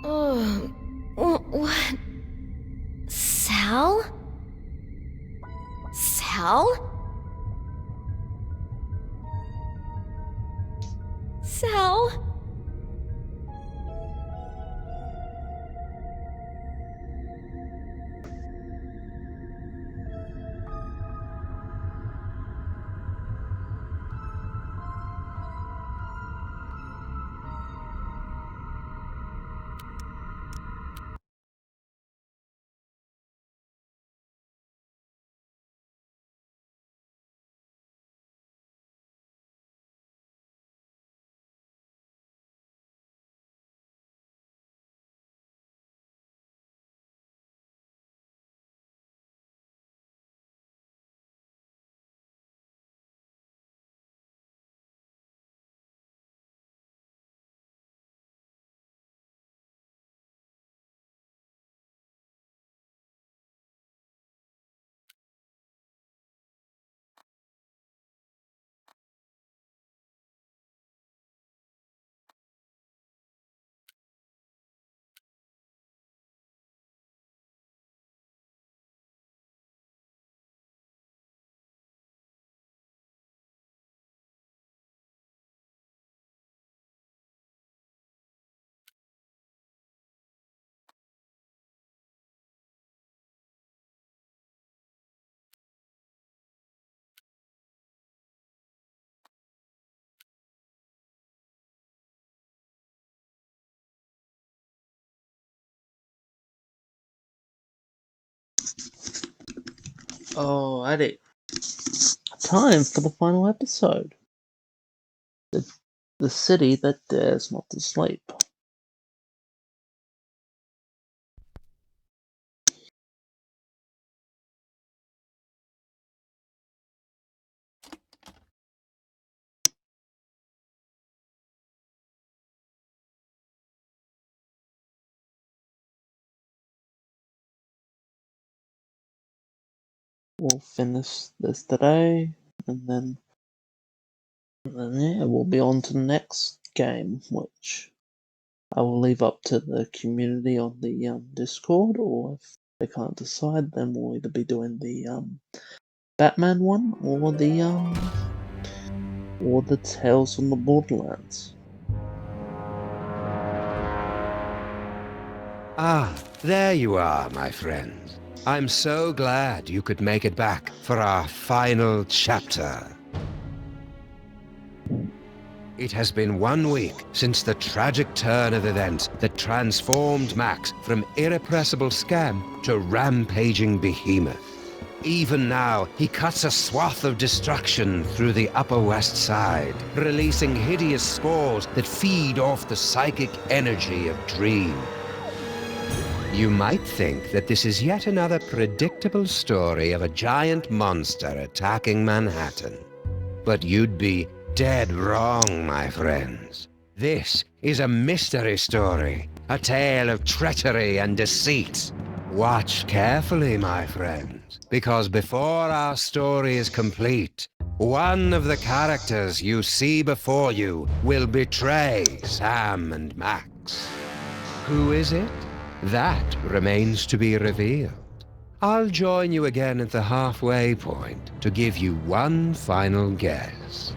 Oh, what? Sal? Sal? Sal? Alrighty. Time for the final episode. The city that dares not to sleep. We'll finish this today, and then yeah, we'll be on to the next game, which I will leave up to the community on the Discord, or if they can't decide, then we'll either be doing the Batman one or the Tales from the Borderlands. Ah, there you are, my friends. I'm so glad you could make it back for our final chapter. It has been 1 week since the tragic turn of events that transformed Max from irrepressible scam to rampaging behemoth. Even now, he cuts a swath of destruction through the Upper West Side, releasing hideous spores that feed off the psychic energy of Dream. You might think that this is yet another predictable story of a giant monster attacking Manhattan. But you'd be dead wrong, my friends. This is a mystery story, a tale of treachery and deceit. Watch carefully, my friends, because before our story is complete, one of the characters you see before you will betray Sam and Max. Who is it? That remains to be revealed. I'll join you again at the halfway point to give you one final guess.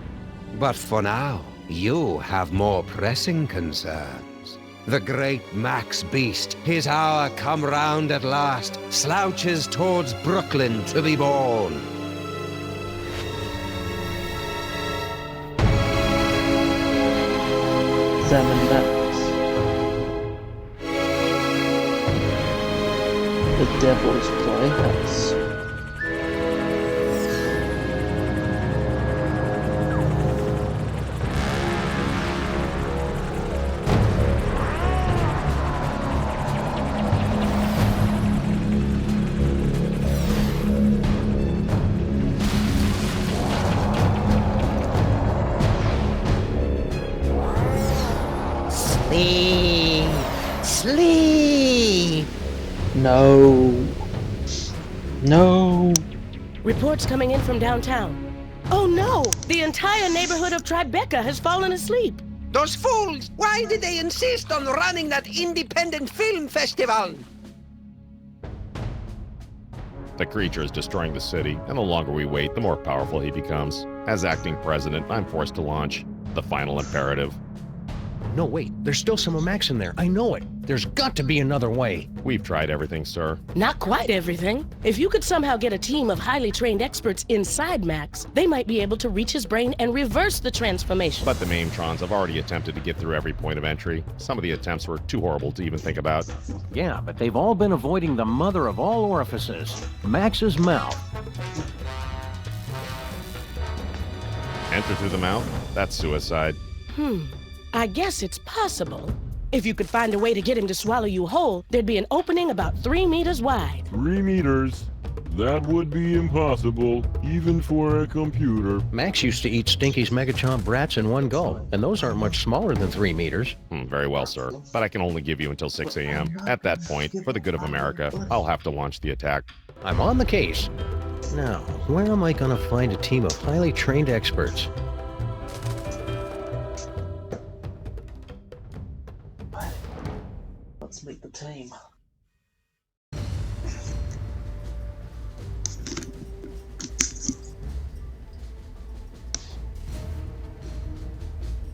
But for now, you have more pressing concerns. The great Max Beast, his hour come round at last, slouches towards Brooklyn to be born. Sam and Max. The Devil's Playhouse. Sleep. Sleep. No. No. Reports coming in from downtown. Oh no! The entire neighborhood of Tribeca has fallen asleep. Those fools! Why did they insist on running that independent film festival? The creature is destroying the city, and the longer we wait, the more powerful he becomes. As acting president, I'm forced to launch the final imperative. No, wait. There's still some of Max in there. I know it. There's got to be another way. We've tried everything, sir. Not quite everything. If you could somehow get a team of highly trained experts inside Max, they might be able to reach his brain and reverse the transformation. But the Maintrons have already attempted to get through every point of entry. Some of the attempts were too horrible to even think about. Yeah, but they've all been avoiding the mother of all orifices, Max's mouth. Enter through the mouth? That's suicide. I guess it's possible. If you could find a way to get him to swallow you whole, there'd be an opening about 3 meters wide. 3 meters? That would be impossible, even for a computer. Max used to eat Stinky's Megachomp brats in one go, and those aren't much smaller than 3 meters. Very well, sir. But I can only give you until 6 a.m. At that point, for the good of America, I'll have to launch the attack. I'm on the case. Now, where am I gonna find a team of highly trained experts? Let's meet the team.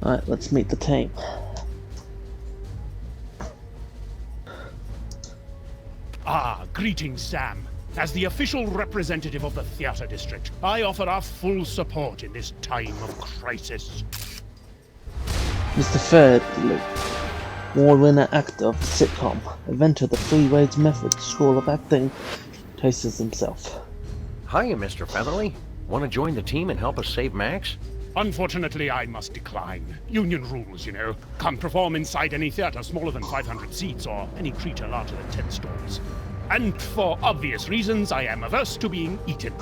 Alright, let's meet the team. Greetings, Sam. As the official representative of the theater district, I offer our full support in this time of crisis. Mr. Thirdly, award-winning actor of the sitcom, inventor of the Three Ways Method School of Acting, tastes himself. Hiya, Mr. Featherly. Want to join the team and help us save Max? Unfortunately, I must decline. Union rules, you know. Can't perform inside any theater smaller than 500 seats or any creature larger than 10 stalls. And for obvious reasons, I am averse to being eaten.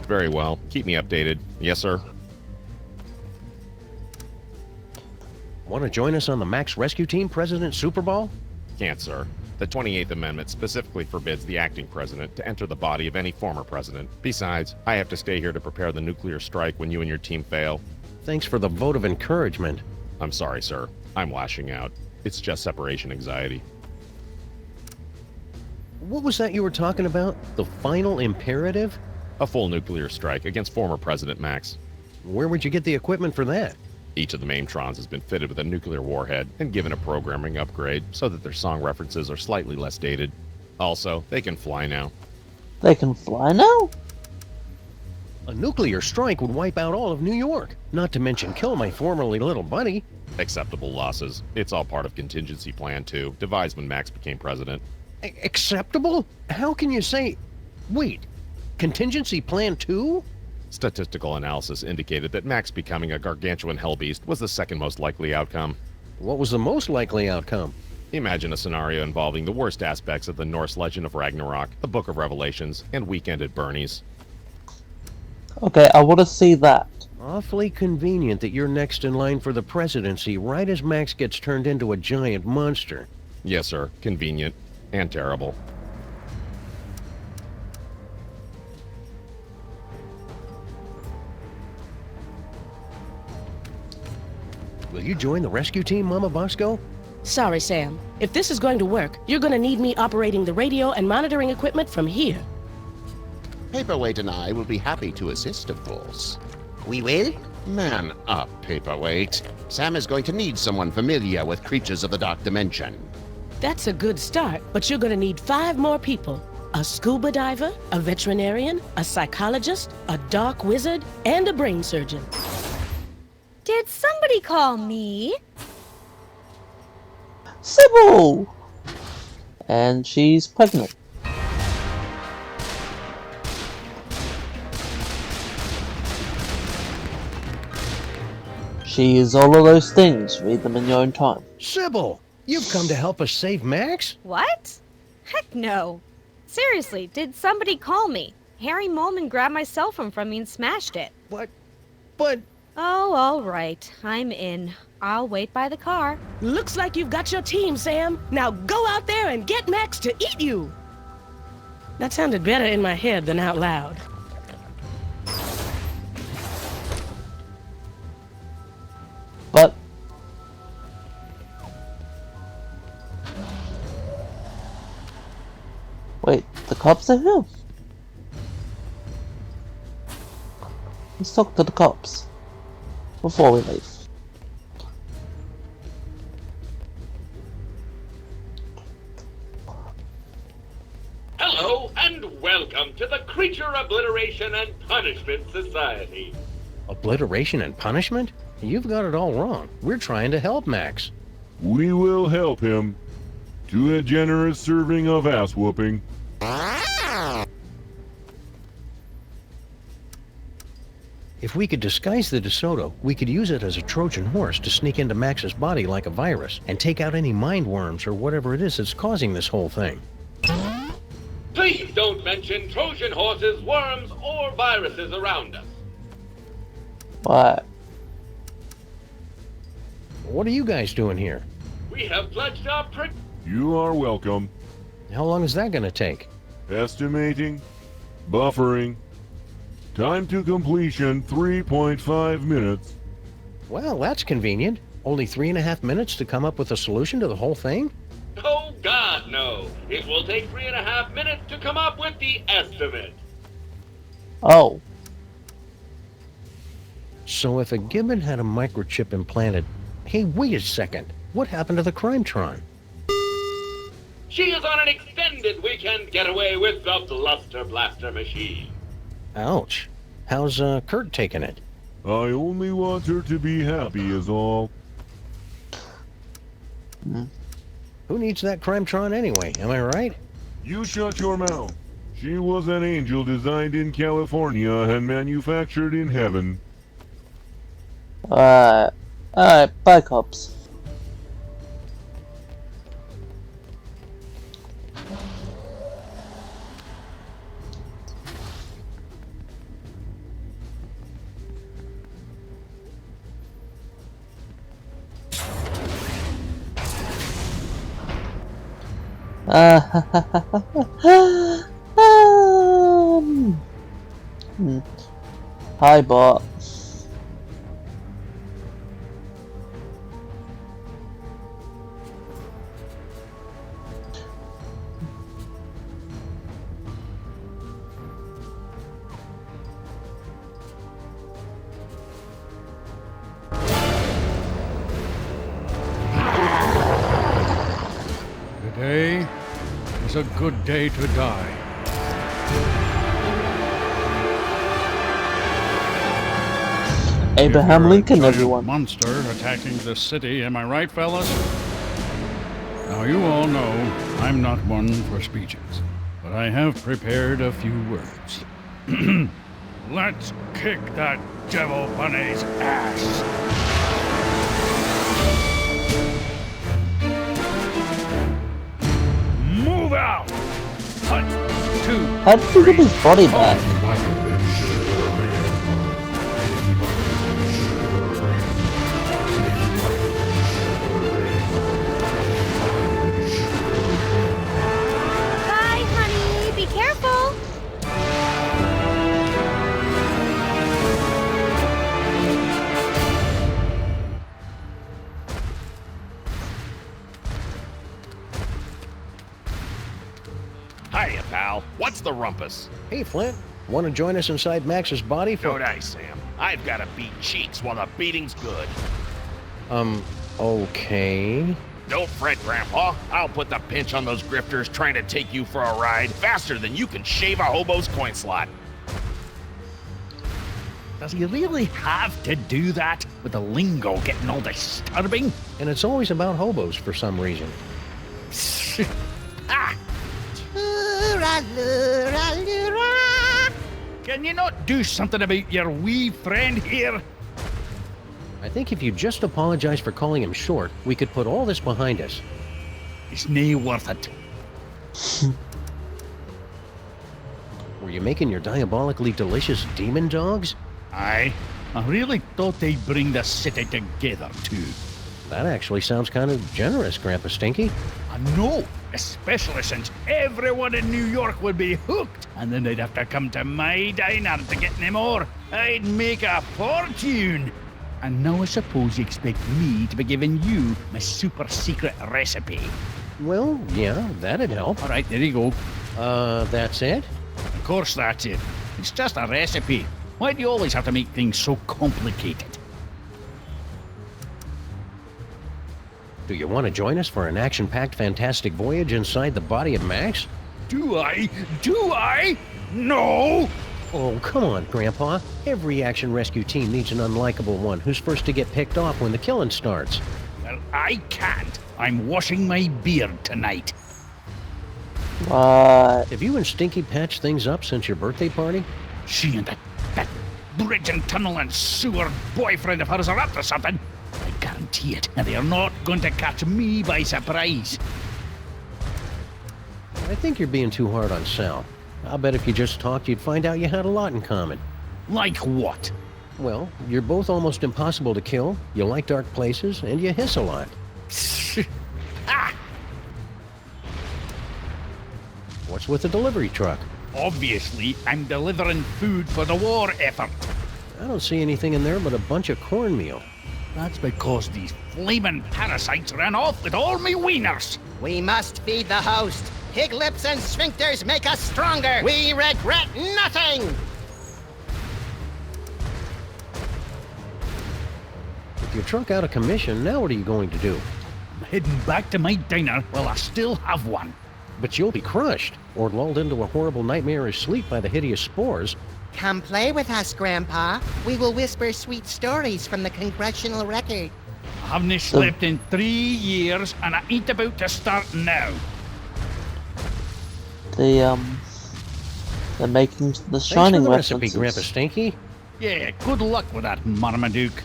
Very well. Keep me updated. Yes, sir. Want to join us on the Max Rescue Team President Super Ball? Can't, sir. The 28th Amendment specifically forbids the acting president to enter the body of any former president. Besides, I have to stay here to prepare the nuclear strike when you and your team fail. Thanks for the vote of encouragement. I'm sorry, sir. I'm lashing out. It's just separation anxiety. What was that you were talking about? The final imperative? A full nuclear strike against former President Max. Where would you get the equipment for that? Each of the Maintrons has been fitted with a nuclear warhead and given a programming upgrade so that their song references are slightly less dated. Also, they can fly now. They can fly now? A nuclear strike would wipe out all of New York, not to mention kill my formerly little buddy. Acceptable losses. It's all part of contingency plan 2, devised when Max became president. Acceptable? How can you say... Wait, contingency plan 2? Statistical analysis indicated that Max becoming a gargantuan hellbeast was the second most likely outcome. What was the most likely outcome? Imagine a scenario involving the worst aspects of the Norse legend of Ragnarok, the Book of Revelations, and Weekend at Bernie's. Okay, I want to see that. Awfully convenient that you're next in line for the presidency right as Max gets turned into a giant monster. Yes, sir. Convenient. And terrible. Will you join the rescue team, Mama Bosco? Sorry, Sam. If this is going to work, you're going to need me operating the radio and monitoring equipment from here. Paperweight and I will be happy to assist, of course. We will? Man up, Paperweight. Sam is going to need someone familiar with creatures of the Dark Dimension. That's a good start, but you're going to need 5 more people. A scuba diver, a veterinarian, a psychologist, a dark wizard, and a brain surgeon. Did somebody call me? Sybil! And she's pregnant. She is all of those things. Read them in your own time. Sybil! You've come to help us save Max? What? Heck no. Seriously, did somebody call me? Harry Molman grabbed my cell phone from me and smashed it. But... Oh, all right. I'm in. I'll wait by the car. Looks like you've got your team, Sam. Now go out there and get Max to eat you. That sounded better in my head than out loud. But... Wait, the cops are here? Let's talk to the cops before we leave. Hello, and welcome to the Creature Obliteration and Punishment Society. Obliteration and punishment? You've got it all wrong. We're trying to help Max. We will help him to a generous serving of ass-whooping. If we could disguise the DeSoto, we could use it as a Trojan horse to sneak into Max's body like a virus and take out any mind worms or whatever it is that's causing this whole thing. Please don't mention Trojan horses, worms, or viruses around us. What? What are you guys doing here? We have pledged our You are welcome. How long is that going to take? Estimating. Buffering. Time to completion 3.5 minutes. Well, that's convenient. Only 3.5 minutes to come up with a solution to the whole thing? Oh, God, no. It will take 3.5 minutes to come up with the estimate. Oh. So if a gibbon had a microchip implanted... Hey, wait a second. What happened to the Crimetron? She is on an extended weekend getaway with the Bluster Blaster machine. Ouch. How's Kurt taking it? I only want her to be happy is all. Who needs that Crimetron anyway, am I right? You shut your mouth. She was an angel designed in California and manufactured in heaven. Alright, bye cops. Hi, bot. Today is a good day to die. Abraham Lincoln, Giant everyone. Monster attacking the city, am I right, fellas? Now, you all know I'm not one for speeches, but I have prepared a few words. Let's kick that devil bunny's ass. Move out! Hut, two, How did he get his body back? Bye, honey. Be careful. Hiya, pal. What's the rumpus? Hey, Flint. Want to join us inside Max's body for... Don't I, Sam? I've got to beat cheeks while the beating's good. Okay. Don't fret, Grandpa. I'll put the pinch on those grifters trying to take you for a ride faster than you can shave a hobo's coin slot. Does he really have to do that? With the lingo getting all disturbing? And it's always about hobos for some reason. Ah! Can you not do something about your wee friend here? I think if you just apologize for calling him short, we could put all this behind us. It's nae worth it. Were you making your diabolically delicious demon dogs? Aye. I really thought they'd bring the city together, too. That actually sounds kind of generous, Grandpa Stinky. I know, especially since everyone in New York would be hooked, and then they'd have to come to my diner to get any more. I'd make a fortune. And now I suppose you expect me to be giving you my super secret recipe. Well, yeah, that'd help. All right, there you go. That's it? Of course that's it. It's just a recipe. Why do you always have to make things so complicated? Do you want to join us for an action-packed fantastic voyage inside the body of Max? Do I? Do I? No! Oh, come on, Grandpa. Every action rescue team needs an unlikable one who's first to get picked off when the killing starts. Well, I can't. I'm washing my beard tonight. What? Have you and Stinky patched things up since your birthday party? She and that bridge and tunnel and sewer boyfriend of hers are up to something. I guarantee it, and they are not going to catch me by surprise. I think you're being too hard on Sal. I'll bet if you just talked, you'd find out you had a lot in common. Like what? Well, you're both almost impossible to kill, you like dark places, and you hiss a lot. Ah! What's with the delivery truck? Obviously, I'm delivering food for the war effort. I don't see anything in there but a bunch of cornmeal. That's because these flaming parasites ran off with all me wieners. We must feed the host. Pig lips and sphincters make us stronger. We regret nothing. With your truck out of commission, now what are you going to do? I'm heading back to my diner while I still have one. But you'll be crushed, or lulled into a horrible nightmarish sleep by the hideous spores. Come play with us, Grandpa. We will whisper sweet stories from the congressional record. I haven't slept in 3 years, and I ain't about to start now. they're making the Thanks Shining for the recipe, references. Grandpa Stinky. Yeah, good luck with that, Marmaduke.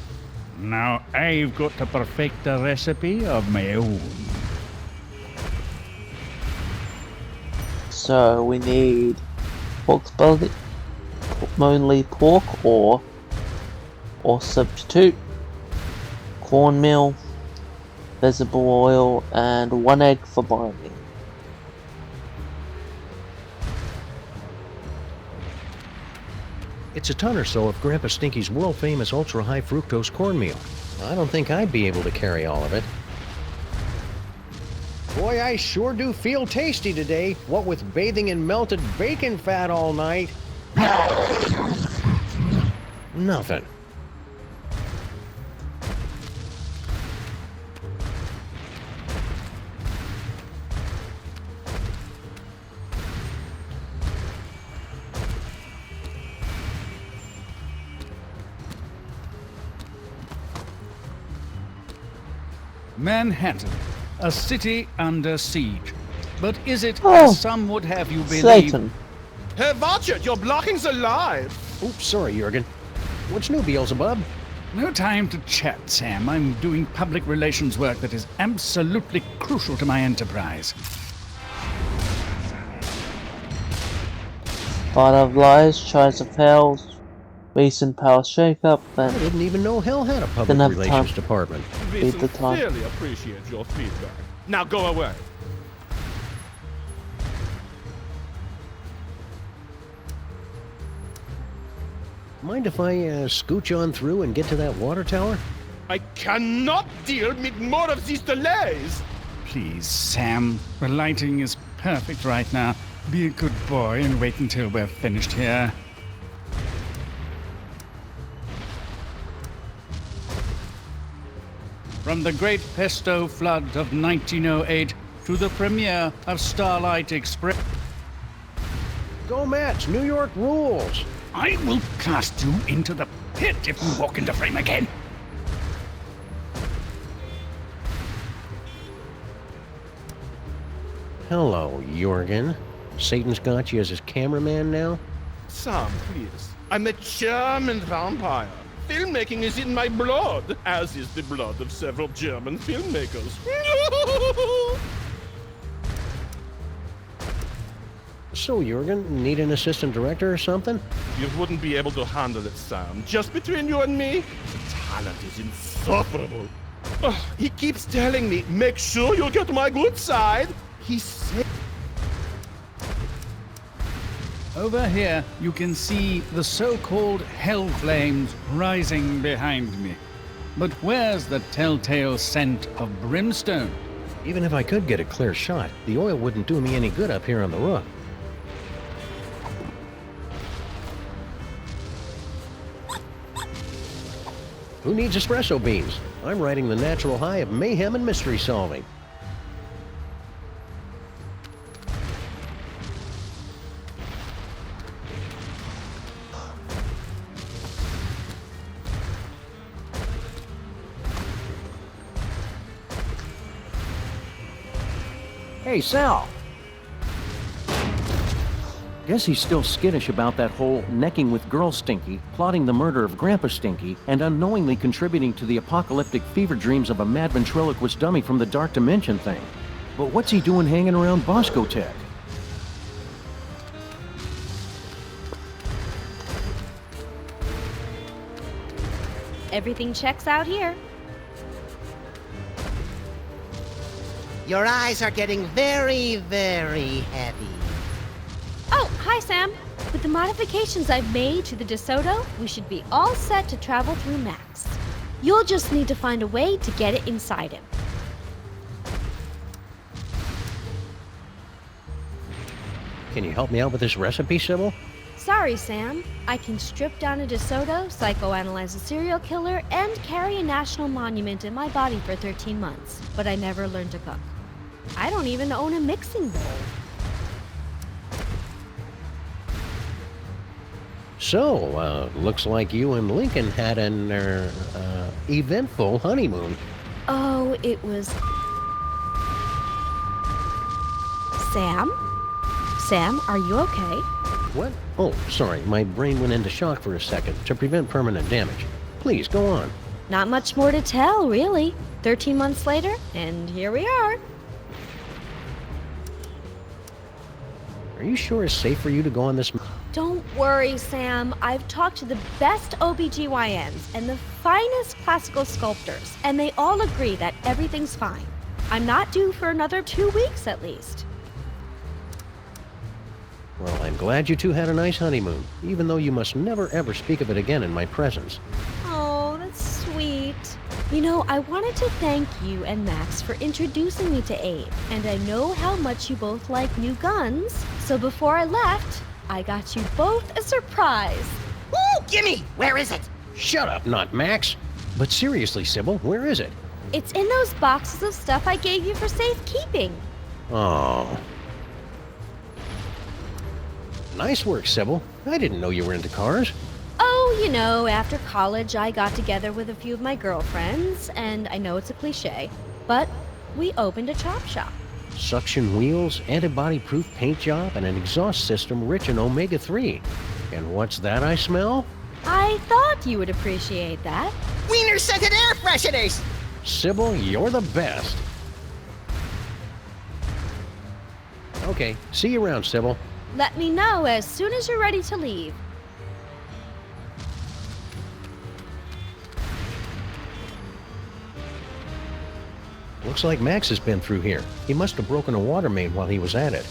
Now I've got to perfect a recipe of my own. So we need pork belly, only pork or substitute, cornmeal, vegetable oil, and 1 egg for binding. It's a ton or so of Grandpa Stinky's world-famous ultra-high fructose cornmeal. I don't think I'd be able to carry all of it. Boy, I sure do feel tasty today, what with bathing in melted bacon fat all night. Nothing. Manhattan, a city under siege. But is it, Oh, as some would have you believe... Satan. Hey, watch it! You're blocking the light! Oops, sorry, Jurgen. What's new, Beelzebub? No time to chat, Sam. I'm doing public relations work that is absolutely crucial to my enterprise. Part of Lies, Tries of Hell, recent power shake-up, I and didn't even know Hell had a public Didn't have relations time. department. We Beat the time. sincerely appreciate your feedback. Now go away. Mind if I scooch on through and get to that water tower? I cannot deal with more of these delays! Please, Sam. The lighting is perfect right now. Be a good boy and wait until we're finished here. From the Great Pesto Flood of 1908 to the premiere of Starlight Express... Go Mets! New York rules! I will cast you into the pit if you walk into frame again. Hello, Jurgen. Satan's got you as his cameraman now? Sam, please. I'm a German vampire. Filmmaking is in my blood, as is the blood of several German filmmakers. So, Jurgen, need an assistant director or something? You wouldn't be able to handle it, Sam. Just between you and me, the talent is insufferable. He keeps telling me, make sure you get my good side. He said... Over here, you can see the so-called hell flames rising behind me. But where's the telltale scent of brimstone? Even if I could get a clear shot, the oil wouldn't do me any good up here on the roof. Who needs espresso beans? I'm riding the natural high of mayhem and mystery solving. Hey, Sal! Guess he's still skittish about that whole necking with Girl Stinky, plotting the murder of Grandpa Stinky, and unknowingly contributing to the apocalyptic fever dreams of a mad ventriloquist dummy from the Dark Dimension thing. But what's he doing hanging around Bosco Tech? Everything checks out here. Your eyes are getting very, very heavy. Oh, hi, Sam. With the modifications I've made to the DeSoto, we should be all set to travel through Max. You'll just need to find a way to get it inside him. Can you help me out with this recipe, Sybil? Sorry, Sam. I can strip down a DeSoto, psychoanalyze a serial killer, and carry a national monument in my body for 13 months, but I never learned to cook. I don't even own a mixing bowl. So, looks like you and Lincoln had an, eventful honeymoon. Oh, it was... Sam? Sam, are you okay? What? Oh, sorry, my brain went into shock for a second to prevent permanent damage. Please, go on. Not much more to tell, really. 13 months later, and here we are. Are you sure it's safe for you to go on this? Don't worry, Sam. I've talked to the best OBGYNs and the finest classical sculptors, and they all agree that everything's fine. I'm not due for another 2 weeks at least. Well, I'm glad you two had a nice honeymoon, even though you must never ever speak of it again in my presence. Oh, that's sweet. You know, I wanted to thank you and Max for introducing me to Abe, and I know how much you both like new guns, so before I left, I got you both a surprise. Woo! Gimme! Where is it? Shut up, not Max. But seriously, Sybil, where is it? It's in those boxes of stuff I gave you for safekeeping. Oh. Nice work, Sybil. I didn't know you were into cars. Oh, you know, after college, I got together with a few of my girlfriends, and I know it's a cliche, but we opened a chop shop. Suction wheels, antibody-proof paint job, and an exhaust system rich in omega-3. And what's that I smell? I thought you would appreciate that. Wiener-scented air fresheners! Sybil, you're the best. Okay, see you around, Sybil. Let me know as soon as you're ready to leave. Looks like Max has been through here. He must have broken a water main while he was at it.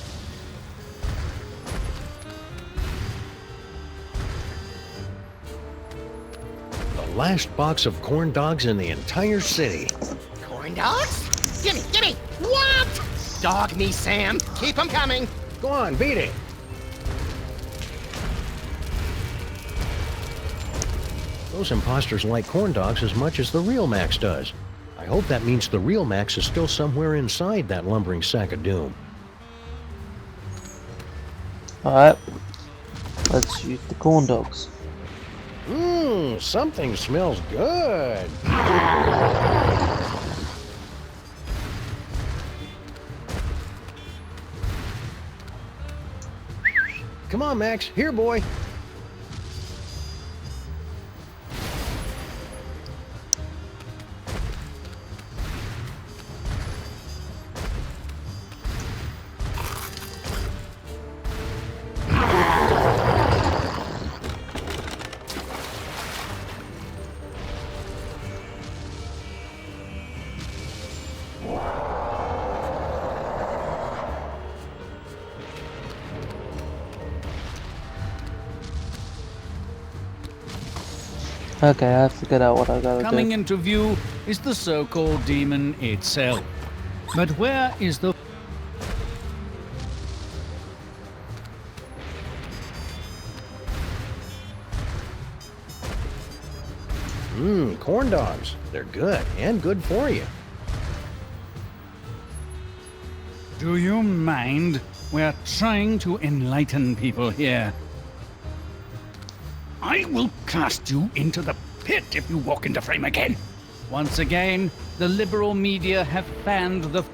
The last box of corn dogs in the entire city. Corn dogs? Gimme! What? Dog me, Sam. Keep them coming. Go on, beat it. Those imposters like corn dogs as much as the real Max does. I hope that means the real Max is still somewhere inside that lumbering sack of doom. Alright, let's use the corn dogs. Something smells good. Come on, Max. Here, boy. Okay, I figured out what I gotta Coming do. into view is the so-called demon itself. But where is the... Corn dogs. They're good, and good for you. Do you mind? We're trying to enlighten people here. I will cast you into the pit if you walk into frame again. Once again, the liberal media have fanned the...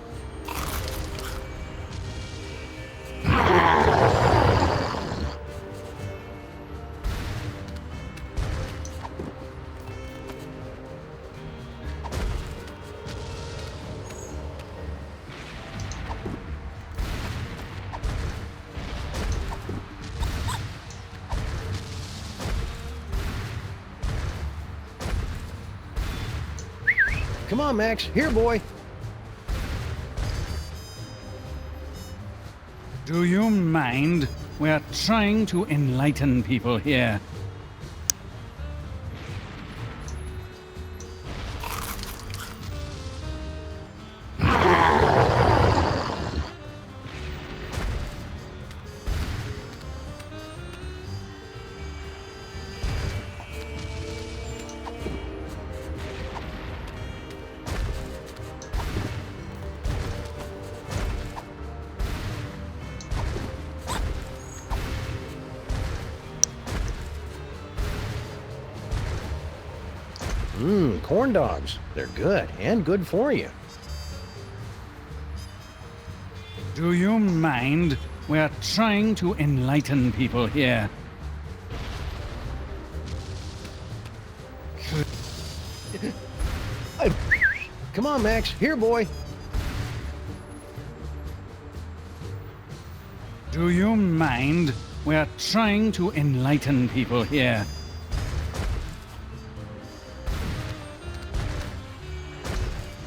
Come on, Max. Here, boy. Do you mind? We're trying to enlighten people here. Corn dogs. They're good, and good for you. Do you mind? We're trying to enlighten people here. Come on, Max. Here, boy. Do you mind? We're trying to enlighten people here.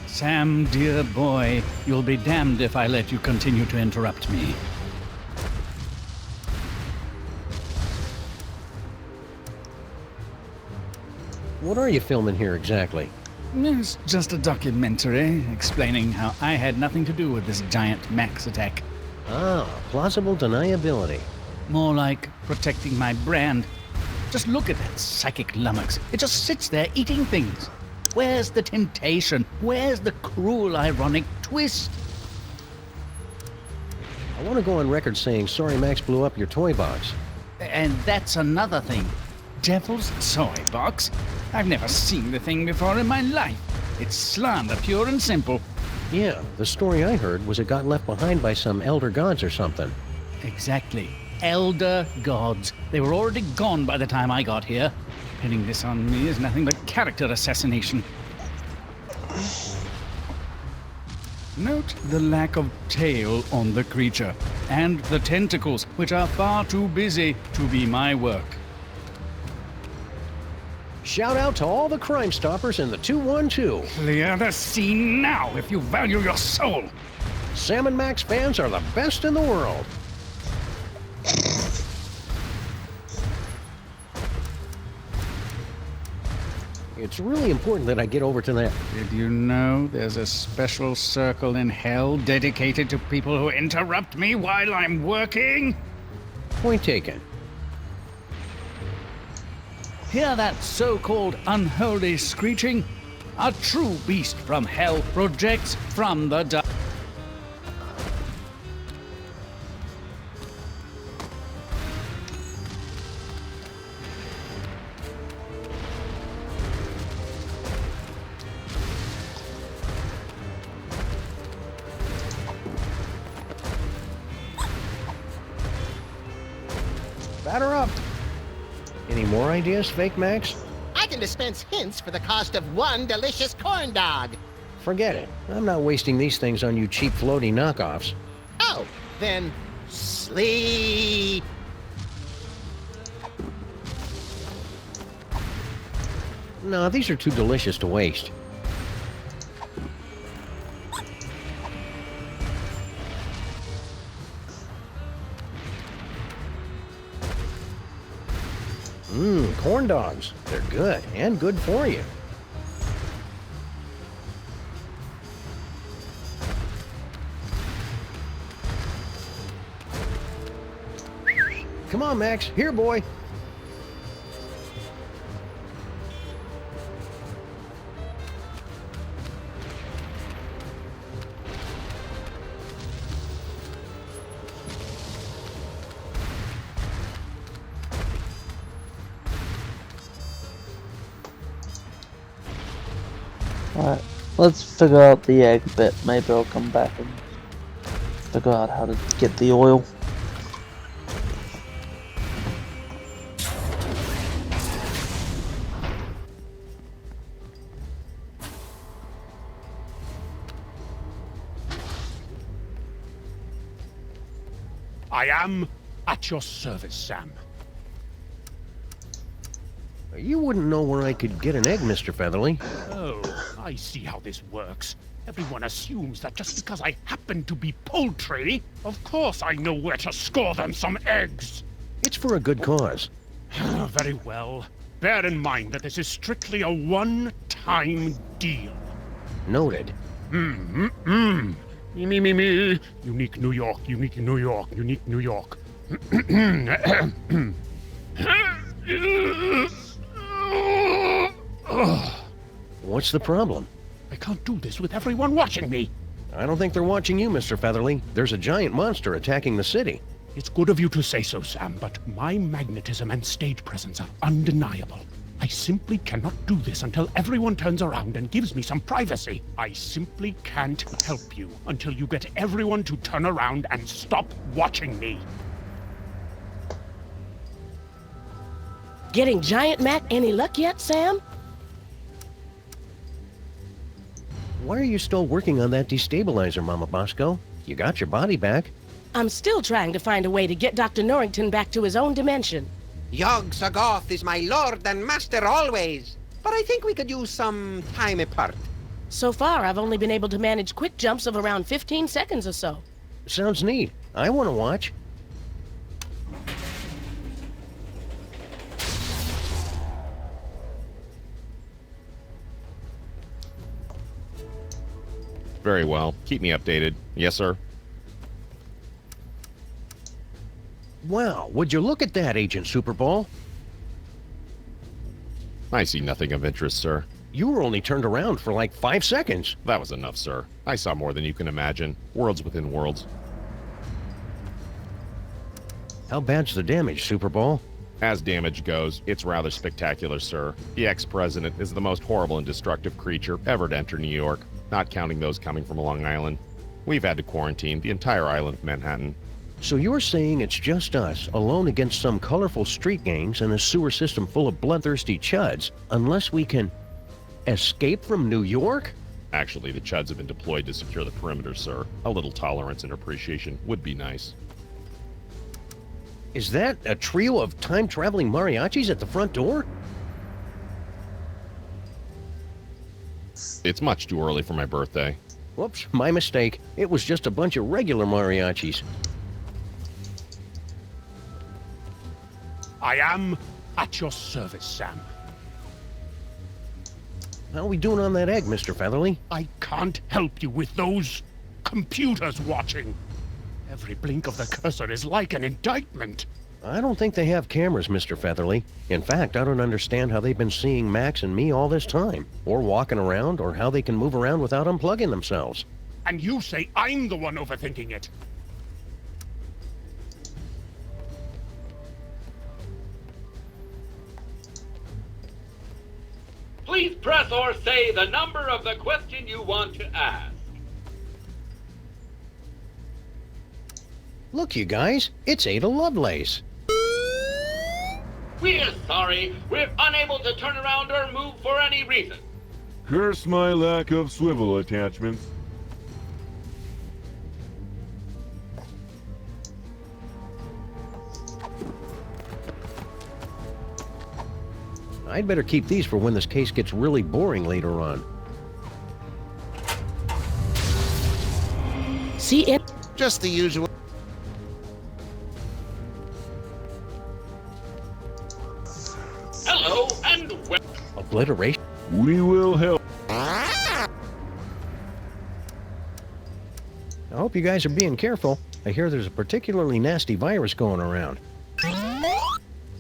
Sam, dear boy, you'll be damned if I let you continue to interrupt me. What are you filming here exactly? It's just a documentary explaining how I had nothing to do with this giant Max attack. Ah, plausible deniability. More like protecting my brand. Just look at that psychic lummox. It just sits there eating things. Where's the temptation? Where's the cruel, ironic twist? I want to go on record saying sorry Max blew up your toy box. And that's another thing. Devil's Toy Box? I've never seen the thing before in my life. It's slander, pure and simple. Yeah, the story I heard was it got left behind by some elder gods or something. Exactly. Elder gods. They were already gone by the time I got here. Pinning this on me is nothing but character assassination. Note the lack of tail on the creature, and the tentacles, which are far too busy to be my work. Shout out to all the Crime Stoppers in the 212. Clear the scene now if you value your soul. Sam and Max fans are the best in the world. It's really important that I get over to that. Did you know there's a special circle in hell dedicated to people who interrupt me while I'm working? Point taken. Hear that so-called unholy screeching? A true beast from hell projects from the dark. Batter up. Any more ideas, Fake Max? I can dispense hints for the cost of one delicious corn dog. Forget it. I'm not wasting these things on you cheap floaty knockoffs. Oh, then sleep. No, these are too delicious to waste. Corn dogs. They're good, and good for you. Come on, Max. Here, boy. Alright, let's figure out the egg bit. Maybe I'll come back and figure out how to get the oil. I am at your service, Sam. You wouldn't know where I could get an egg, Mr. Featherly. Oh, I see how this works. Everyone assumes that just because I happen to be poultry, of course I know where to score them some eggs. It's for a good cause. Very well. Bear in mind that this is strictly a one-time deal. Noted. Me. Unique New York, unique New York, unique New York. What's the problem? I can't do this with everyone watching me. I don't think they're watching you, Mr. Featherly. There's a giant monster attacking the city. It's good of you to say so, Sam, but my magnetism and stage presence are undeniable. I I simply cannot do this until everyone turns around and gives me some privacy. I simply can't help you until you get everyone to turn around and stop watching me. Getting Giant Mac any luck yet, Sam? Why are you still working on that destabilizer, Mama Bosco? You got your body back. I'm still trying to find a way to get Dr. Norrington back to his own dimension. Yog Sagoth is my lord and master always, but I think we could use some time apart. So far, I've only been able to manage quick jumps of around 15 seconds or so. Sounds neat. I want to watch. Very well. Keep me updated. Yes, sir. Wow, would you look at that, Agent Superball? I see nothing of interest, sir. You were only turned around for like 5 seconds. That was enough, sir. I saw more than you can imagine. Worlds within worlds. How bad's the damage, Superball? As damage goes, it's rather spectacular, sir. The ex-president is the most horrible and destructive creature ever to enter New York, not counting those coming from Long Island. We've had to quarantine the entire island of Manhattan. So you're saying it's just us, alone against some colorful street gangs and a sewer system full of bloodthirsty chuds, unless we can escape from New York? Actually, the chuds have been deployed to secure the perimeter, sir. A little tolerance and appreciation would be nice. Is that a trio of time-traveling mariachis at the front door? It's much too early for my birthday. Whoops, my mistake. It was just a bunch of regular mariachis. I am at your service, Sam. How are we doing on that egg, Mr. Featherly? I can't help you with those computers watching. Every blink of the cursor is like an indictment. I don't think they have cameras, Mr. Featherly. In fact, I don't understand how they've been seeing Max and me all this time, or walking around, or how they can move around without unplugging themselves. And you say I'm the one overthinking it. Please press or say the number of the question you want to ask. Look, you guys, it's Ada Lovelace. We're sorry. We're unable to turn around or move for any reason. Curse my lack of swivel attachments. I'd better keep these for when this case gets really boring later on. See it? Just the usual. Hello and welcome. Obliteration? We will help. I hope you guys are being careful. I hear there's a particularly nasty virus going around.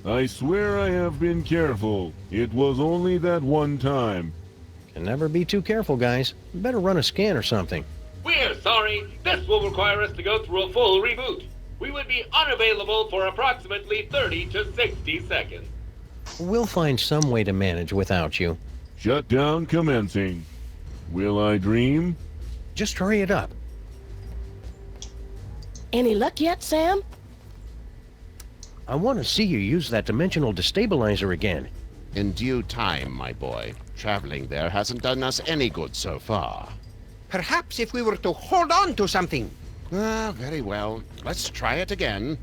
I swear I have been careful. It was only that one time. Can never be too careful, guys. Better run a scan or something. We're sorry. This will require us to go through a full reboot. We would be unavailable for approximately 30 to 60 seconds. We'll find some way to manage without you. Shutdown commencing. Will I dream? Just hurry it up. Any luck yet, Sam? I want to see you use that dimensional destabilizer again. In due time, my boy. Traveling there hasn't done us any good so far. Perhaps if we were to hold on to something. Ah, very well. Let's try it again.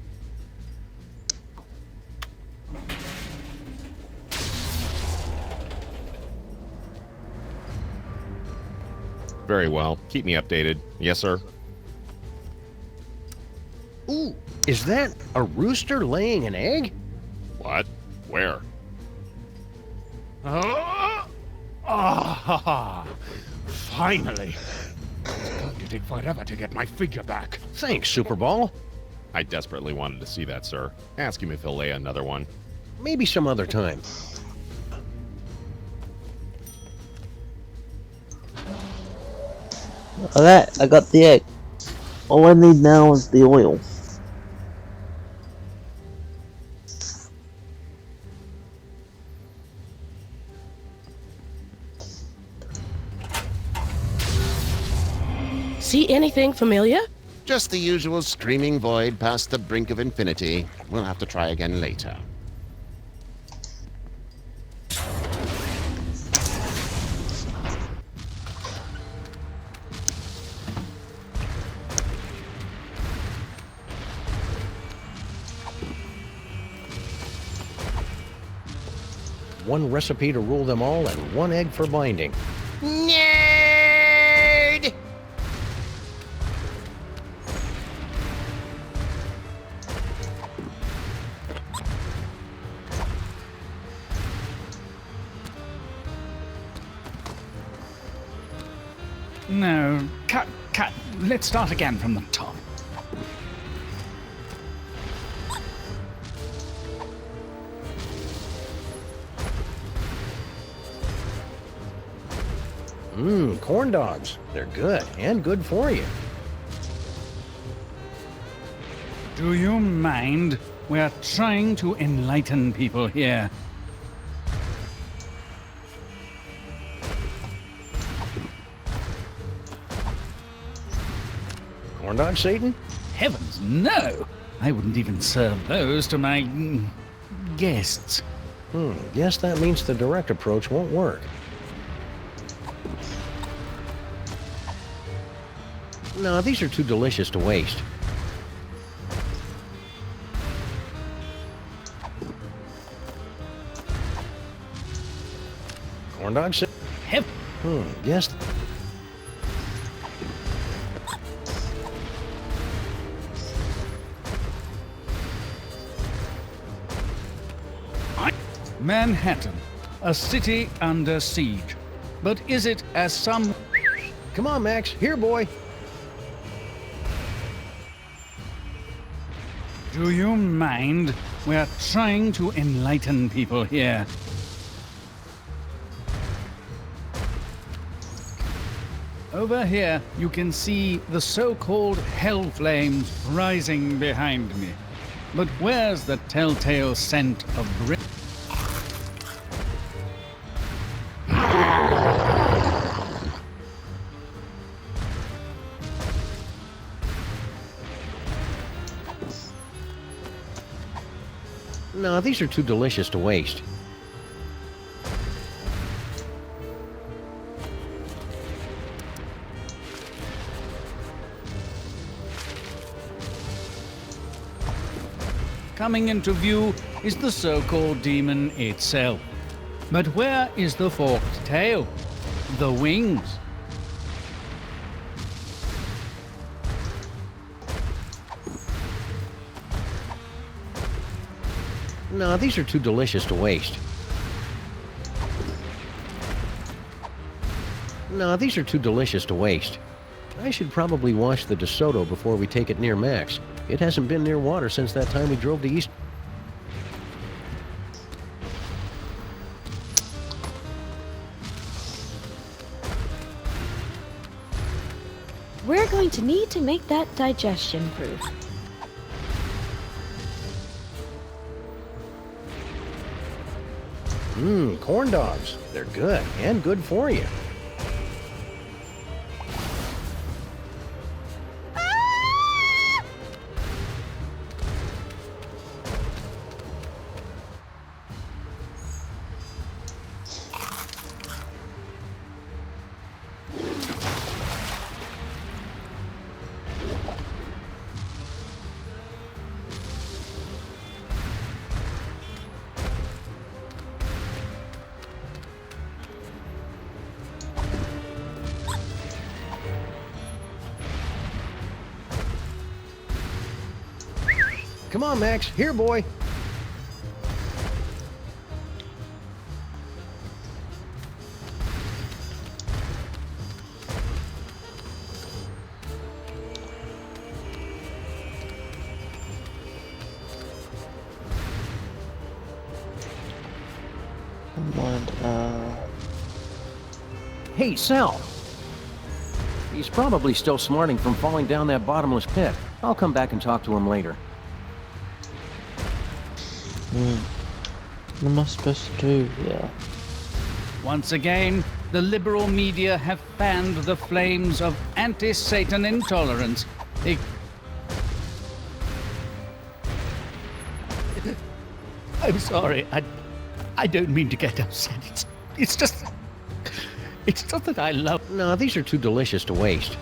Very well. Keep me updated. Yes, sir. Ooh, is that a rooster laying an egg? What? Where? Finally. It's going to take forever to get my figure back. Thanks, Superball. I desperately wanted to see that, sir. Ask him if he'll lay another one. Maybe some other time. Alright, I got the egg. All I need now is the oil. see anything familiar? Just the usual screaming void past the brink of infinity. We'll have to try again later. One recipe to rule them all and one egg for binding. Nerd! No, cut. Let's start again from the top. Corn dogs. They're good, and good for you. Do you mind? We're trying to enlighten people here. Corn dog, Satan? Heavens, no! I wouldn't even serve those to my guests. Guess that means the direct approach won't work. No, these are too delicious to waste. Corn dog, Satan? Yes. Manhattan, a city under siege. But is it as some... Come on, Max. Here, boy. Do you mind? We're trying to enlighten people here. Over here, you can see the so-called hell flames rising behind me. But where's the telltale scent of brick? No, these are too delicious to waste. Coming into view is the so-called demon itself. But where is the forked tail? The wings? No, these are too delicious to waste. No, these are too delicious to waste. I should probably wash the DeSoto before we take it near Max. It hasn't been near water since that time we drove to East... We're going to need to make that digestion proof. Corn dogs. They're good, and good for you. Come on, Max. Here, boy. Hey, Sal. He's probably still smarting from falling down that bottomless pit. I'll come back and talk to him later. What am I supposed to do? Yeah. Once again, The liberal media have fanned the flames of anti-Satan intolerance. I'm sorry. I don't mean to get upset. It's just that I love... No, these are too delicious to waste.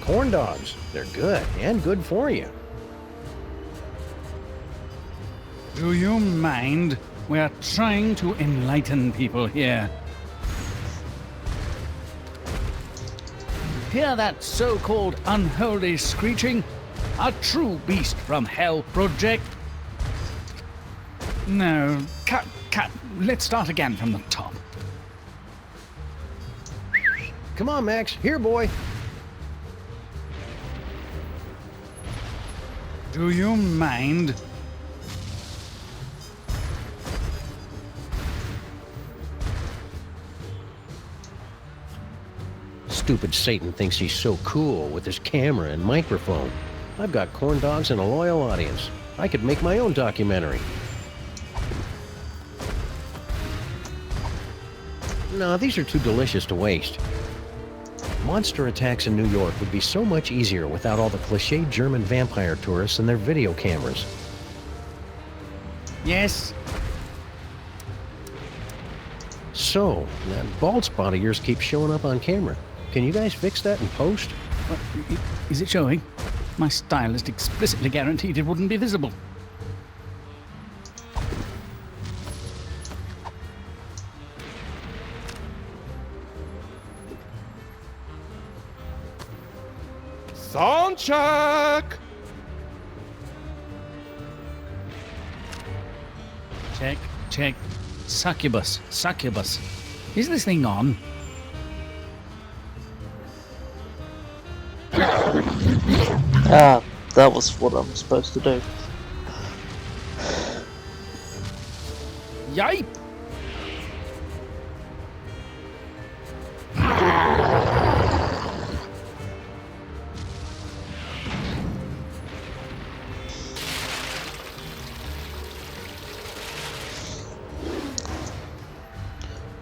Corn dogs. They're good, and good for you. Do you mind? We're trying to enlighten people here. Hear that so-called unholy screeching? A true beast from hell project. No, cut. Let's start again from the top. Come on, Max. Here, boy. Do you mind? Stupid Satan thinks he's so cool with his camera and microphone. I've got corn dogs and a loyal audience. I could make my own documentary. No, these are too delicious to waste. Monster attacks in New York would be so much easier without all the cliched German vampire tourists and their video cameras. Yes? So, that bald spot of yours keeps showing up on camera. Can you guys fix that in post? Is it showing? My stylist explicitly guaranteed it wouldn't be visible. Sound check! Check. Succubus. Is this thing on? Ah, that was what I'm supposed to do. Yipe!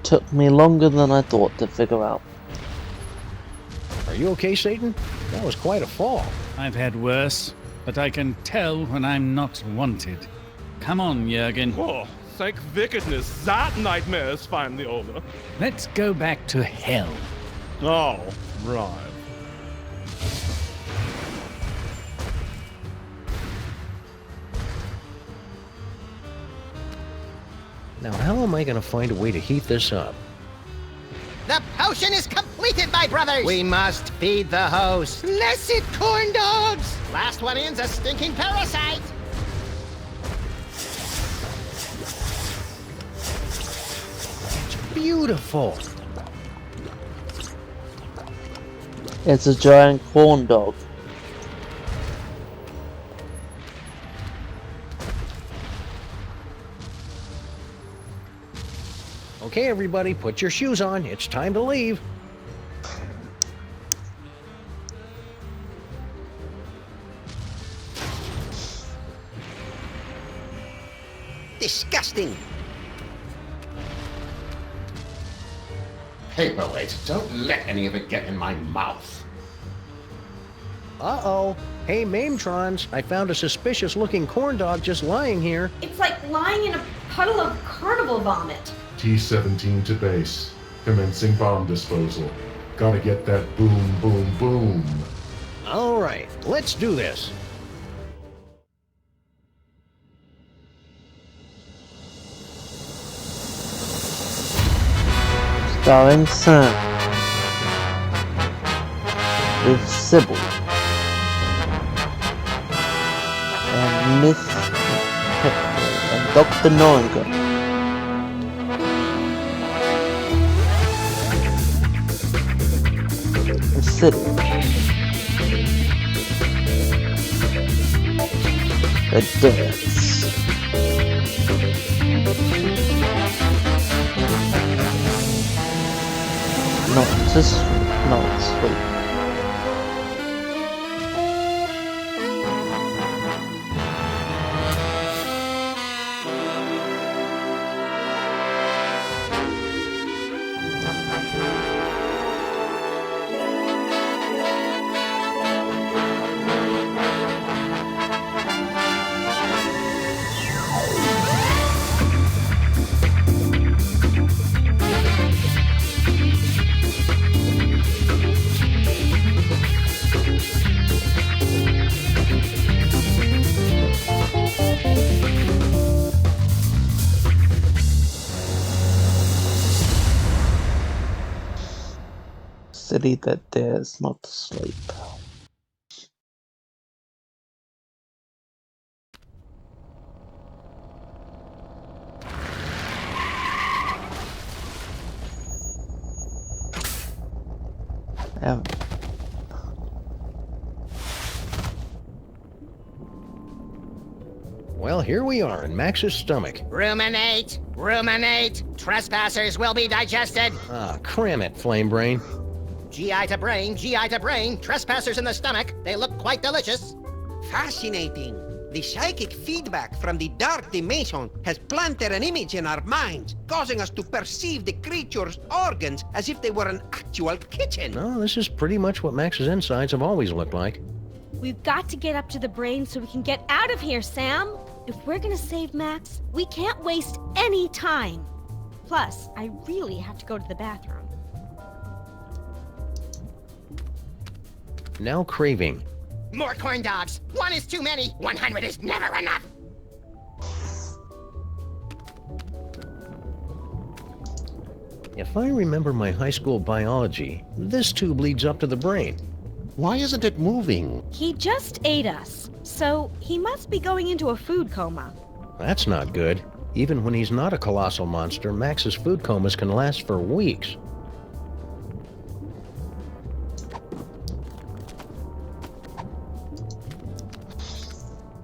Took me longer than I thought to figure out. Are you okay, Satan? That was quite a fall. I've had worse, but I can tell when I'm not wanted. Come on, Jurgen. Oh, thank wickedness, that nightmare is finally over. Let's go back to hell. Oh, right. Now, how am I going to find a way to heat this up? The potion is completed, my brothers! We must feed the host. Blessed corn dogs! Last one in's a stinking parasite! Beautiful! It's a giant corn dog. Okay, everybody, put your shoes on. It's time to leave. Disgusting! Paperweight, don't let any of it get in my mouth. Uh-oh. Hey, Mametrons, I found a suspicious-looking corn dog just lying here. It's like lying in a puddle of carnival vomit. T-17 to base. Commencing bomb disposal. Gotta get that boom, boom, boom. All right, let's do this. Starring Sam. With Sybil. And Miss Hector and Dr. Noringa. The city. The dance. Not sleep. city that dares not sleep. Well, here we are in Max's stomach. Ruminate! Ruminate! Trespassers will be digested! Ah, cram it, Flame Brain. GI to brain, GI to brain. Trespassers in the stomach. They look quite delicious. Fascinating. The psychic feedback from the dark dimension has planted an image in our minds, causing us to perceive the creature's organs as if they were an actual kitchen. No, this is pretty much what Max's insides have always looked like. We've got to get up to the brain so we can get out of here, Sam. If we're gonna save Max, we can't waste any time. Plus, I really have to go to the bathroom. Now craving. More corn dogs. 1 is too many. 100 is never enough. If I remember my high school biology, this tube leads up to the brain. Why isn't it moving? He just ate us, so he must be going into a food coma. That's not good. Even when he's not a colossal monster, Max's food comas can last for weeks.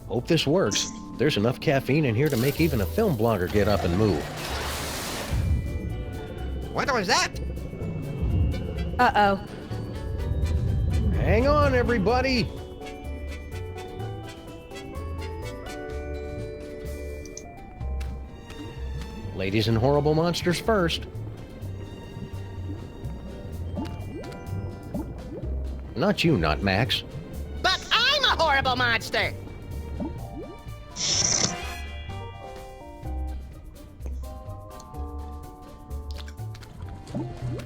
Hope this works. There's enough caffeine in here to make even a film blogger get up and move. What was that? Uh-oh. Hang on, everybody! Ladies and horrible monsters first. Not you, not Max. But I'm a horrible monster!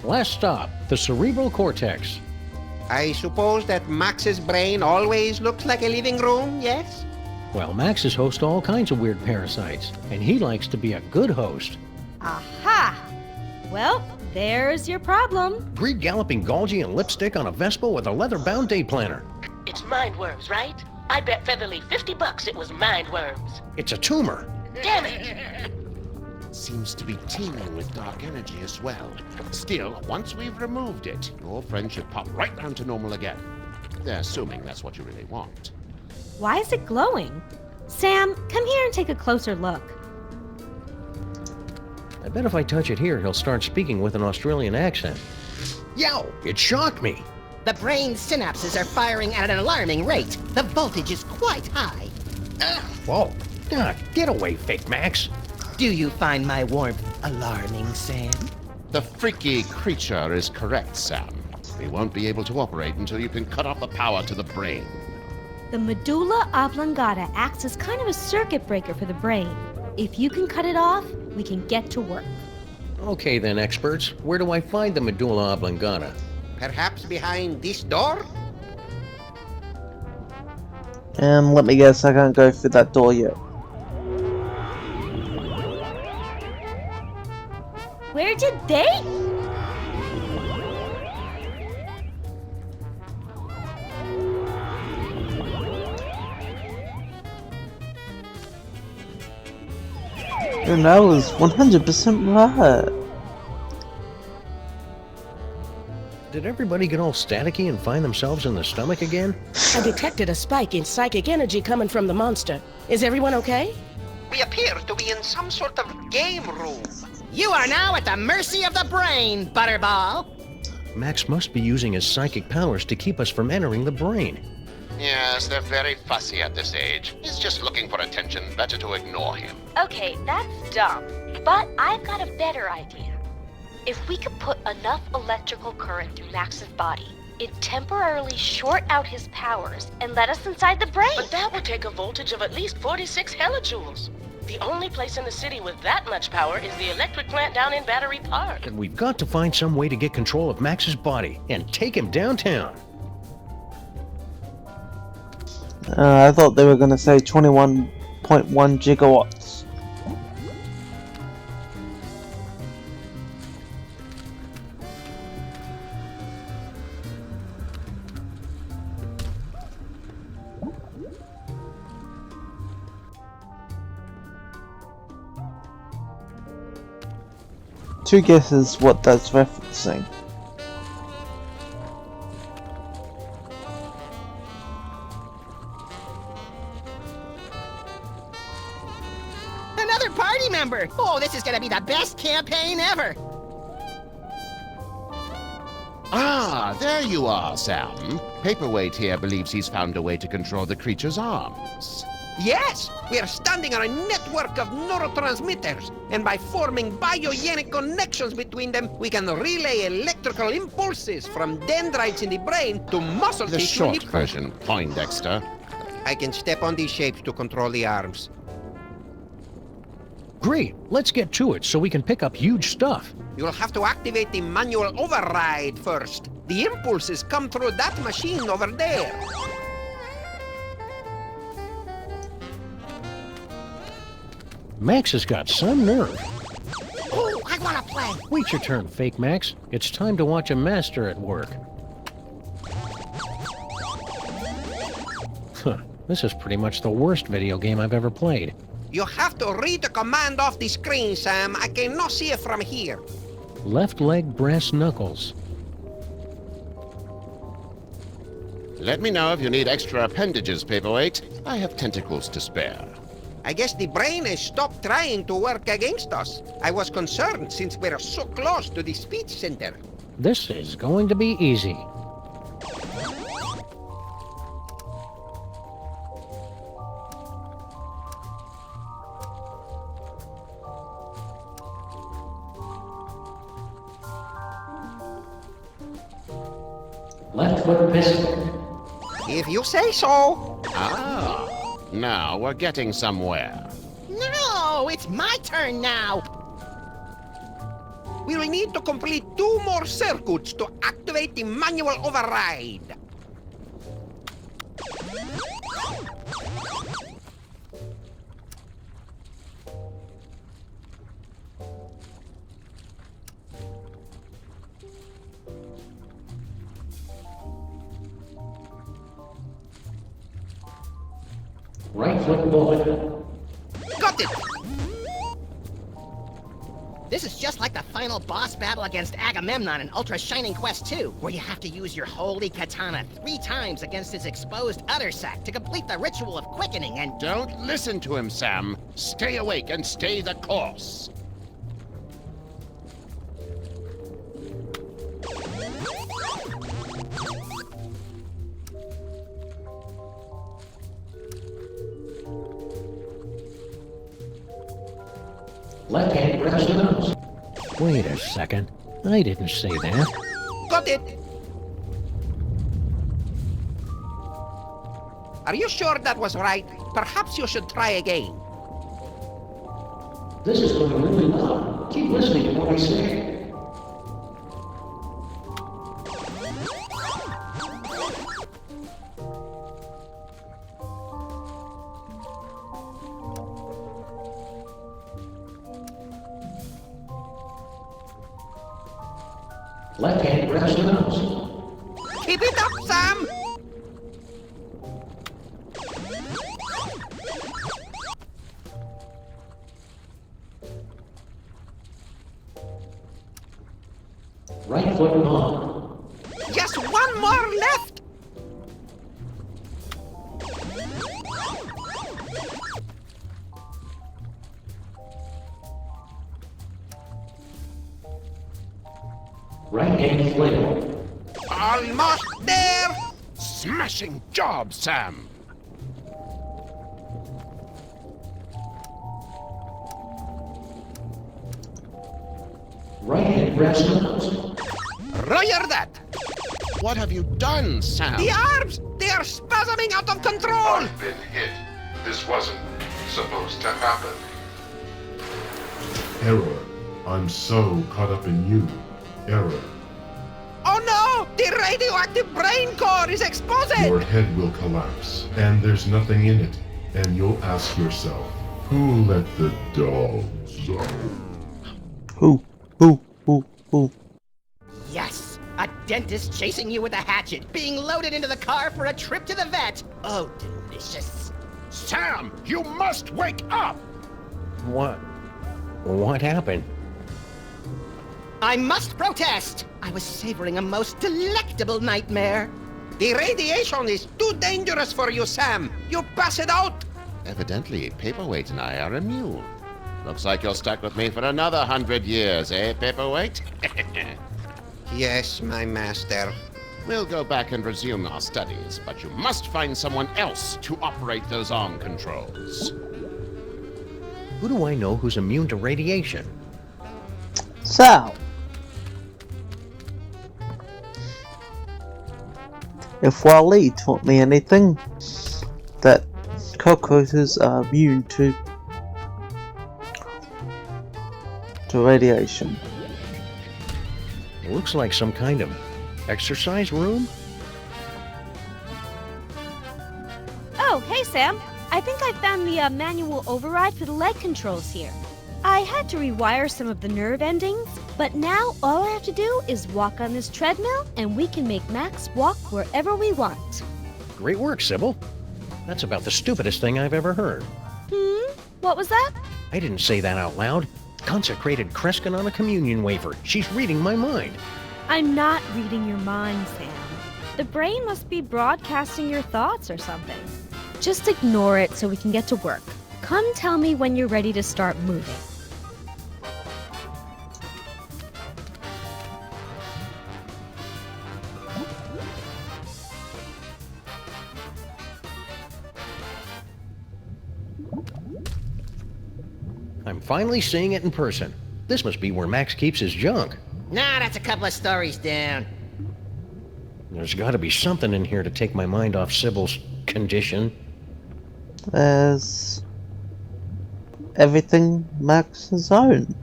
Last stop, the cerebral cortex. I suppose that Max's brain always looks like a living room, yes? Well, Max is host to all kinds of weird parasites, and he likes to be a good host. Aha! Well, there's your problem. Greed galloping Golgi and lipstick on a Vespa with a leather-bound day planner. It's mind worms, right? I bet Featherly $50 it was mind worms. It's a tumor. Damn it! Seems to be teeming with dark energy as well. Still, once we've removed it, your friend should pop right down to normal again. Assuming that's what you really want. Why is it glowing? Sam, come here and take a closer look. I bet if I touch it here, he'll start speaking with an Australian accent. Yow! It shocked me! The brain synapses are firing at an alarming rate. The voltage is quite high. Whoa! Ah, get away, fake Max! Do you find my warmth alarming, Sam? The freaky creature is correct, Sam. We won't be able to operate until you can cut off the power to the brain. The medulla oblongata acts as kind of a circuit breaker for the brain. If you can cut it off, we can get to work. Okay then, experts. Where do I find the medulla oblongata? Perhaps behind this door? Let me guess, I can't go through that door yet. Where did they? And I was 100% right. Did everybody get all staticky and find themselves in the stomach again? I detected a spike in psychic energy coming from the monster. Is everyone okay? We appear to be in some sort of game room. You are now at the mercy of the brain, Butterball. Max must be using his psychic powers to keep us from entering the brain. Yes, they're very fussy at this age. He's just looking for attention. Better to ignore him. Okay, that's dumb. But I've got a better idea. If we could put enough electrical current through Max's body, it'd temporarily short out his powers and let us inside the brain. But that would take a voltage of at least 46 hellijoules. The only place in the city with that much power is the electric plant down in Battery Park. And we've got to find some way to get control of Max's body and take him downtown. I thought they were going to say 21.1 gigawatts. two guesses what that's referencing. Another party member! Oh, this is gonna be the best campaign ever! Ah, there you are, Sam. Paperweight here believes he's found a way to control the creature's arms. Yes, we are standing on a network of neurotransmitters, and by forming biogenic connections between them, we can relay electrical impulses from dendrites in the brain to muscle The tissue in short the... version, Poindexter. I can step on these shapes to control the arms. Great, let's get to it so we can pick up huge stuff. You'll have to activate the manual override first. The impulses come through that machine over there. Max has got some nerve. Oh, I wanna play! Wait your turn, Fake Max. It's time to watch a master at work. Huh, this is pretty much the worst video game I've ever played. You have to read the command off the screen, Sam. I cannot see it from here. Left leg brass knuckles. Let me know if you need extra appendages, Paperweight. I have tentacles to spare. I guess the brain has stopped trying to work against us. I was concerned since we're so close to the speech center. This is going to be easy. Left foot pistol. If you say so. Ah, now we're getting somewhere. No, it's my turn now! We will need to complete 2 more circuits to activate the manual override. Right foot bullet. Got it! This is just like the final boss battle against Agamemnon in Ultra Shining Quest 2, where you have to use your holy katana 3 times against his exposed udder sac to complete the ritual of quickening and... Don't listen to him, Sam. Stay awake and stay the course. Left hand grabs the nose. Wait a second. I didn't say that. Got it! Are you sure that was right? Perhaps you should try again. This is going really well. Keep listening to what I say. Left hand grabs the nose. Keep it up, Sam! Right foot on. Just 1 more left! Right hand flail. Almost there! Smashing job, Sam. Right hand grabs the nose. Roger that! What have you done, Sam? The arms! They are spasming out of control! I've been hit. This wasn't supposed to happen. Error. I'm so caught up in you. Error. Oh no! The radioactive brain core is exposed! Your head will collapse, and there's nothing in it. And you'll ask yourself, who let the dogs out? Who? Yes! A dentist chasing you with a hatchet, being loaded into the car for a trip to the vet! Oh, delicious. Sam, you must wake up! What happened? I must protest! I was savoring a most delectable nightmare. The radiation is too dangerous for you, Sam. You'll pass it out. Evidently, Paperweight and I are immune. Looks like you're stuck with me for another 100 years, eh, Paperweight? Yes, my master. We'll go back and resume our studies, but you must find someone else to operate those arm controls. Who do I know who's immune to radiation? So, if Wally taught me anything, that cockroaches are immune to radiation. It looks like some kind of exercise room? Oh, hey Sam. I think I found the manual override for the leg controls here. I had to rewire some of the nerve endings, but now all I have to do is walk on this treadmill and we can make Max walk wherever we want. Great work, Sybil. That's about the stupidest thing I've ever heard. What was that? I didn't say that out loud. Consecrated Kreskin on a communion wafer. She's reading my mind. I'm not reading your mind, Sam. The brain must be broadcasting your thoughts or something. Just ignore it so we can get to work. Come tell me when you're ready to start moving. I'm finally seeing it in person. This must be where Max keeps his junk. Nah, that's a couple of stories down. There's got to be something in here to take my mind off Sybil's condition. There's everything Max's own.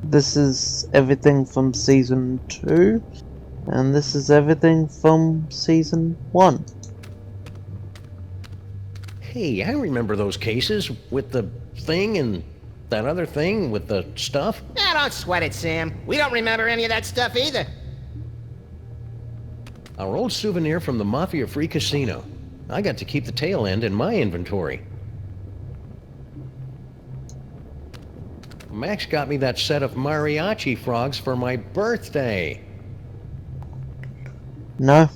This is everything from Season 2, and this is everything from Season 1. Hey, I remember those cases with the thing and that other thing with the stuff. Nah, don't sweat it, Sam. We don't remember any of that stuff either. Our old souvenir from the Mafia-free casino. I got to keep the tail end in my inventory. Max got me that set of mariachi frogs for my birthday. No.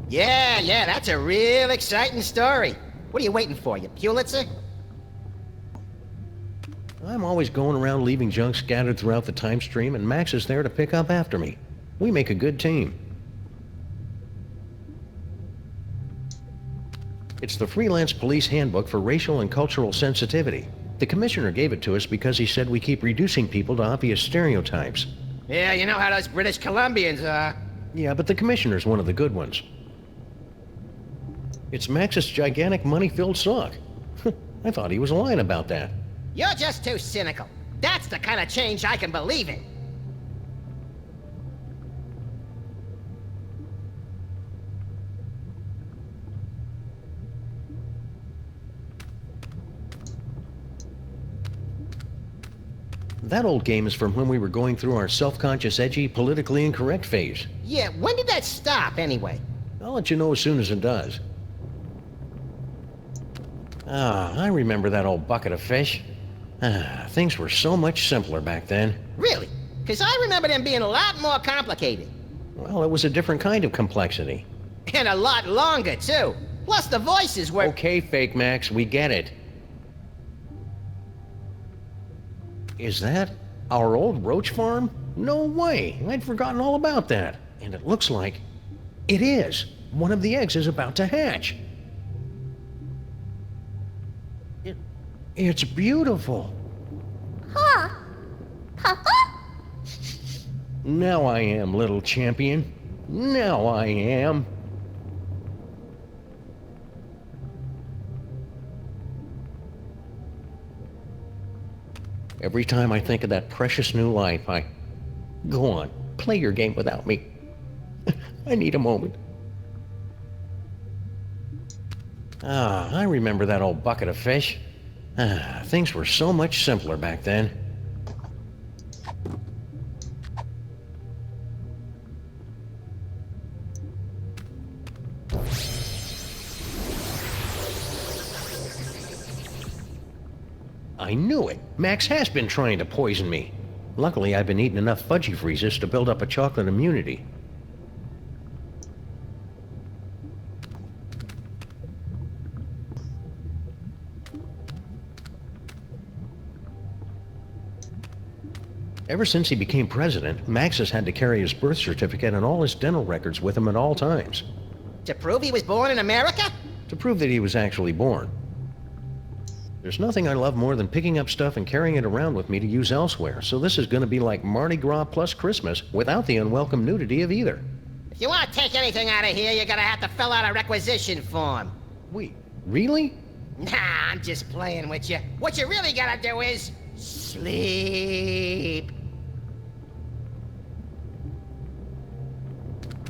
Yeah, that's a real exciting story. What are you waiting for, you Pulitzer? I'm always going around leaving junk scattered throughout the time stream, and Max is there to pick up after me. We make a good team. It's the Freelance Police Handbook for Racial and Cultural Sensitivity. The commissioner gave it to us because he said we keep reducing people to obvious stereotypes. Yeah, you know how those British Columbians are. Yeah, but the commissioner's one of the good ones. It's Max's gigantic money-filled sock. I thought he was lying about that. You're just too cynical. That's the kind of change I can believe in. That old game is from when we were going through our self-conscious, edgy, politically incorrect phase. Yeah, when did that stop, anyway? I'll let you know as soon as it does. I remember that old bucket of fish. Things were so much simpler back then. Really? Because I remember them being a lot more complicated. Well, it was a different kind of complexity. And a lot longer, too. Plus the voices were... Okay, Fake Max, we get it. Is that our old roach farm? No way! I'd forgotten all about that. And it looks like it is. One of the eggs is about to hatch. It's beautiful. Huh? Now I am, little champion. Now I am. Every time I think of that precious new life, I... Go on, play your game without me. I need a moment. I remember that old bucket of fish. Things were so much simpler back then. I knew it. Max has been trying to poison me. Luckily, I've been eating enough fudgy freezes to build up a chocolate immunity. Ever since he became president, Max has had to carry his birth certificate and all his dental records with him at all times. To prove he was born in America? To prove that he was actually born. There's nothing I love more than picking up stuff and carrying it around with me to use elsewhere, so this is going to be like Mardi Gras plus Christmas without the unwelcome nudity of either. If you want to take anything out of here, you're gonna have to fill out a requisition form. Wait, really? Nah, I'm just playing with you. What you really gotta do is sleep.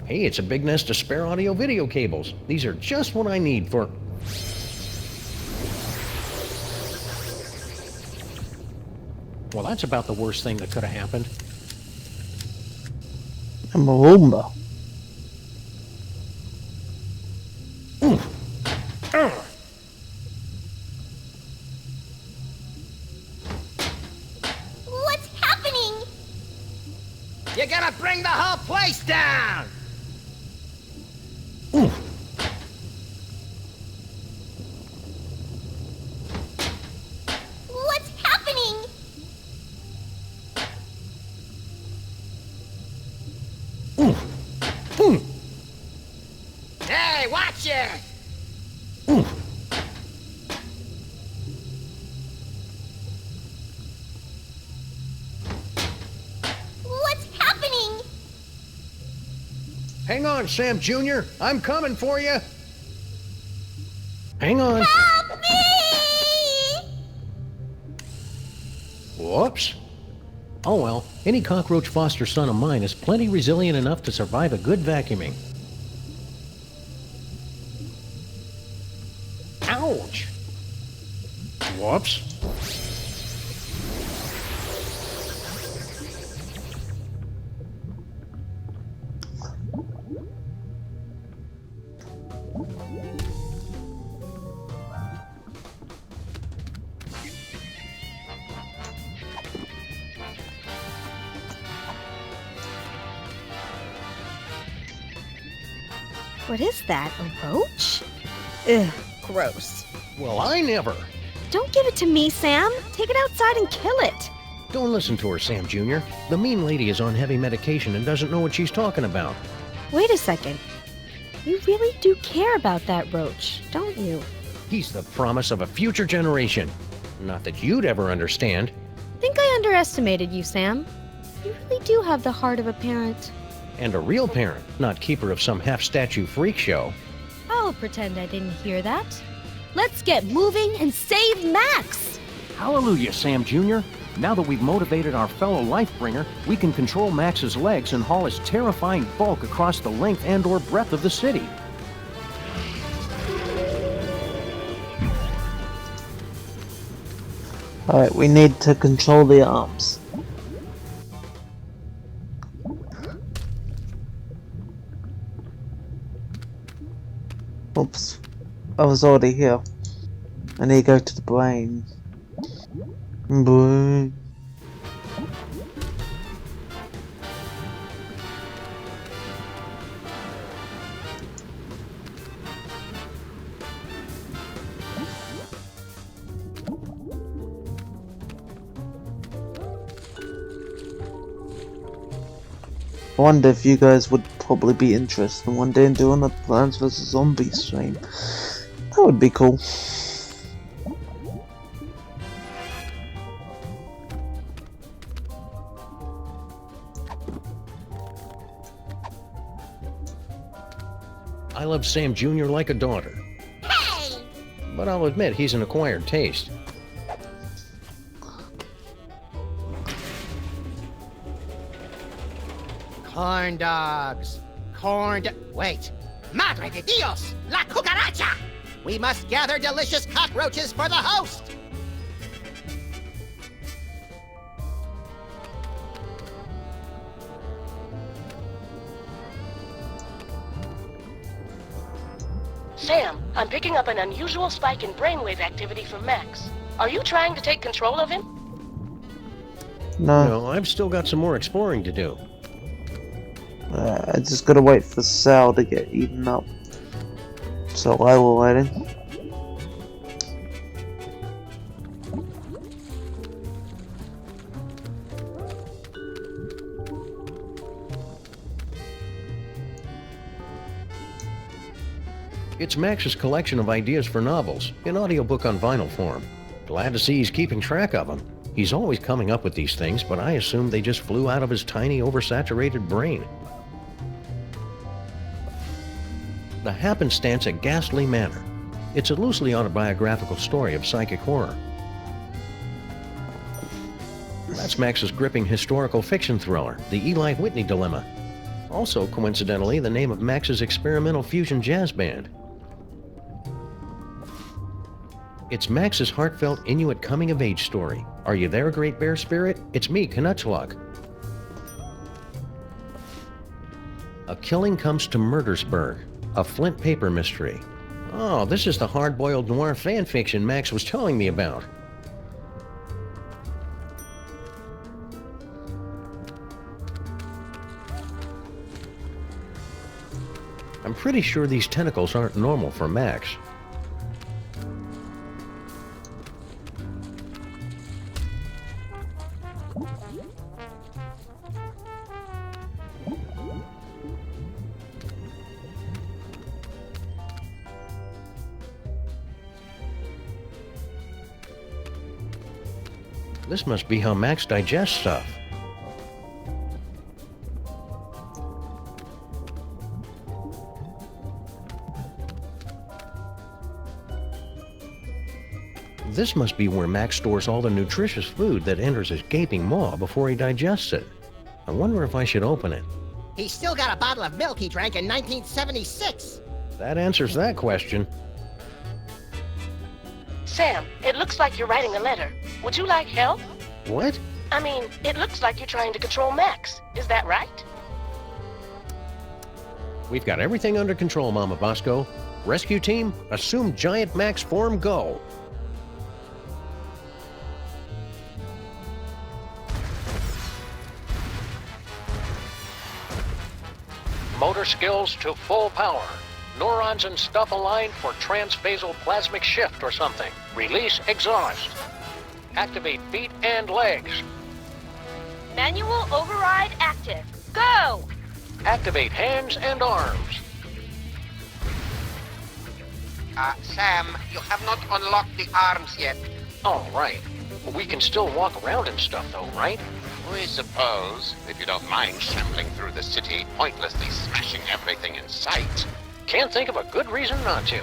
Hey, it's a big nest of spare audio-video cables. These are just what I need for... Well, that's about the worst thing that could have happened. A Marumba. What's happening? You're gonna bring the whole place down! What's happening? Hey, watch it! What's happening? Hang on, Sam Jr. I'm coming for you. Hang on. Help me! Whoops. Oh well, any cockroach foster son of mine is plenty resilient enough to survive a good vacuuming. Ouch! Whoops. What is that, a roach? Ugh, gross. Well, I never. Don't give it to me, Sam. Take it outside and kill it. Don't listen to her, Sam Jr. The mean lady is on heavy medication and doesn't know what she's talking about. Wait a second. You really do care about that roach, don't you? He's the promise of a future generation. Not that you'd ever understand. Think I underestimated you, Sam. You really do have the heart of a parent. And a real parent, not keeper of some half-statue freak show. I'll pretend I didn't hear that. Let's get moving and save Max! Hallelujah, Sam Jr. Now that we've motivated our fellow Lifebringer, we can control Max's legs and haul his terrifying bulk across the length and/or breadth of the city. Alright, we need to control the arms. Oops. I was already here. I need to go to the brain. Brain. I wonder if you guys would probably be interested one day in doing a Plants vs Zombies stream. That would be cool. I love Sam Jr. like a daughter. Hey! But I'll admit he's an acquired taste. Corn dogs. Wait. Madre de Dios! La cucaracha! We must gather delicious cockroaches for the host! Sam, I'm picking up an unusual spike in brainwave activity from Max. Are you trying to take control of him? No. I've still got some more exploring to do. I just gotta wait for Sal to get eaten up. So while we're waiting. It's Max's collection of ideas for novels, in audiobook on vinyl form. Glad to see he's keeping track of them. He's always coming up with these things, but I assume they just flew out of his tiny, oversaturated brain. The Happenstance at Ghastly Manor. It's a loosely autobiographical story of psychic horror. That's Max's gripping historical fiction thriller, The Eli Whitney Dilemma. Also, coincidentally, the name of Max's experimental fusion jazz band. It's Max's heartfelt Inuit coming-of-age story. Are you there, Great Bear Spirit? It's me, Canuchlog. A Killing Comes to Murdersburg, a Flint paper mystery. Oh, this is the hard-boiled noir fan fiction Max was telling me about. I'm pretty sure these tentacles aren't normal for Max. This must be how Max digests stuff. This must be where Max stores all the nutritious food that enters his gaping maw before he digests it. I wonder if I should open it. He's still got a bottle of milk he drank in 1976. That answers that question. Sam, it looks like you're writing a letter. Would you like help? What? I mean, it looks like you're trying to control Max. Is that right? We've got everything under control, Mama Bosco. Rescue team, assume Giant Max form, go. Motor skills to full power. Neurons and stuff aligned for transphasal plasmic shift or something. Release exhaust. Activate feet and legs. Manual override active. Go! Activate hands and arms. Sam, you have not unlocked the arms yet. Oh, right. We can still walk around and stuff though, right? We suppose, if you don't mind shambling through the city, pointlessly smashing everything in sight. Can't think of a good reason not to.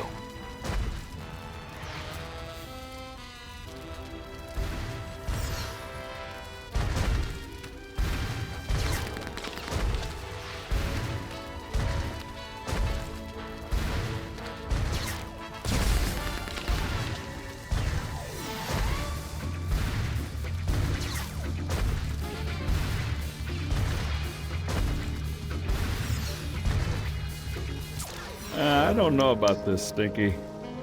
I don't know about this, Stinky.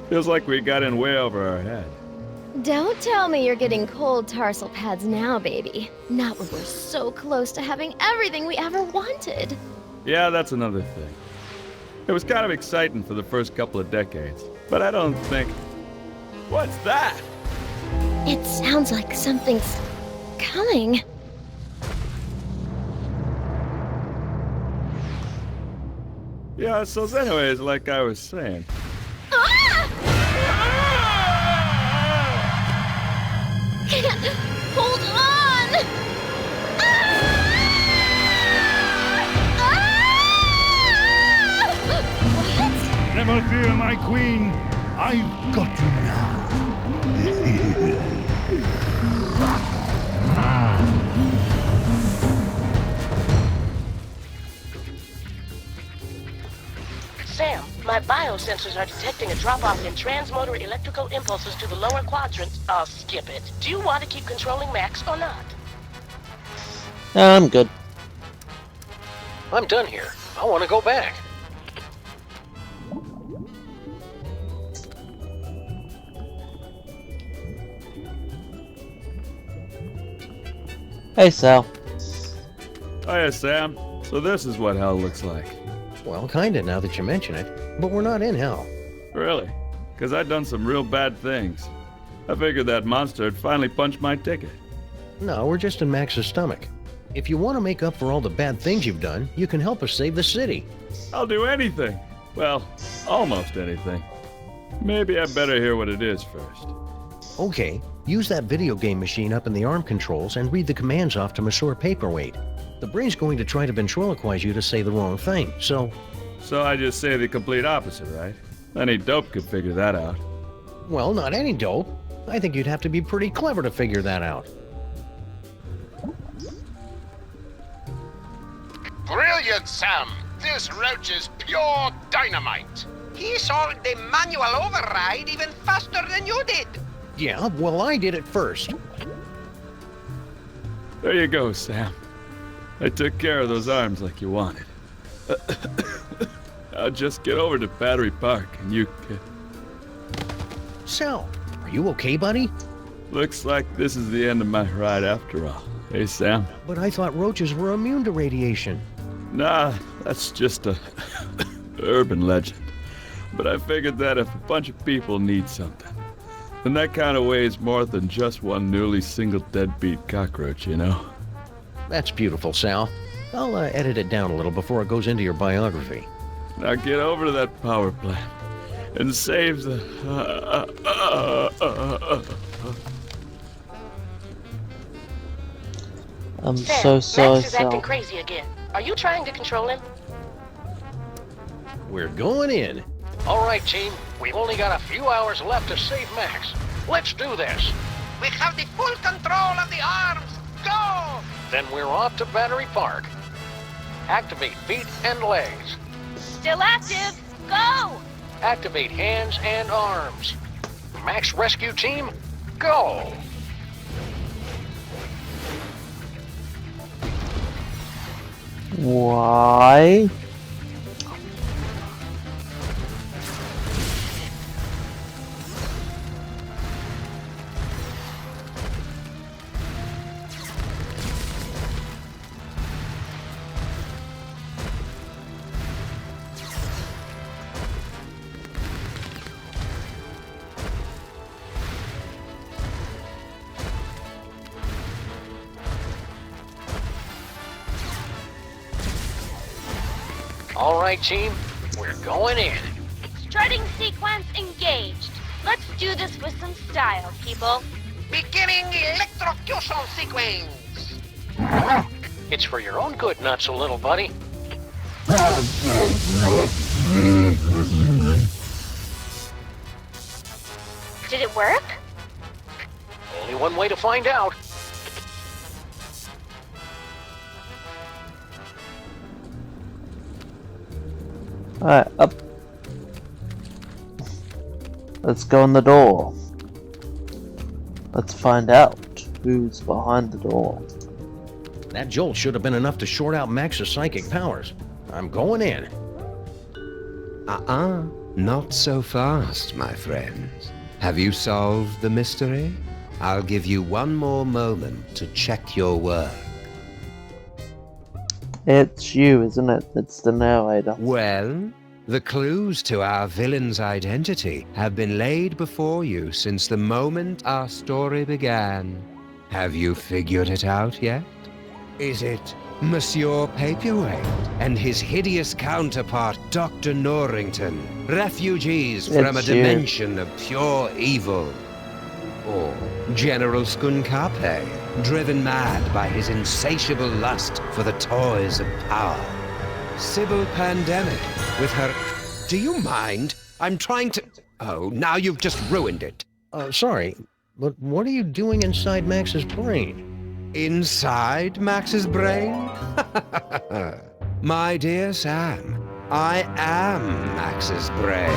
Feels like we got in way over our head. Don't tell me you're getting cold tarsal pads now, baby. Not when we're so close to having everything we ever wanted. Yeah, that's another thing. It was kind of exciting for the first couple of decades, but I don't think... What's that? It sounds like something's coming. Yeah, so anyways, like I was saying... Can't hold on! What? Never fear, my queen. I've got you now. Sam, my biosensors are detecting a drop-off in transmotor electrical impulses to the lower quadrants. I'll skip it. Do you want to keep controlling Max or not? I'm good. I'm done here. I want to go back. Hey, Sal. Hiya, Sam. So this is what hell looks like. Well, kinda now that you mention it. But we're not in hell. Really? Because I'd done some real bad things. I figured that monster had finally punched my ticket. No, we're just in Max's stomach. If you want to make up for all the bad things you've done, you can help us save the city. I'll do anything. Well, almost anything. Maybe I better hear what it is first. Okay, use that video game machine up in the arm controls and read the commands off to Monsieur Paperweight. The brain's going to try to ventriloquize you to say the wrong thing, so... So I just say the complete opposite, right? Any dope could figure that out. Well, not any dope. I think you'd have to be pretty clever to figure that out. Brilliant, Sam! This roach is pure dynamite! He solved the manual override even faster than you did. Yeah, well, I did it first. There you go, Sam. I took care of those arms like you wanted. I'll just get over to Battery Park and you can... Sal, are you okay, buddy? Looks like this is the end of my ride after all. Hey, Sam? But I thought roaches were immune to radiation. Nah, that's just a urban legend. But I figured that if a bunch of people need something, then that kind of weighs more than just one newly single deadbeat cockroach, you know? That's beautiful, Sal. I'll edit it down a little before it goes into your biography. Now get over to that power plant and save the... I'm so sorry, Max is acting Sal. crazy again. Are you trying to control him? We're going in. All right, team. We've only got a few hours left to save Max. Let's do this. We have the full control of the arms. Go! Then we're off to Battery Park. Activate feet and legs. Still active. Go! Activate hands and arms. Max Rescue Team, go! Why? All right, team, we're going in. Strutting sequence engaged. Let's do this with some style, people. Beginning electrocution sequence. It's for your own good, not so little buddy. Did it work? Only one way to find out. Alright, up. Let's go in the door. Let's find out who's behind the door. That jolt should have been enough to short out Max's psychic powers. I'm going in. Not so fast, my friends. Have you solved the mystery? I'll give you one more moment to check your work. It's you, isn't it? It's the narrator. Well, the clues to our villain's identity have been laid before you since the moment our story began. Have you figured it out yet? Is it Monsieur Paperweight and his hideous counterpart, Dr. Norrington, refugees from a It's you. dimension of pure evil? Or General Skunkape, driven mad by his insatiable lust for the toys of power? Sybil Pandemic, with her... Do you mind? I'm trying to... Oh, now you've just ruined it. Sorry, but what are you doing inside Max's brain? Inside Max's brain? My dear Sam, I am Max's brain.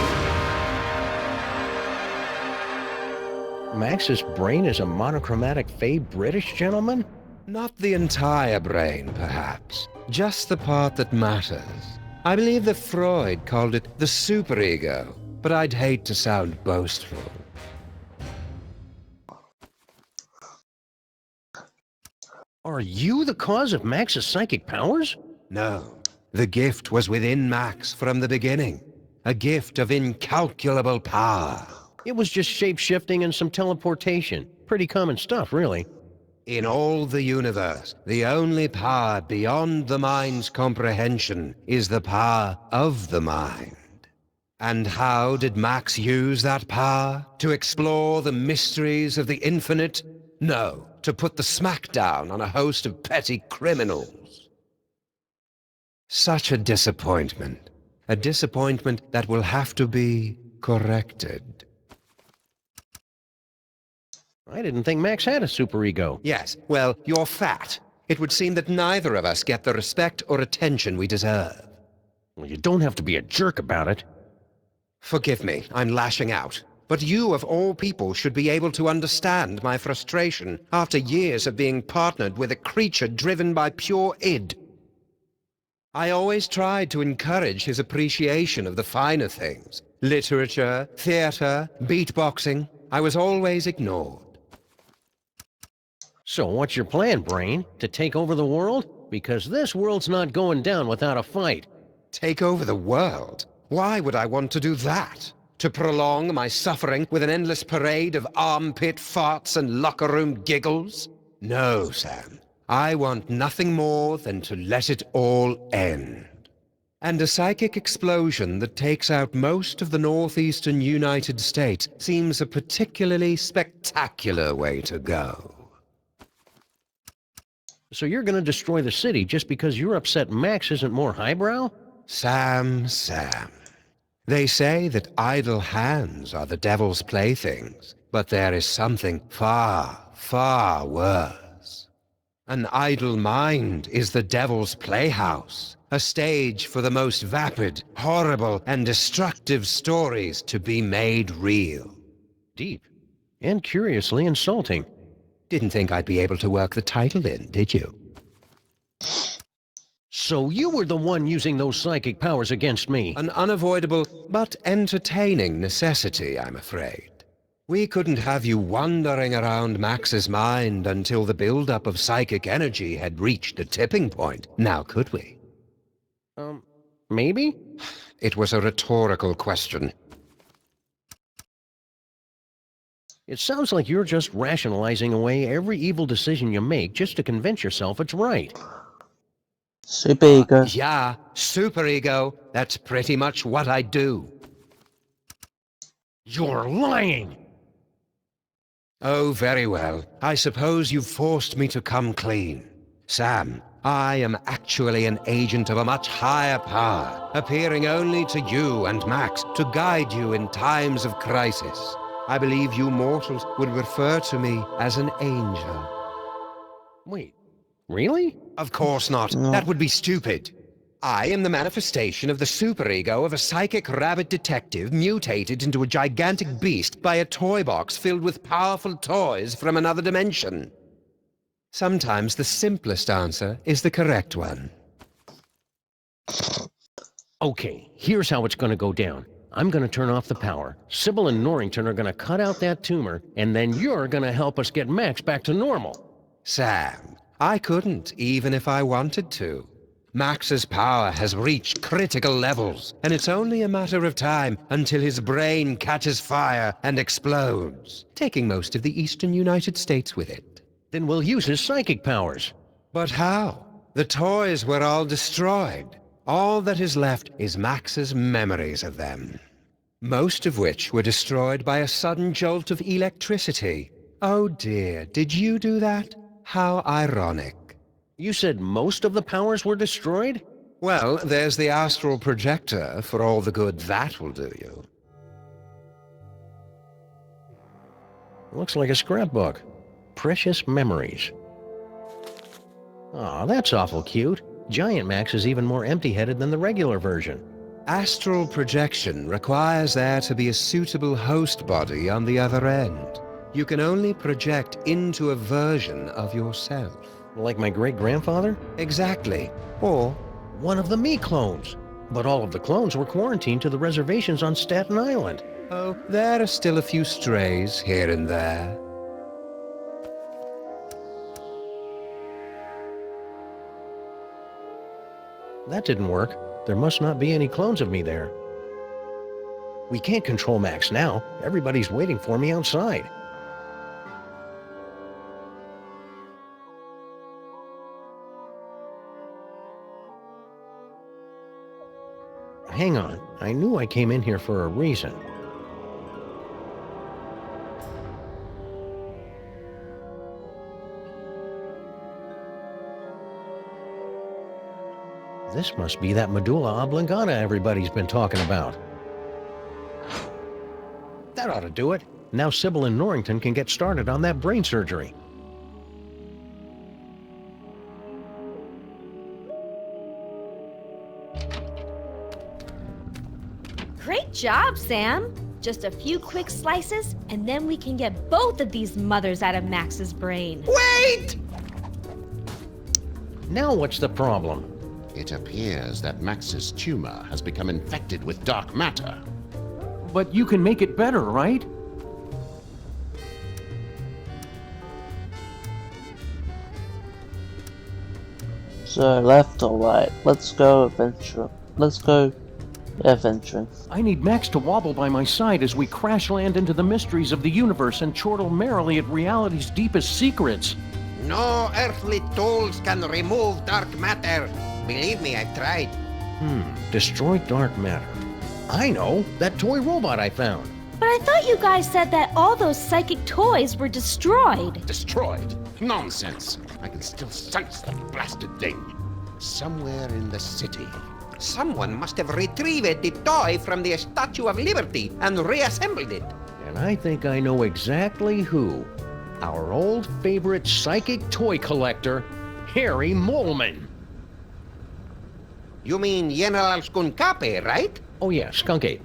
Max's brain is a monochromatic fey British gentleman? Not the entire brain, perhaps. Just the part that matters. I believe that Freud called it the superego, but I'd hate to sound boastful. Are you the cause of Max's psychic powers? No. The gift was within Max from the beginning. A gift of incalculable power. It was just shape-shifting and some teleportation. Pretty common stuff, really. In all the universe, the only power beyond the mind's comprehension is the power of the mind. And how did Max use that power? To explore the mysteries of the infinite? No, to put the smackdown on a host of petty criminals. Such a disappointment. A disappointment that will have to be corrected. I didn't think Max had a superego. Yes, well, you're fat. It would seem that neither of us get the respect or attention we deserve. Well, you don't have to be a jerk about it. Forgive me, I'm lashing out. But you, of all people, should be able to understand my frustration after years of being partnered with a creature driven by pure id. I always tried to encourage his appreciation of the finer things. Literature, theater, beatboxing. I was always ignored. So what's your plan, Brain? To take over the world? Because this world's not going down without a fight. Take over the world? Why would I want to do that? To prolong my suffering with an endless parade of armpit farts and locker room giggles? No, Sam. I want nothing more than to let it all end. And a psychic explosion that takes out most of the northeastern United States seems a particularly spectacular way to go. So you're gonna destroy the city just because you're upset Max isn't more highbrow? Sam. They say that idle hands are the devil's playthings, but there is something far, far worse. An idle mind is the devil's playhouse, a stage for the most vapid, horrible, and destructive stories to be made real. Deep. And curiously insulting. Didn't think I'd be able to work the title in, did you? So you were the one using those psychic powers against me? An unavoidable, but entertaining necessity, I'm afraid. We couldn't have you wandering around Max's mind until the buildup of psychic energy had reached a tipping point, now could we? Maybe? It was a rhetorical question. It sounds like you're just rationalizing away every evil decision you make just to convince yourself it's right. Superego. Yeah, superego. That's pretty much what I do. You're lying! Oh, very well. I suppose you've forced me to come clean. Sam, I am actually an agent of a much higher power, appearing only to you and Max to guide you in times of crisis. I believe you mortals would refer to me as an angel. Wait, really? Of course not. No. That would be stupid. I am the manifestation of the superego of a psychic rabbit detective mutated into a gigantic beast by a toy box filled with powerful toys from another dimension. Sometimes the simplest answer is the correct one. Okay, here's how it's gonna go down. I'm gonna turn off the power. Sybil and Norrington are gonna cut out that tumor, and then you're gonna help us get Max back to normal. Sam, I couldn't, even if I wanted to. Max's power has reached critical levels, and it's only a matter of time until his brain catches fire and explodes, taking most of the eastern United States with it. Then we'll use his psychic powers. But how? The toys were all destroyed. All that is left is Max's memories of them. Most of which were destroyed by a sudden jolt of electricity. Oh dear, did you do that? How ironic. You said most of the powers were destroyed? Well, there's the astral projector, for all the good that will do you. Looks like a scrapbook. Precious memories. Aw, that's awful cute. Giant Max is even more empty-headed than the regular version. Astral projection requires there to be a suitable host body on the other end. You can only project into a version of yourself. Like my great-grandfather? Exactly. Or one of the me clones. But all of the clones were quarantined to the reservations on Staten Island. Oh, there are still a few strays here and there. That didn't work. There must not be any clones of me there. We can't control Max now. Everybody's waiting for me outside. Hang on. I knew I came in here for a reason. This must be that medulla oblongata everybody's been talking about. That ought to do it. Now Sybil and Norrington can get started on that brain surgery. Great job, Sam! Just a few quick slices, and then we can get both of these mothers out of Max's brain. Wait! Now what's the problem? It appears that Max's tumor has become infected with dark matter. But you can make it better, right? So, left or right? Let's go adventure. Let's go adventuring. I need Max to wobble by my side as we crash land into the mysteries of the universe and chortle merrily at reality's deepest secrets. No earthly tools can remove dark matter. Believe me, I've tried. Destroy dark matter. I know, that toy robot I found. But I thought you guys said that all those psychic toys were destroyed. Destroyed? Nonsense. I can still sense that blasted thing. Somewhere in the city. Someone must have retrieved the toy from the Statue of Liberty and reassembled it. And I think I know exactly who. Our old favorite psychic toy collector, Harry Moleman. You mean General Skunkape, right? Oh yeah, Skunk Ape.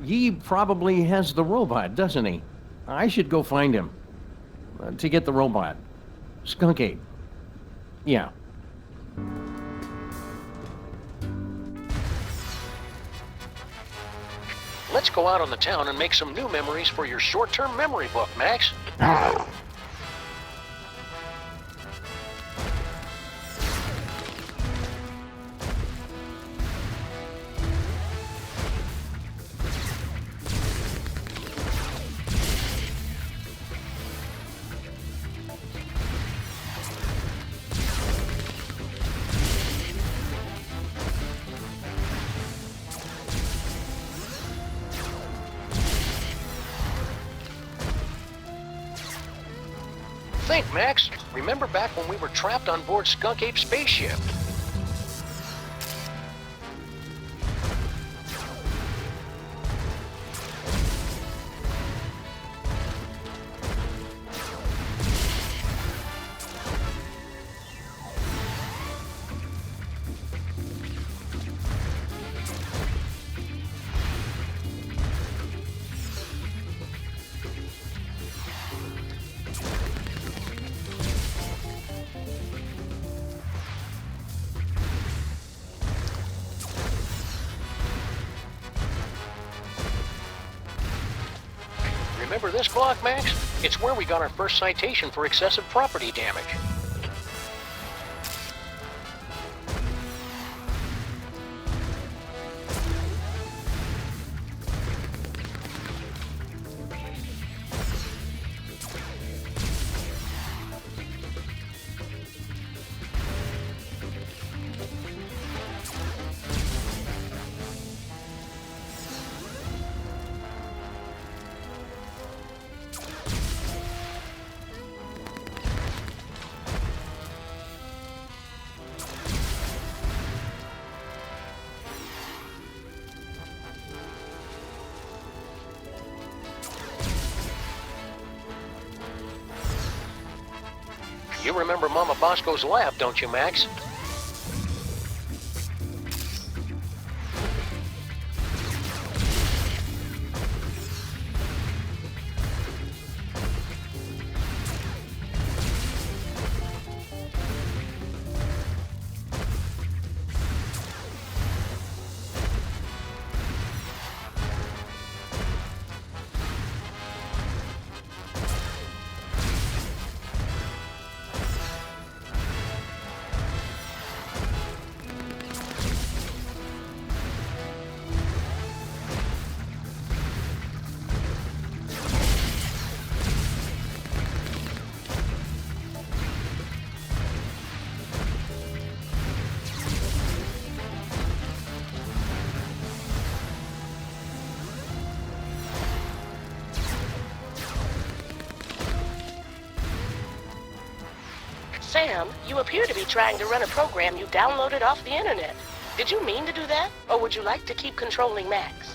He probably has the robot, doesn't he? I should go find him. To get the robot. Skunk Ape. Yeah. Let's go out on the town and make some new memories for your short-term memory book, Max. Think, Max. Remember back when we were trapped on board Skunk Ape's spaceship? Remember this block, Max? It's where we got our first citation for excessive property damage. You remember Mama Bosco's lab, don't you, Max? Sam, you appear to be trying to run a program you downloaded off the internet. Did you mean to do that, or would you like to keep controlling Max?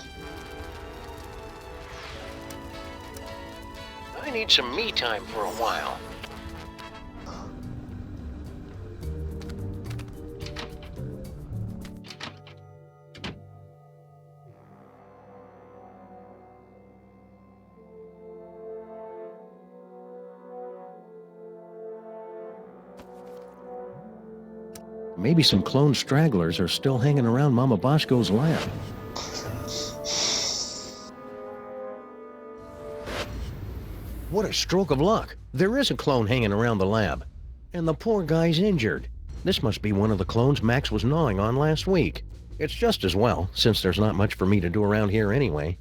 I need some me time for a while. Maybe some clone stragglers are still hanging around Mama Bosco's lab. What a stroke of luck. There is a clone hanging around the lab. And the poor guy's injured. This must be one of the clones Max was gnawing on last week. It's just as well, since there's not much for me to do around here anyway.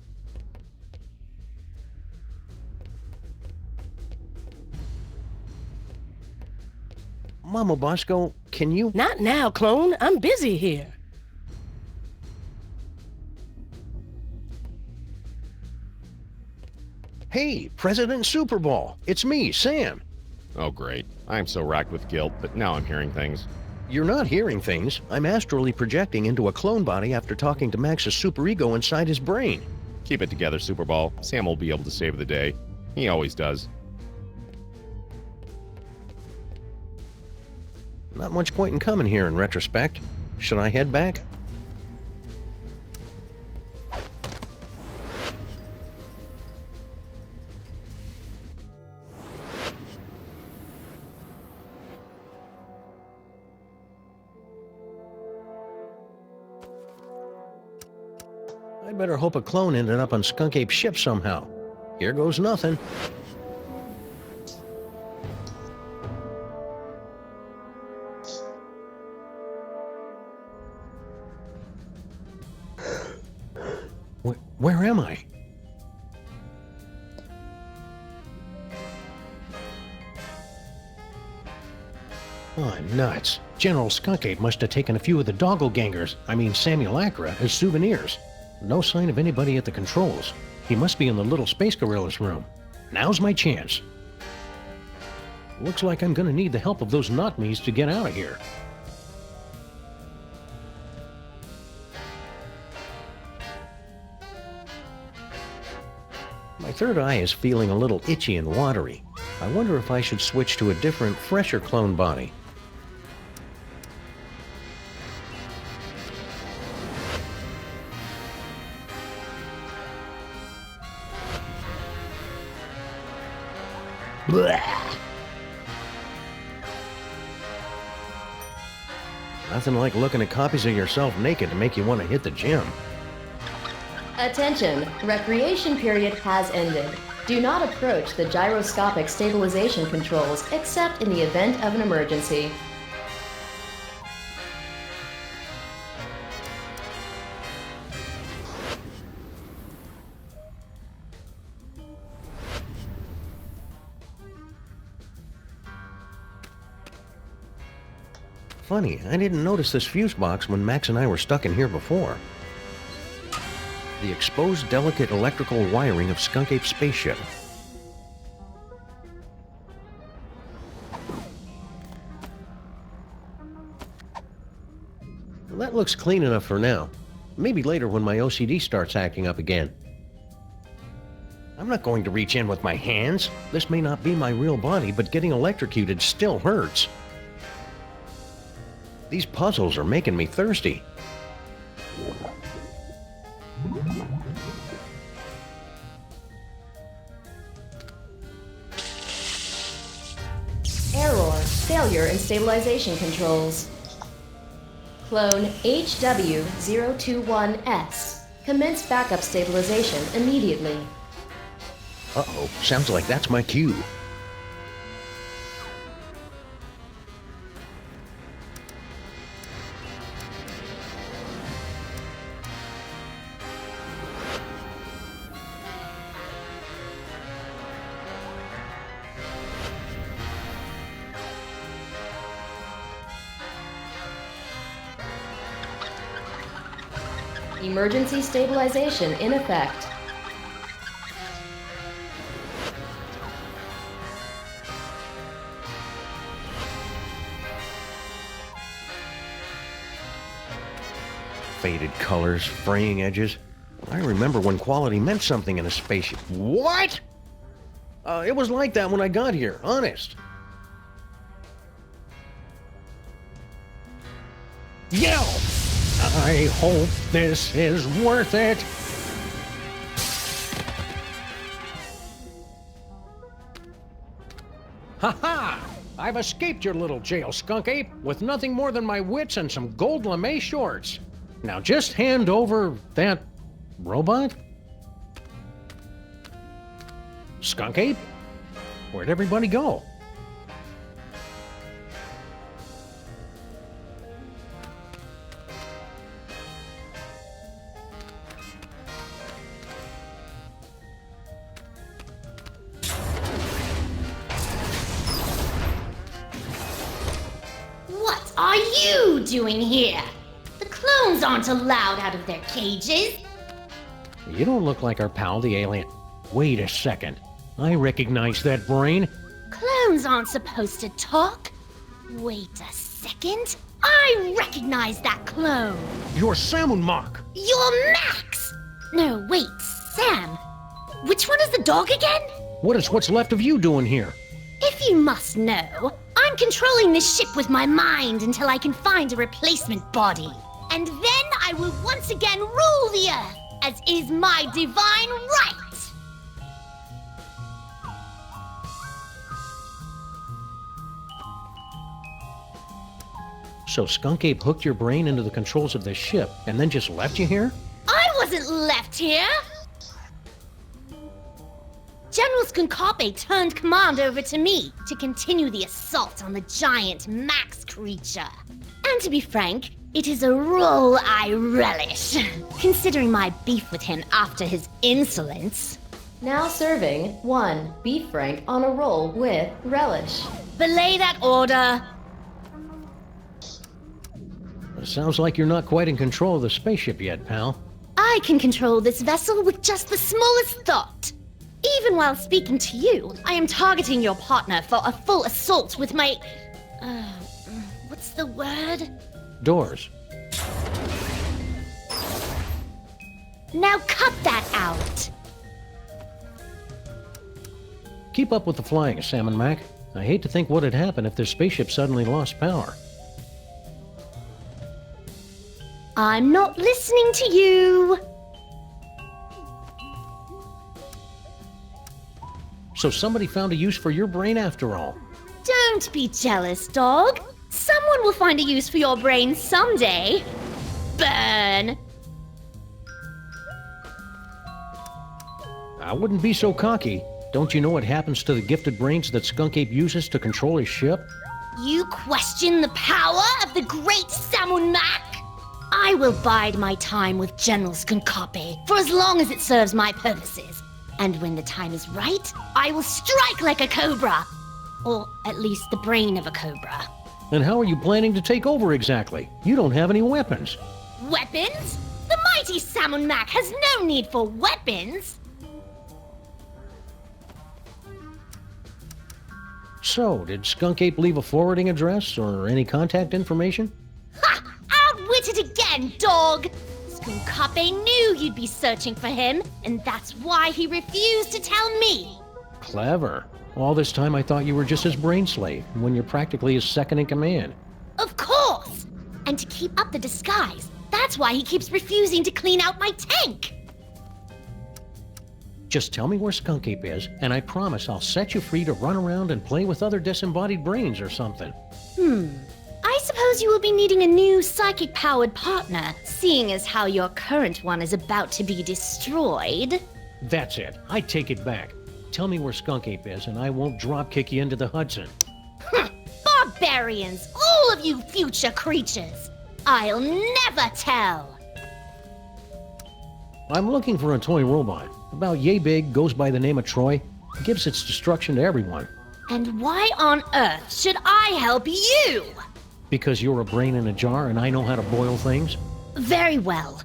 Mama Bosco, can you... Not now, clone. I'm busy here. Hey, President Super Bowl. It's me, Sam. Oh, great. I'm so racked with guilt, but now I'm hearing things. You're not hearing things. I'm astrally projecting into a clone body after talking to Max's superego inside his brain. Keep it together, Super Bowl. Sam will be able to save the day. He always does. Not much point in coming here in retrospect. Should I head back? I'd better hope a clone ended up on Skunk Ape's ship somehow. Here goes nothing. Where am I? Oh, nuts. General Skunk Ape must have taken a few of the doppelgangers, Samuel Acra, as souvenirs. No sign of anybody at the controls. He must be in the little space gorilla's room. Now's my chance. Looks like I'm gonna need the help of those not-me's to get out of here. My third eye is feeling a little itchy and watery. I wonder if I should switch to a different, fresher clone body. Blech. Nothing like looking at copies of yourself naked to make you want to hit the gym. Attention, recreation period has ended. Do not approach the gyroscopic stabilization controls except in the event of an emergency. Funny, I didn't notice this fuse box when Max and I were stuck in here before. The exposed delicate electrical wiring of Skunk Ape's spaceship. Well, that looks clean enough for now. Maybe later when my OCD starts acting up again. I'm not going to reach in with my hands. This may not be my real body, but getting electrocuted still hurts. These puzzles are making me thirsty. Error, failure in stabilization controls. Clone HW021S. Commence backup stabilization immediately. Uh-oh, sounds like that's my cue. Emergency stabilization in effect. Faded colors, fraying edges. I remember when quality meant something in a spaceship. What? It was like that when I got here, honest. Yell! I hope this is worth it. Ha-ha! I've escaped your little jail, skunk ape, with nothing more than my wits and some gold lame shorts. Now just hand over that robot? Skunk ape? Where'd everybody go? What are you doing here? The clones aren't allowed out of their cages. You don't look like our pal, the alien. Wait a second. I recognize that brain. Clones aren't supposed to talk. Wait a second. I recognize that clone. You're Samunmak. You're Max. No, wait, Sam. Which one is the dog again? What is what's left of you doing here? If you must know, I'm controlling this ship with my mind until I can find a replacement body. And then I will once again rule the Earth, as is my divine right. So Skunk Ape hooked your brain into the controls of this ship and then just left you here? I wasn't left here! General Skunkape turned command over to me to continue the assault on the giant Max creature. And to be frank, it is a role I relish, considering my beef with him after his insolence. Now serving 1 beef frank on a roll with relish. Belay that order. It sounds like you're not quite in control of the spaceship yet, pal. I can control this vessel with just the smallest thought. Even while speaking to you, I am targeting your partner for a full assault with my... what's the word? Doors. Now cut that out! Keep up with the flying, Salmon Mac. I hate to think what had happened if their spaceship suddenly lost power. I'm not listening to you! So somebody found a use for your brain after all. Don't be jealous, dog. Someone will find a use for your brain someday. Burn! I wouldn't be so cocky. Don't you know what happens to the gifted brains that Skunk Ape uses to control his ship? You question the power of the great Samunmak? I will bide my time with General Skunkape for as long as it serves my purposes. And when the time is right, I will strike like a cobra. Or at least the brain of a cobra. And how are you planning to take over exactly? You don't have any weapons. Weapons? The mighty Samunmak has no need for weapons! So, did Skunk Ape leave a forwarding address or any contact information? Ha! Outwitted again, dog! Skunkape knew you'd be searching for him, and that's why he refused to tell me. Clever. All this time I thought you were just his brain slave, when you're practically his second in command. Of course! And to keep up the disguise, that's why he keeps refusing to clean out my tank! Just tell me where Skunk Ape is, and I promise I'll set you free to run around and play with other disembodied brains or something. I suppose you will be needing a new psychic-powered partner, seeing as how your current one is about to be destroyed. That's it. I take it back. Tell me where Skunk Ape is, and I won't drop-kick you into the Hudson. Barbarians! All of you future creatures! I'll never tell! I'm looking for a toy robot. About yay big, goes by the name of Troy. Gives its destruction to everyone. And why on earth should I help you? Because you're a brain in a jar and I know how to boil things? Very well.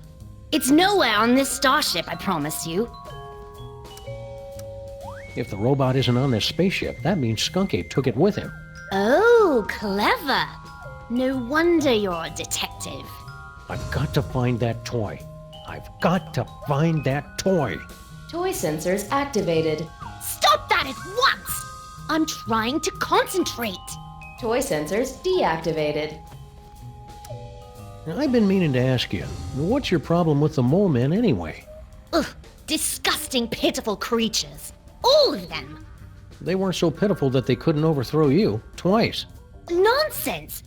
It's nowhere on this starship, I promise you. If the robot isn't on this spaceship, that means Skunk Ape took it with him. Oh, clever. No wonder you're a detective. I've got to find that toy. I've got to find that toy. Toy sensors activated. Stop that at once! I'm trying to concentrate. Toy sensors deactivated. Now, I've been meaning to ask you, what's your problem with the mole men anyway? Ugh, disgusting, pitiful creatures. All of them. They weren't so pitiful that they couldn't overthrow you twice. Nonsense.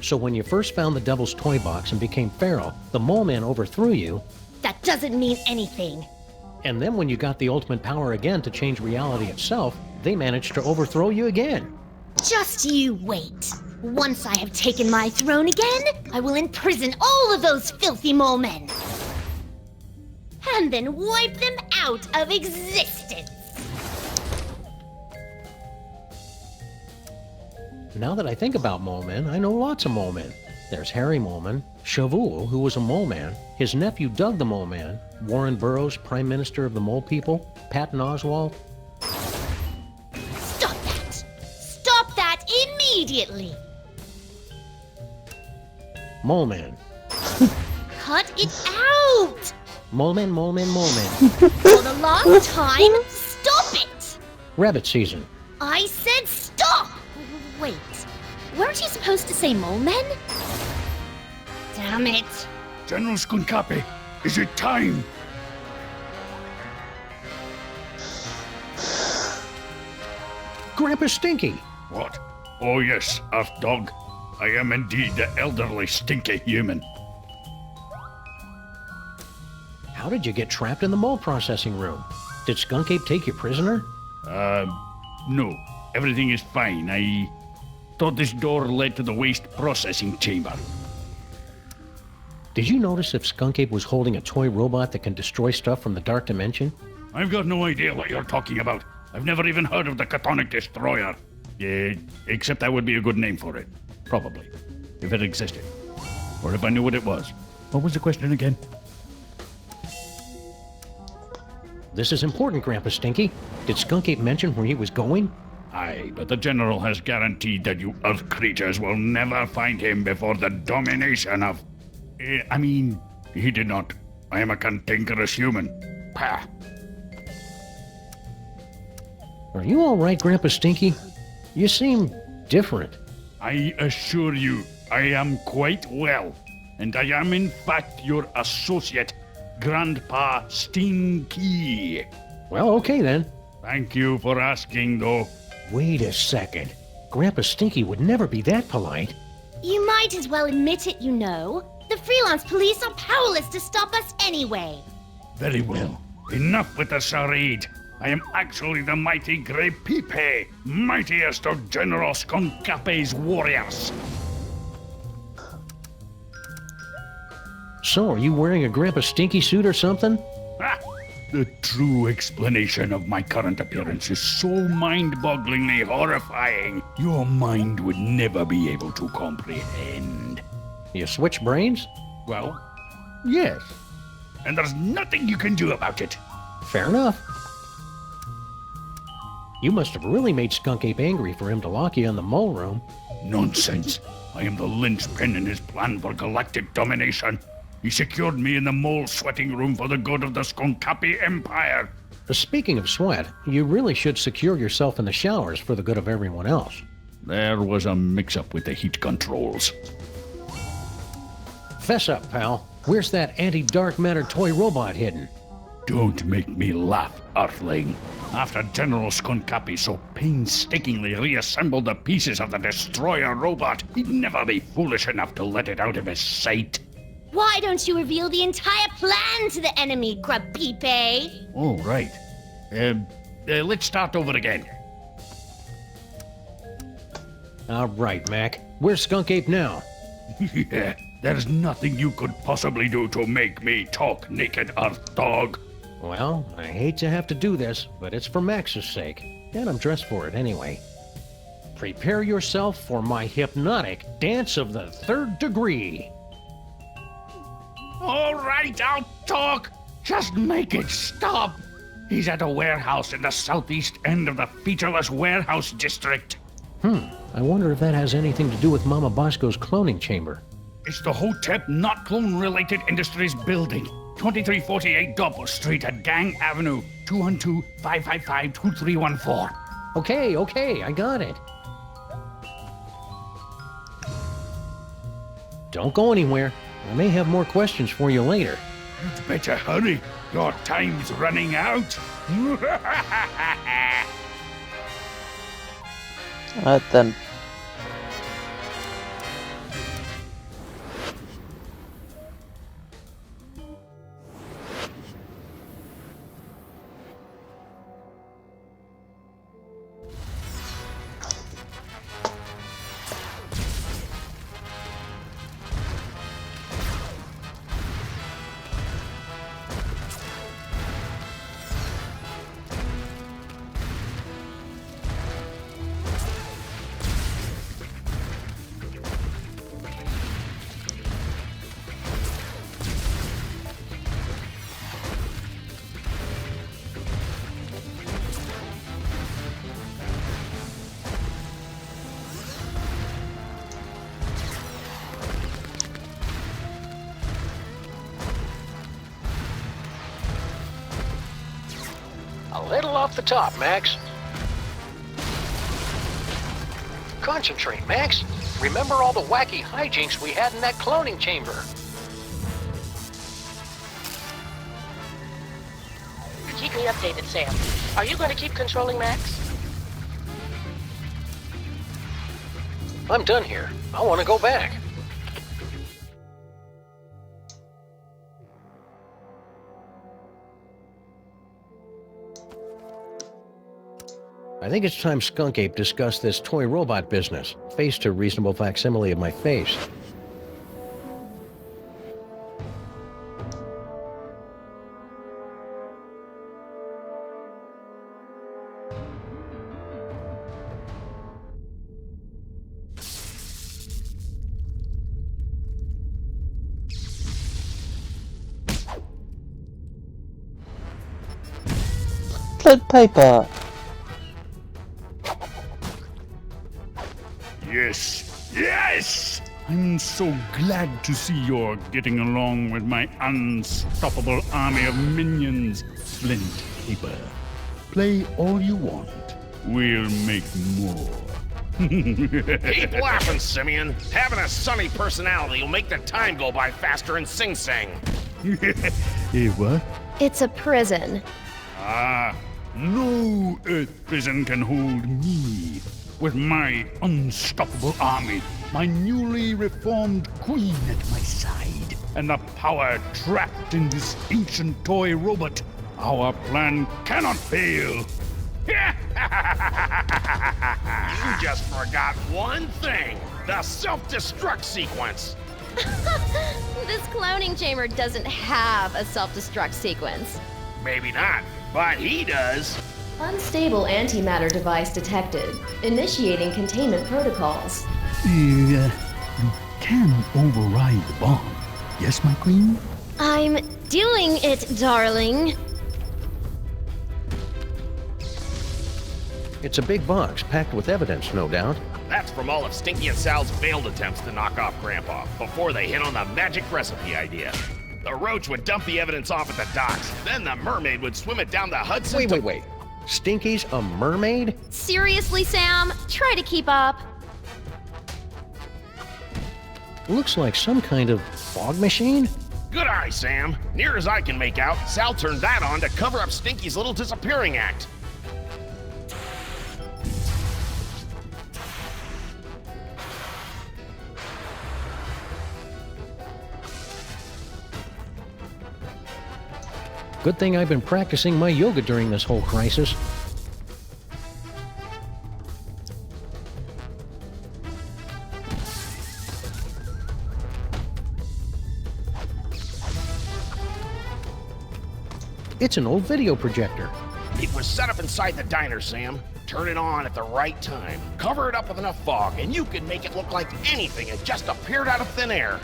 So when you first found the Devil's Toy Box and became feral, the mole man overthrew you. That doesn't mean anything. And then when you got the ultimate power again to change reality itself, they managed to overthrow you again. Just you wait. Once I have taken my throne again, I will imprison all of those filthy mole men. And then wipe them out of existence. Now that I think about mole men, I know lots of mole men. There's Harry Moleman, Shavul, who was a mole man, his nephew Doug the Mole Man, Warren Burroughs, Prime Minister of the Mole People, Patton Oswalt. Stop that! Stop that immediately! Mole man. Cut it out! Mole man, mole man, mole man. For the last time, stop it! Rabbit season. I said stop! Wait, weren't you supposed to say mole men? Damn it. General Skunkapi, is it time? Grandpa Stinky. What? Oh yes, Earth Dog. I am indeed the elderly stinky human. How did you get trapped in the mole processing room? Did Skunk Ape take you prisoner? No. Everything is fine. I thought this door led to the waste processing chamber. Did you notice if Skunk Ape was holding a toy robot that can destroy stuff from the Dark Dimension? I've got no idea what you're talking about. I've never even heard of the Catonic Destroyer. Yeah, except that would be a good name for it. Probably. If it existed. Or if I knew what it was. What was the question again? This is important, Grandpa Stinky. Did Skunk Ape mention where he was going? Aye, but the General has guaranteed that you Earth creatures will never find him before the domination of... I mean, he did not. I am a cantankerous human. Pah. Are you all right, Grandpa Stinky? You seem different. I assure you, I am quite well. And I am in fact your associate, Grandpa Stinky. Well, okay then. Thank you for asking, though. Wait a second. Grandpa Stinky would never be that polite. You might as well admit it, you know. The freelance police are powerless to stop us anyway. Very well. Enough with the charade. I am actually the mighty Grey Pipe, mightiest of General Skunkape's warriors. So, are you wearing a Grandpa Stinky suit or something? Ah, the true explanation of my current appearance is so mind-bogglingly horrifying, your mind would never be able to comprehend. You switch brains? Well, yes. And there's nothing you can do about it. Fair enough. You must have really made Skunk Ape angry for him to lock you in the mole room. Nonsense. I am the linchpin in his plan for galactic domination. He secured me in the mole sweating room for the good of the Skunkapi Empire. Speaking of sweat, you really should secure yourself in the showers for the good of everyone else. There was a mix-up with the heat controls. Fess up, pal. Where's that anti-dark matter toy robot hidden? Don't make me laugh, Earthling. After General Skunkapi so painstakingly reassembled the pieces of the destroyer robot, he'd never be foolish enough to let it out of his sight. Why don't you reveal the entire plan to the enemy, Grubpepe? Oh, right. Let's start over again. All right, Mac. Where's Skunk Ape now? Yeah, there's nothing you could possibly do to make me talk, naked Earth Dog. Well, I hate to have to do this, but it's for Max's sake, and I'm dressed for it anyway. Prepare yourself for my hypnotic dance of the third degree. All right, I'll talk. Just make it stop. He's at a warehouse in the southeast end of the featureless warehouse district. I wonder if that has anything to do with Mama Bosco's cloning chamber. It's the Hotep Not Clone-Related Industries Building. 2348 Doppel Street at Gang Avenue, 212-555-2314. Okay, I got it. Don't go anywhere. I may have more questions for you later. You'd better hurry. Your time's running out. Alright then. A little off the top, Max. Concentrate, Max. Remember all the wacky hijinks we had in that cloning chamber. Keep me updated, Sam. Are you going to keep controlling Max? I'm done here. I want to go back. I think it's time Skunk Ape discussed this toy robot business, face to reasonable facsimile of my face. Flip paper. Yes! I'm so glad to see you're getting along with my unstoppable army of minions. Flint paper. Play all you want. We'll make more. Keep laughing, Simeon. Having a sunny personality will make the time go by faster in Sing Sing. Hey, what? It's a prison. Ah, no Earth prison can hold me. With my unstoppable army, my newly reformed queen at my side, and the power trapped in this ancient toy robot, our plan cannot fail. You just forgot one thing. The self-destruct sequence. This cloning chamber doesn't have a self-destruct sequence. Maybe not, but he does. Unstable antimatter device detected. Initiating containment protocols. You can override the bomb. Yes, my queen? I'm doing it, darling. It's a big box, packed with evidence, no doubt. That's from all of Stinky and Sal's failed attempts to knock off Grandpa before they hit on the magic recipe idea. The roach would dump the evidence off at the docks, then the mermaid would swim it down the Hudson. Wait. Stinky's a mermaid? Seriously, Sam? Try to keep up. Looks like some kind of fog machine? Good eye, Sam. Near as I can make out, Sal turned that on to cover up Stinky's little disappearing act. Good thing I've been practicing my yoga during this whole crisis. It's an old video projector. It was set up inside the diner, Sam. Turn it on at the right time. Cover it up with enough fog, and you can make it look like anything had just appeared out of thin air.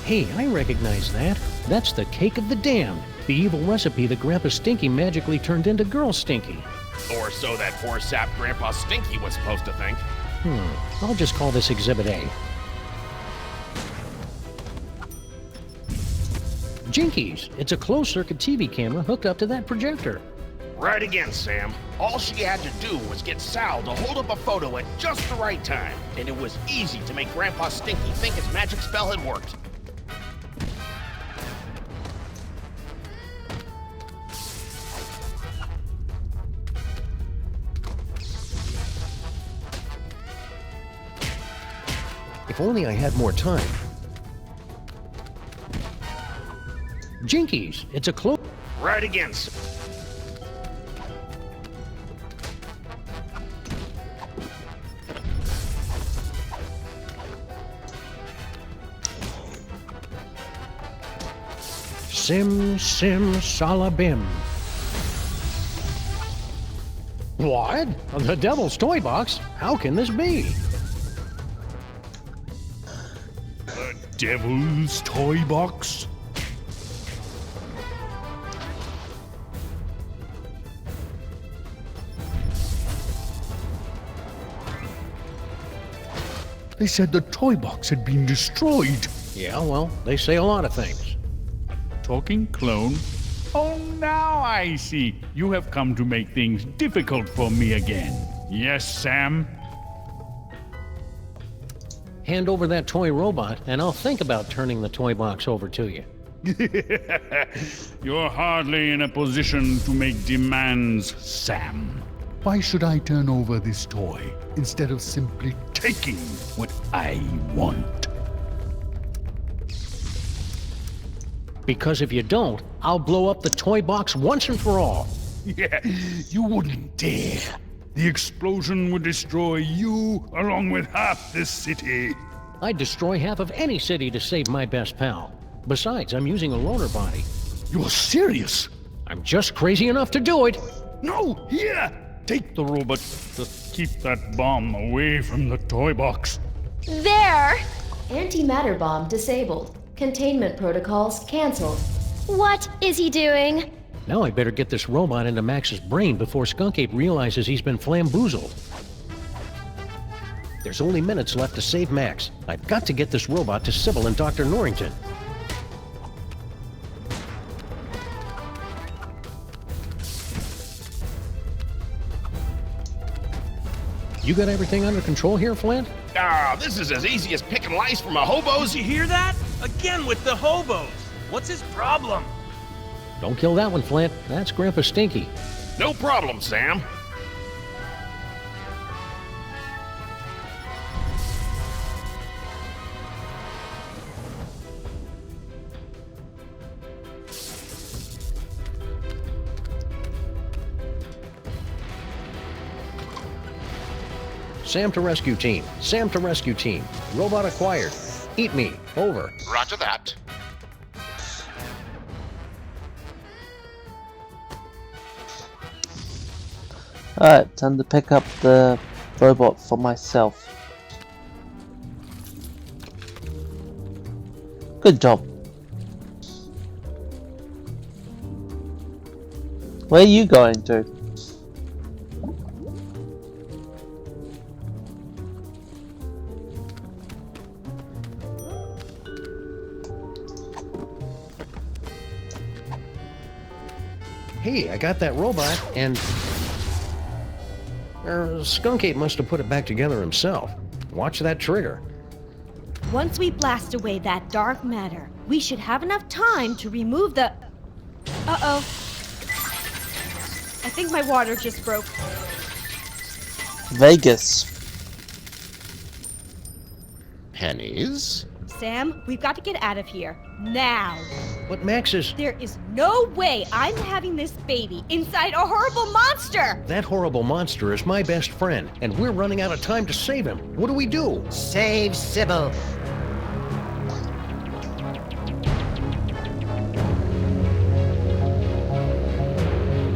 Hey, I recognize that. That's the cake of the damned. The evil recipe that Grandpa Stinky magically turned into Girl Stinky. Or so that poor sap Grandpa Stinky was supposed to think. I'll just call this Exhibit A. Jinkies, it's a closed-circuit TV camera hooked up to that projector. Right again, Sam. All she had to do was get Sal to hold up a photo at just the right time, and it was easy to make Grandpa Stinky think his magic spell had worked. If only I had more time. Jinkies, it's a close... Right again, Sim, sim, salabim. What? The Devil's Toy Box? How can this be? The Devil's Toy Box? They said the toy box had been destroyed. Yeah, well, they say a lot of things. Talking clone? Oh, now I see. You have come to make things difficult for me again. Yes, Sam? Hand over that toy robot, and I'll think about turning the toy box over to you. You're hardly in a position to make demands, Sam. Why should I turn over this toy instead of simply taking what I want? Because if you don't, I'll blow up the toy box once and for all. Yeah, you wouldn't dare. The explosion would destroy you along with half this city. I'd destroy half of any city to save my best pal. Besides, I'm using a loaner body. You're serious? I'm just crazy enough to do it. No, here! Take the robot. Just keep that bomb away from the toy box. There! Antimatter bomb disabled. Containment protocols canceled. What is he doing? Now I better get this robot into Max's brain before Skunk Ape realizes he's been flamboozled. There's only minutes left to save Max. I've got to get this robot to Sybil and Dr. Norrington. You got everything under control here, Flint? This is as easy as picking lice from a hobo's. Did you hear that? Again with the hobos. What's his problem? Don't kill that one, Flint. That's Grandpa Stinky. No problem, Sam. Sam to rescue team. Sam to rescue team. Robot acquired. Eat me. Over. Roger that. Alright, time to pick up the robot for myself. Good job. Where are you going to? Hey, I got that robot, and... Skunk Ape must have put it back together himself. Watch that trigger. Once we blast away that dark matter, we should have enough time to remove the... Uh-oh. I think my water just broke. Vegas. Pennies? Sam, we've got to get out of here. Now. But Max is... There is no way I'm having this baby inside a horrible monster! That horrible monster is my best friend, and we're running out of time to save him. What do we do? Save Sybil.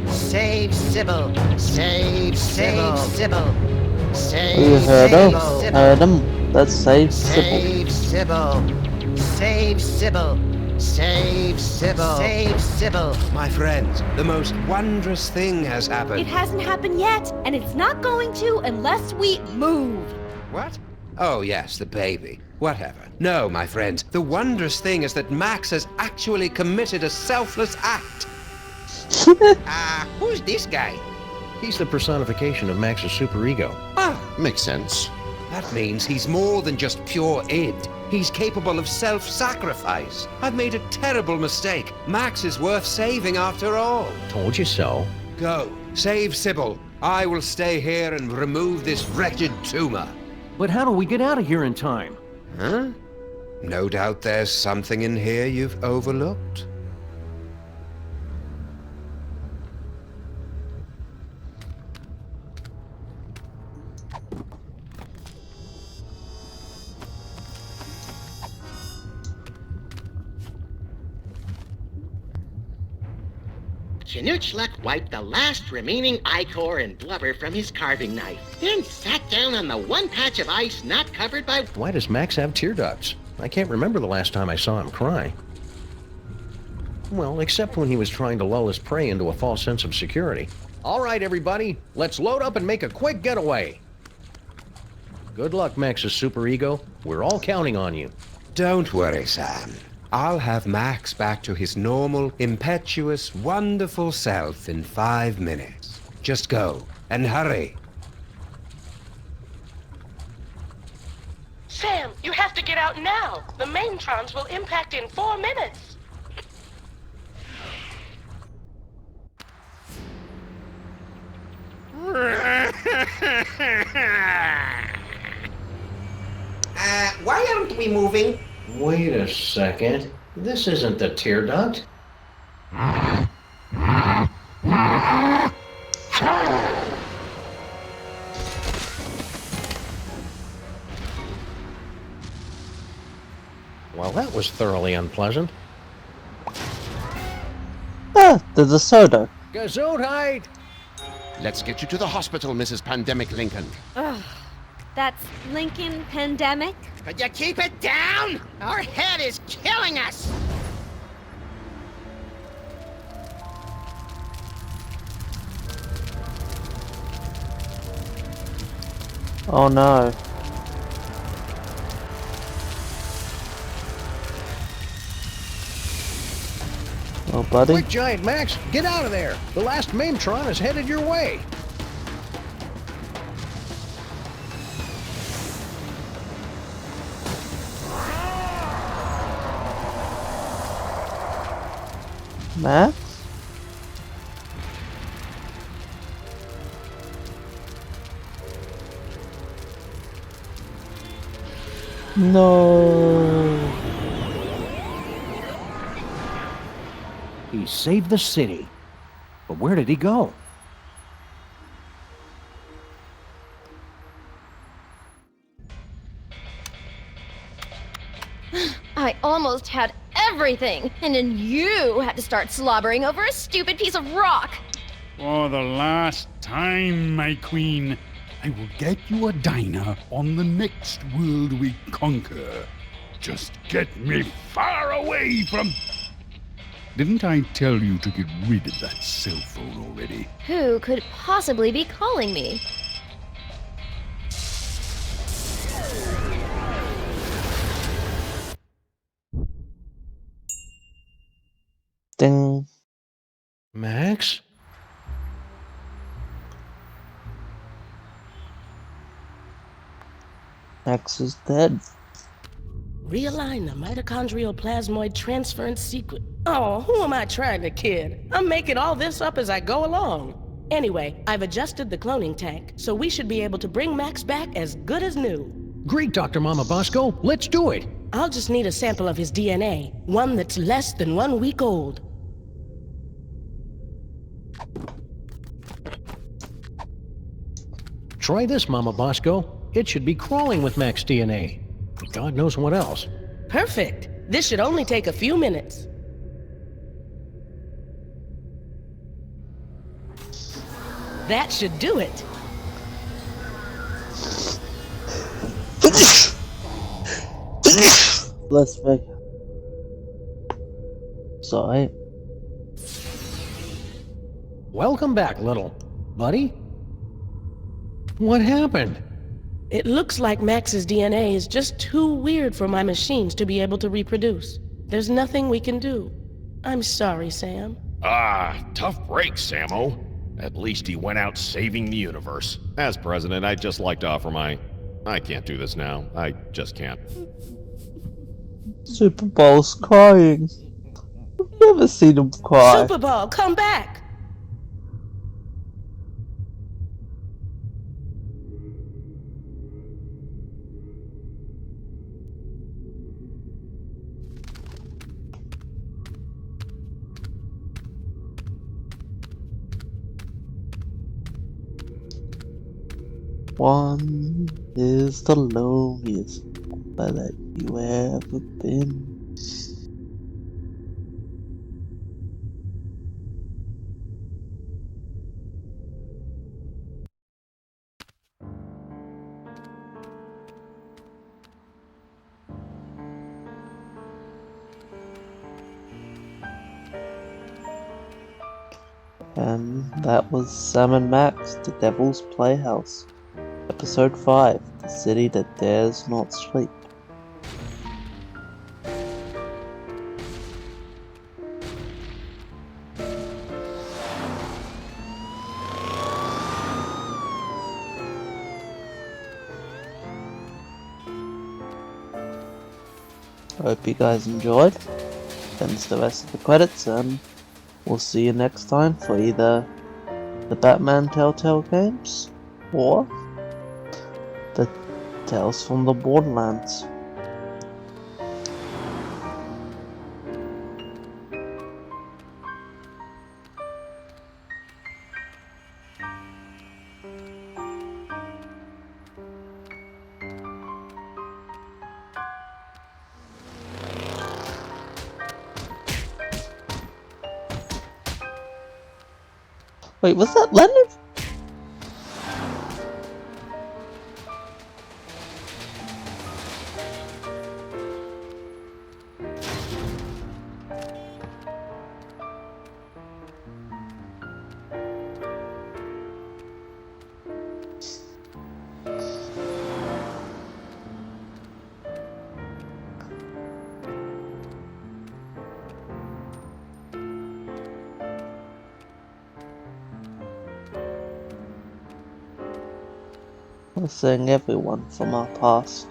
Save Sybil. Save Sybil. Save You heard Sybil. him. Heard him. Let's save Sybil. Save Sybil. Save Sybil. Save Sybil. Save Sybil. My friends, the most wondrous thing has happened. It hasn't happened yet, and it's not going to unless we move. What? Oh, yes, the baby. Whatever. No, my friends, the wondrous thing is that Max has actually committed a selfless act. Who's this guy? He's the personification of Max's superego. Makes sense. That means he's more than just pure id. He's capable of self-sacrifice. I've made a terrible mistake. Max is worth saving after all. Told you so. Go. Save Sybil. I will stay here and remove this wretched tumor. But how do we get out of here in time? Huh? No doubt there's something in here you've overlooked. Chinoochluk wiped the last remaining ichor and blubber from his carving knife, then sat down on the one patch of ice not covered by... Why does Max have tear ducts? I can't remember the last time I saw him cry. Well, except when he was trying to lull his prey into a false sense of security. All right, everybody, let's load up and make a quick getaway. Good luck, Max's superego. We're all counting on you. Don't worry, Sam. I'll have Max back to his normal, impetuous, wonderful self in 5 minutes. Just go, and hurry. Sam, you have to get out now. The maintrons will impact in 4 minutes. Why aren't we moving? Wait a second. This isn't the tear duct. Well, that was thoroughly unpleasant. The DeSoto. Gesundheit! Let's get you to the hospital, Mrs. Pandemic Lincoln. Ugh, that's Lincoln Pandemic? Could you keep it down? Our head is killing us! Oh no. Oh, buddy. Quick, Giant Max, get out of there! The last Maintron is headed your way! Max? No. He saved the city. But where did he go? I almost had everything, and then you had to start slobbering over a stupid piece of rock. For the last time, my queen, I will get you a diner on the next world we conquer. Just get me far away from... Didn't I tell you to get rid of that cell phone already? Who could possibly be calling me? Ding. Max? Max is dead. Realign the mitochondrial plasmoid transference sequence. Oh, who am I trying to kid? I'm making all this up as I go along. Anyway, I've adjusted the cloning tank, so we should be able to bring Max back as good as new. Great, Dr. Mama Bosco. Let's do it. I'll just need a sample of his DNA, one that's less than 1 week old. Try this, Mama Bosco. It should be crawling with Max DNA. But God knows what else. Perfect. This should only take a few minutes. That should do it. Let's make sight. Welcome back, little buddy. What happened? It looks like Max's DNA is just too weird for my machines to be able to reproduce. There's nothing we can do. I'm sorry, Sam. Tough break, Sammo. At least he went out saving the universe. As president, I'd just like to offer I can't do this now. I just can't. Super Bowl's crying. I've never seen him cry. Super Bowl, come back! One is the loneliest that you ever been. And that was Sam and Max, The Devil's Playhouse. Episode 5, The City That Dares Not Sleep. I hope you guys enjoyed. That's the rest of the credits, and we'll see you next time for either the Batman Telltale games or the Tales from the Borderlands. Wait, was that Leonard? We're seeing everyone from our past.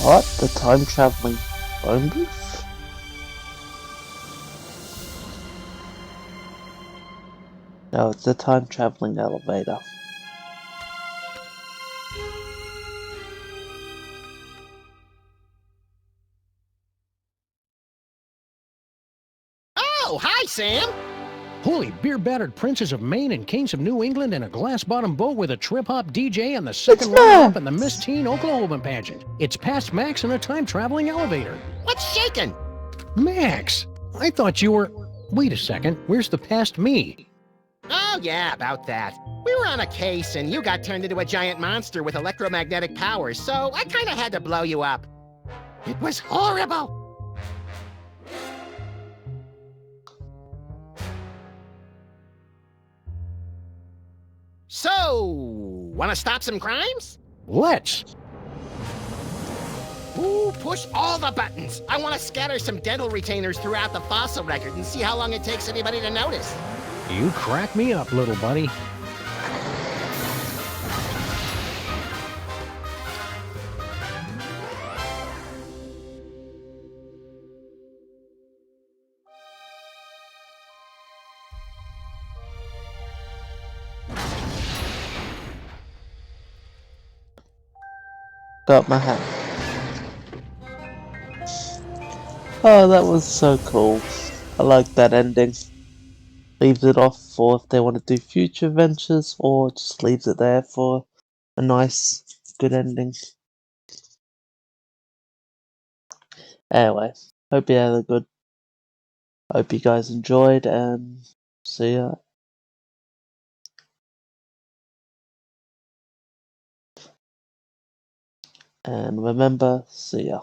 What? The time traveling phone booth? No, it's the time traveling elevator. Oh, hi, Sam! Holy beer-battered princes of Maine and kings of New England in a glass-bottom boat with a trip-hop DJ and the second runner-up in the Miss Teen Oklahoma pageant. It's past Max in a time-traveling elevator. What's shaking? Max! I thought you were... Wait a second, where's the past me? Oh, yeah, about that. We were on a case, and you got turned into a giant monster with electromagnetic powers, so I kinda had to blow you up. It was horrible! So, wanna stop some crimes? Let's! Ooh, push all the buttons! I wanna scatter some dental retainers throughout the fossil record and see how long it takes anybody to notice. You crack me up, little buddy. got my hat. Oh, that was so cool. I like that ending. Leaves it off for if they want to do future ventures, or just leaves it there for a nice, good ending. Anyway, hope you had a good. Hope you guys enjoyed, and see ya. And remember, see ya.